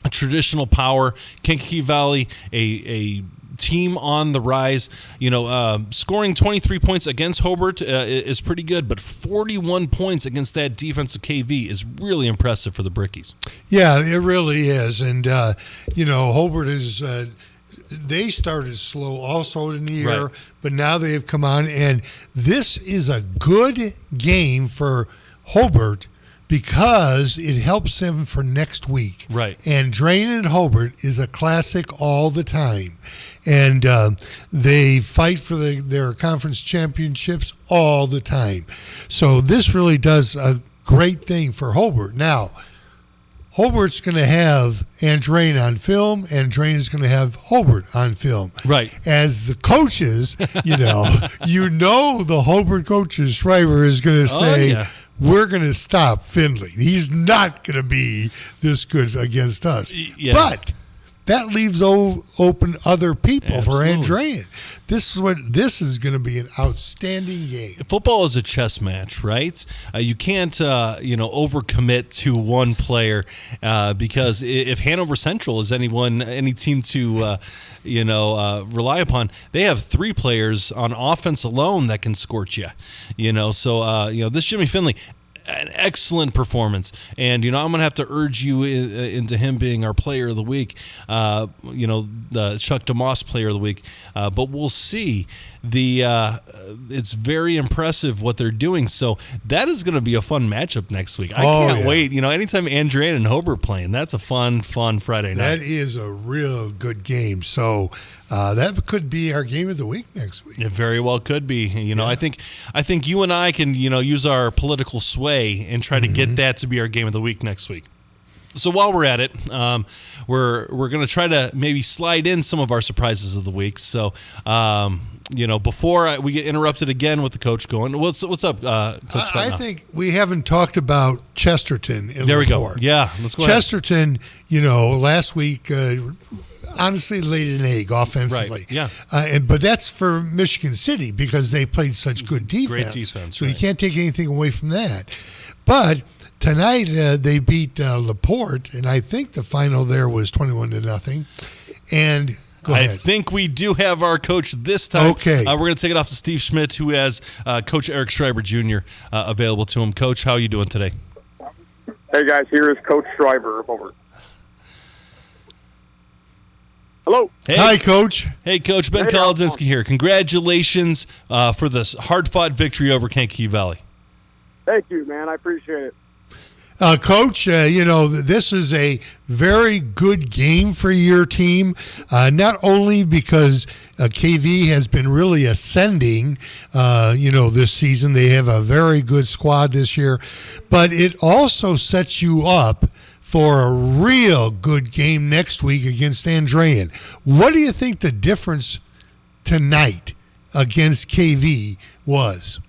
a traditional power. Kankakee Valley, a team on the rise. Scoring 23 points against Hobart is pretty good, but 41 points against that defensive KV is really impressive for the Brickies. Yeah, it really is. And, Hobart is they started slow also in the year, right, but now they have come on. And this is a good game for Hobart because it helps them for next week. Right. And Drain and Hobart is a classic all the time. And they fight for their conference championships all the time. So this really does a great thing for Hobart. Now, Hobart's going to have Andrain on film, and Drain is going to have Hobart on film. Right. As the coaches, the Hobart coaches, Schreiber is going to say, we're going to stop Finley. He's not going to be this good against us. Yeah. But that leaves open other people. Absolutely. For Andrean. This is going to be an outstanding game. Football is a chess match, right? You can't overcommit to one player because if Hanover Central is any team to rely upon, they have 3 players on offense alone that can scorch you. This Jimmy Finley, an excellent performance, and I'm going to have to urge you into him being our player of the week, the Chuck DeMoss player of the week, but we'll see. It's very impressive what they're doing, so that is going to be a fun matchup next week. I can't wait. Anytime Andrean and Hobart playing, that's a fun Friday night. That is a real good game, so that could be our game of the week next week. It very well could be. I think you and I can use our political sway and try to get that to be our game of the week next week. So while we're at it, we're going to try to maybe slide in some of our surprises of the week. So, before we get interrupted again with the coach going, what's up, Coach Svetanoff? I think we haven't talked about Chesterton. There we go. Yeah, let's go Chesterton, last week, honestly laid an egg offensively. Right. Yeah. But that's for Michigan City because they played such good defense. Great defense. So you can't take anything away from that. But tonight they beat LaPorte, and I think the final there was 21-0. And go ahead. I think we do have our coach this time. Okay. We're going to take it off to Steve Schmidt, who has Coach Eric Schreiber Jr. Available to him. Coach, how are you doing today? Hey, guys, here is Coach Schreiber over. Hello. Hey. Hi, Coach. Hey, Coach. Ben Kolodzinski here. Congratulations for this hard-fought victory over Kankakee Valley. Thank you, man. I appreciate it. Coach, this is a very good game for your team, not only because KV has been really ascending, this season. They have a very good squad this year, but it also sets you up for a real good game next week against Andrean. What do you think the difference tonight against KV was?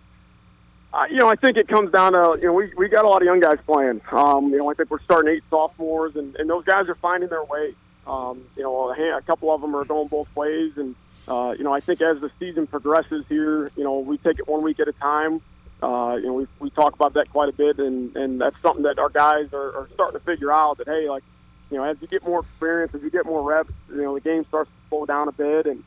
I think it comes down to, we got a lot of young guys playing. I think we're starting 8 sophomores, and those guys are finding their way. A couple of them are going both ways, and, I think as the season progresses here, we take it 1 week at a time. We talk about that quite a bit, and that's something that our guys are starting to figure out, that, hey, as you get more experience, as you get more reps, the game starts to slow down a bit, and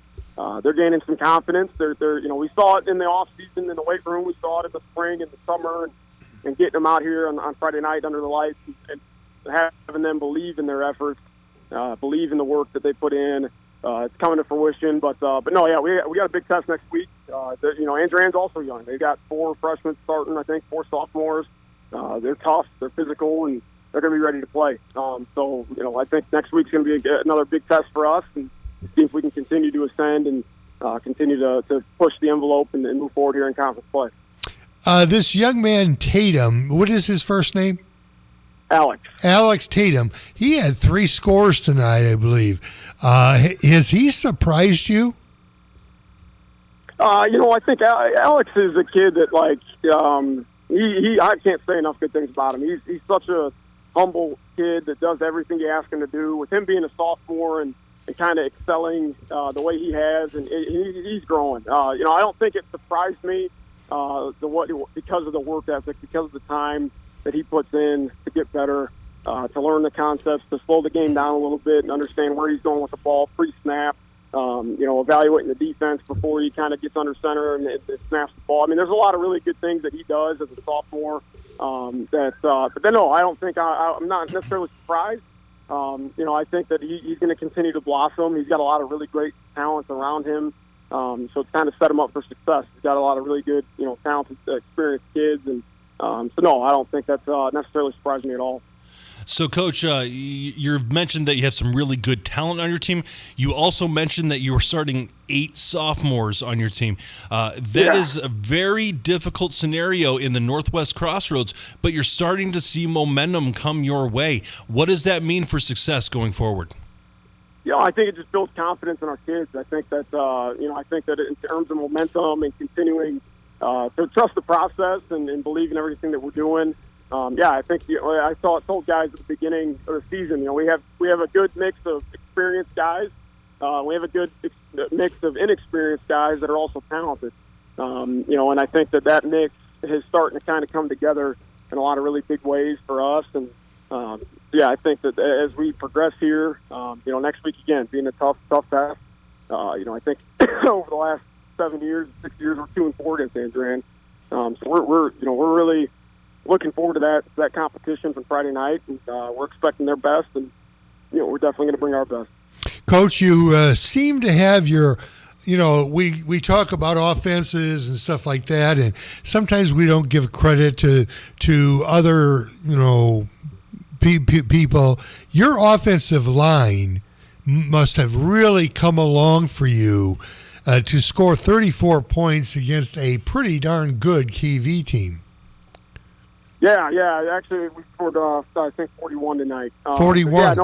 they're gaining some confidence. They're we saw it in the off season in the weight room. We saw it in the spring and the summer, and getting them out here on Friday night under the lights and having them believe in their efforts, believe in the work that they put in. It's coming to fruition. But no, yeah, we got a big test next week. Andrean's also young. They got 4 freshmen starting. I think 4 sophomores. They're tough. They're physical, and they're going to be ready to play. I think next week's going to be another big test for us, and see if we can continue to ascend and continue to push the envelope and move forward here in conference play. This young man, Tatum, what is his first name? Alex Tatum. He had 3 scores tonight, I believe. Has he surprised you? I think Alex is a kid that, I can't say enough good things about him. He's such a humble kid that does everything you ask him to do. With him being a sophomore and kind of excelling the way he has, and he's growing. I don't think it surprised me because of the work ethic, because of the time that he puts in to get better, to learn the concepts, to slow the game down a little bit and understand where he's going with the ball pre-snap, evaluating the defense before he kind of gets under center and snaps the ball. I mean, there's a lot of really good things that he does as a sophomore. But then, no, I don't think I'm not necessarily surprised. I think that he's going to continue to blossom. He's got a lot of really great talents around him. So it's kind of set him up for success. He's got a lot of really good, talented, experienced kids. And so, no, I don't think that's necessarily surprised me at all. So, Coach, you've mentioned that you have some really good talent on your team. You also mentioned that you were starting 8 sophomores on your team. That is a very difficult scenario in the Northwest Crossroads, but you're starting to see momentum come your way. What does that mean for success going forward? I think it just builds confidence in our kids. I think that, in terms of momentum and continuing to trust the process and believe in everything that we're doing. I think I told guys at the beginning of the season, we have a good mix of experienced guys. We have a good mix of inexperienced guys that are also talented. And I think that mix is starting to kind of come together in a lot of really big ways for us. And I think that as we progress here, next week again being a tough test. I think over the last 6 years, we're 2-4 against Andrean. So we're really looking forward to that competition from Friday night, and we're expecting their best, and we're definitely going to bring our best. Coach, you seem to have your, we talk about offenses and stuff like that, and sometimes we don't give credit to other people. Your offensive line must have really come along for you to score 34 points against a pretty darn good KV team. Yeah. Actually, we scored, I think, 41 tonight. 41.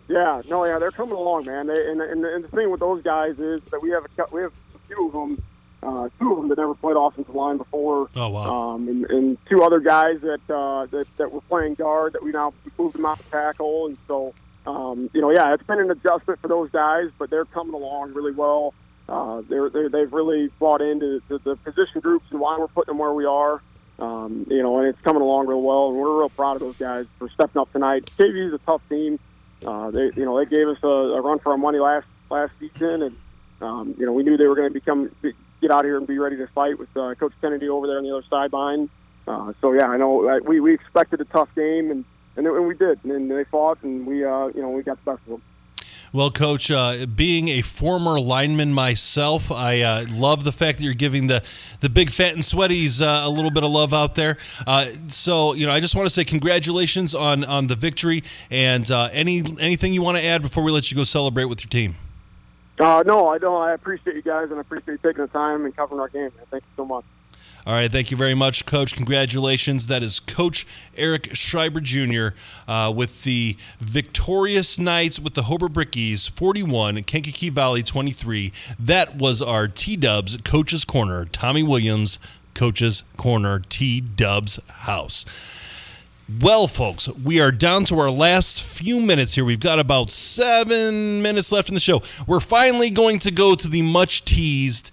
They're coming along, man. And the thing with those guys is that we have a few of them. Two of them that never played offensive line before. Oh wow! And two other guys that were playing guard that we now moved them out to tackle, and so it's been an adjustment for those guys, but they're coming along really well. They've really bought into the position groups and why we're putting them where we are. And it's coming along real well, and we're real proud of those guys for stepping up tonight. KV is a tough team. They gave us a run for our money last season, and we knew they were going to get out here and be ready to fight with Coach Kennedy over there on the other sideline. I know we expected a tough game, and we did, and they fought, and we got the best of them. Well, Coach, being a former lineman myself, I love the fact that you're giving the big fat and sweaties a little bit of love out there. So I just want to say congratulations on the victory, and anything you want to add before we let you go celebrate with your team. No, I don't. I appreciate you guys, and I appreciate you taking the time and covering our game, man. Thank you so much. All right, thank you very much, Coach. Congratulations. That is Coach Eric Schreiber Jr. With the victorious Knights with the Hobart Brickies, 41, Kankakee Valley, 23. That was our T-Dubs Coach's Corner. Tommy Williams, Coach's Corner, T-Dubs House. Well, folks, we are down to our last few minutes here. We've got about 7 minutes left in the show. We're finally going to go to the much-teased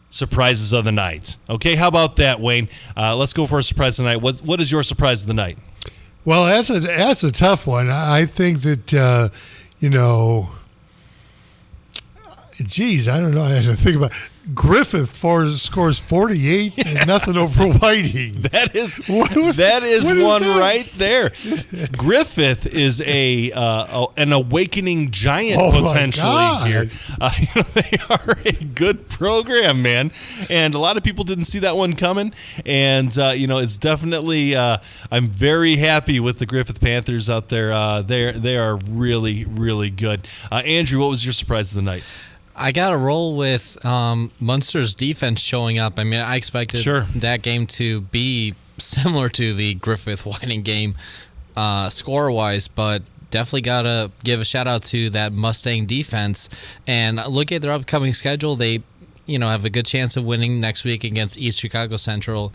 surprises of the night. Okay, how about that, Wayne? Let's go for a surprise tonight. What is your surprise of the night? Well, that's a tough one. I think that, geez, I don't know. I have to think about it. Griffith scores 48 and nothing over Whiting. That is one right there. Griffith is an awakening giant potentially here. They are a good program, man, and a lot of people didn't see that one coming. And it's definitely. I'm very happy with the Griffith Panthers out there. They are really, really good. Andrew, what was your surprise of the night? I got to roll with Munster's defense showing up. I mean, I expected that game to be similar to the Griffith-Whiting game score-wise, but definitely got to give a shout-out to that Mustang defense. And look at their upcoming schedule. They, have a good chance of winning next week against East Chicago Central.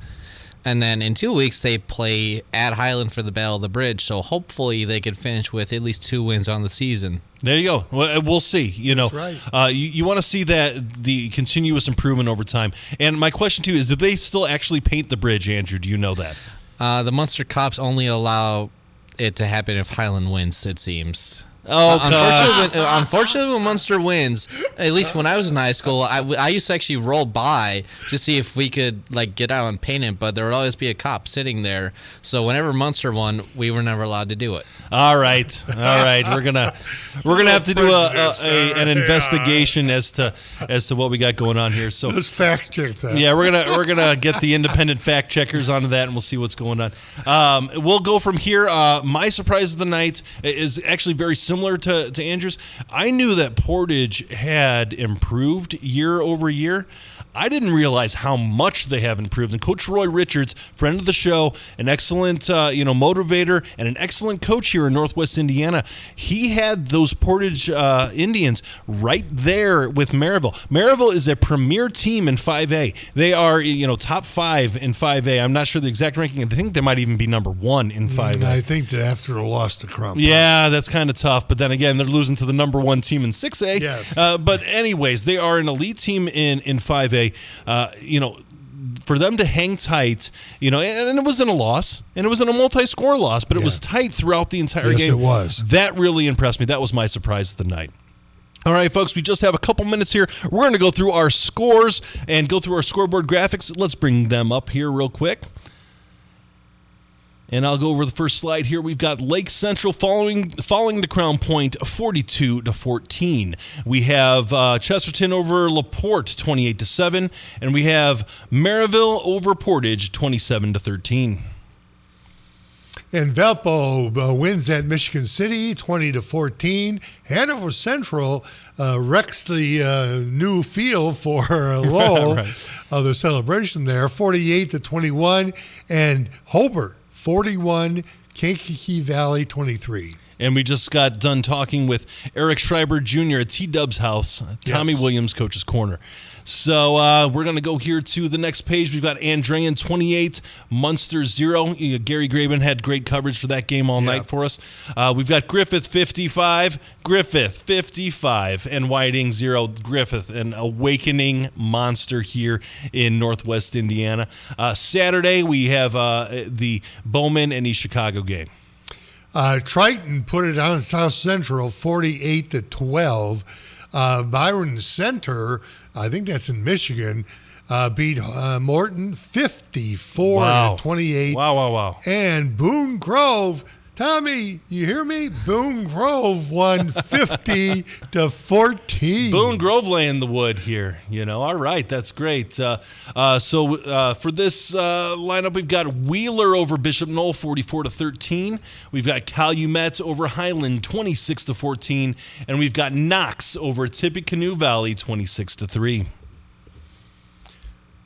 And then in 2 weeks, they play at Highland for the Battle of the Bridge. So hopefully they could finish with at least 2 wins on the season. There you go. We'll see. That's right. You want to see the continuous improvement over time. And my question to you is, do they still actually paint the bridge, Andrew? Do you know that? The Munster cops only allow it to happen if Highland wins, it seems. Unfortunately, when Munster wins, at least when I was in high school, I used to actually roll by to see if we could get out and paint it, but there would always be a cop sitting there. So whenever Munster won, we were never allowed to do it. All right. We're gonna have to do an investigation as to what we got going on here. So let's fact check that. Yeah, we're gonna get the independent fact checkers onto that, and we'll see what's going on. We'll go from here. My surprise of the night is actually very similar to Andrew's. I knew that Portage had improved year over year. I didn't realize how much they have improved. And Coach Roy Richards, friend of the show, an excellent motivator and an excellent coach here in Northwest Indiana, he had those Portage Indians right there with Maryville. Maryville is a premier team in 5A. They are top 5 in 5A. I'm not sure the exact ranking. I think they might even be number 1 in 5A. I think that after the loss to Crump. Yeah, that's kind of tough. But then again, they're losing to the number 1 team in 6A. Yes. But anyways, they are an elite team in 5A. For them to hang tight, and it wasn't a loss, and it wasn't a multi-score loss, but it was tight throughout the entire game. Yes, it was. That really impressed me. That was my surprise of the night. All right, folks, we just have a couple minutes here. We're going to go through our scores and go through our scoreboard graphics. Let's bring them up here real quick. And I'll go over the first slide here. We've got Lake Central falling to Crown Point 42-14. We have Chesterton over LaPorte 28-7, and we have Maryville over Portage 27-13. And Valpo wins at Michigan City 20-14. Hanover Central wrecks the new field for Lowell of the celebration there 48-21, and Hobart 41, Kankakee Valley 23. And we just got done talking with Eric Schreiber Jr. at T-Dub's house, Tommy Williams, Coach's Corner. So we're going to go here to the next page. We've got Andrean 28, Munster 0. Gary Graben had great coverage for that game all night for us. We've got Griffith 55, and Whiting 0. Griffith, an awakening monster here in Northwest Indiana. Saturday, we have the Bowman and East Chicago game. Triton put it on South Central 48-12. Byron Center, I think that's in Michigan, beat Morton 54-28. Wow. And Boone Grove, Tommy, you hear me? Boone Grove won 50-14. Boone Grove laying the wood here, All right, that's great. So for this lineup, we've got Wheeler over Bishop Knoll 44-13. We've got Calumet over Highland 26-14, and we've got Knox over Tippecanoe Valley 26-3.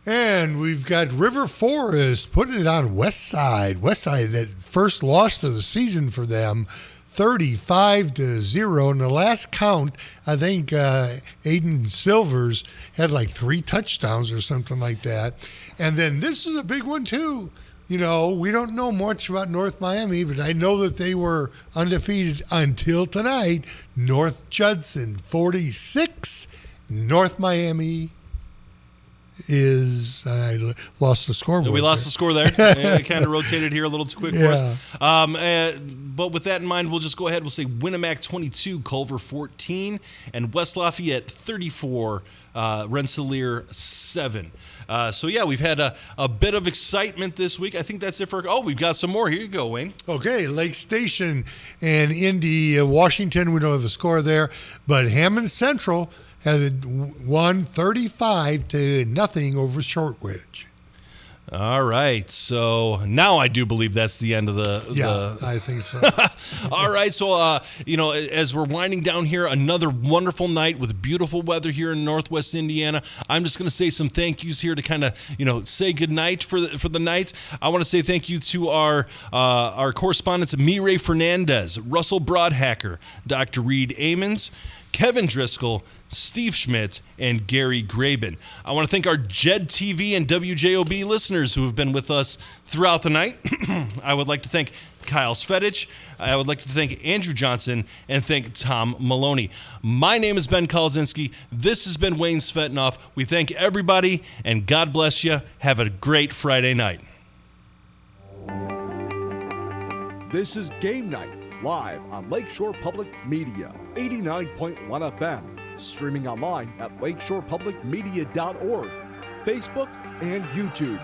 And we've got River Forest putting it on Westside. Westside, that first loss of the season for them, 35-0. In the last count, I think Aiden Silvers had like 3 touchdowns or something like that. And then this is a big one too. We don't know much about North Miami, but I know that they were undefeated until tonight. North Judson 46, North Miami I lost the scoreboard. We lost the score there. It kind of rotated here a little too quick for us. But with that in mind, we'll just go ahead. We'll say Winnemac 22, Culver 14, and West Lafayette 34, Rensselaer 7. We've had a bit of excitement this week. I think that's it for. We've got some more. Here you go, Wayne. Okay, Lake Station and Indy, Washington. We don't have a score there, but Hammond Central had won 35-0 over Shortridge. All right, so now I do believe that's the end of I think so. All right, so as we're winding down here, another wonderful night with beautiful weather here in Northwest Indiana. I'm just going to say some thank yous here to kind of say good night for the night. I want to say thank you to our correspondents, Mireille Fernandez, Russell Broadhacker, Dr. Reed Amons, Kevin Driscoll, Steve Schmidt, and Gary Graben. I want to thank our JED TV and WJOB listeners who have been with us throughout the night. I would like to thank Kyle Svetich. I would like to thank Andrew Johnson and thank Tom Maloney. My name is Ben Kolodzinski. This has been Wayne Svetanoff. We thank everybody, and God bless you. Have a great Friday night. This is Game Night, live on Lakeshore Public Media, 89.1 FM. Streaming online at lakeshorepublicmedia.org, Facebook, and YouTube.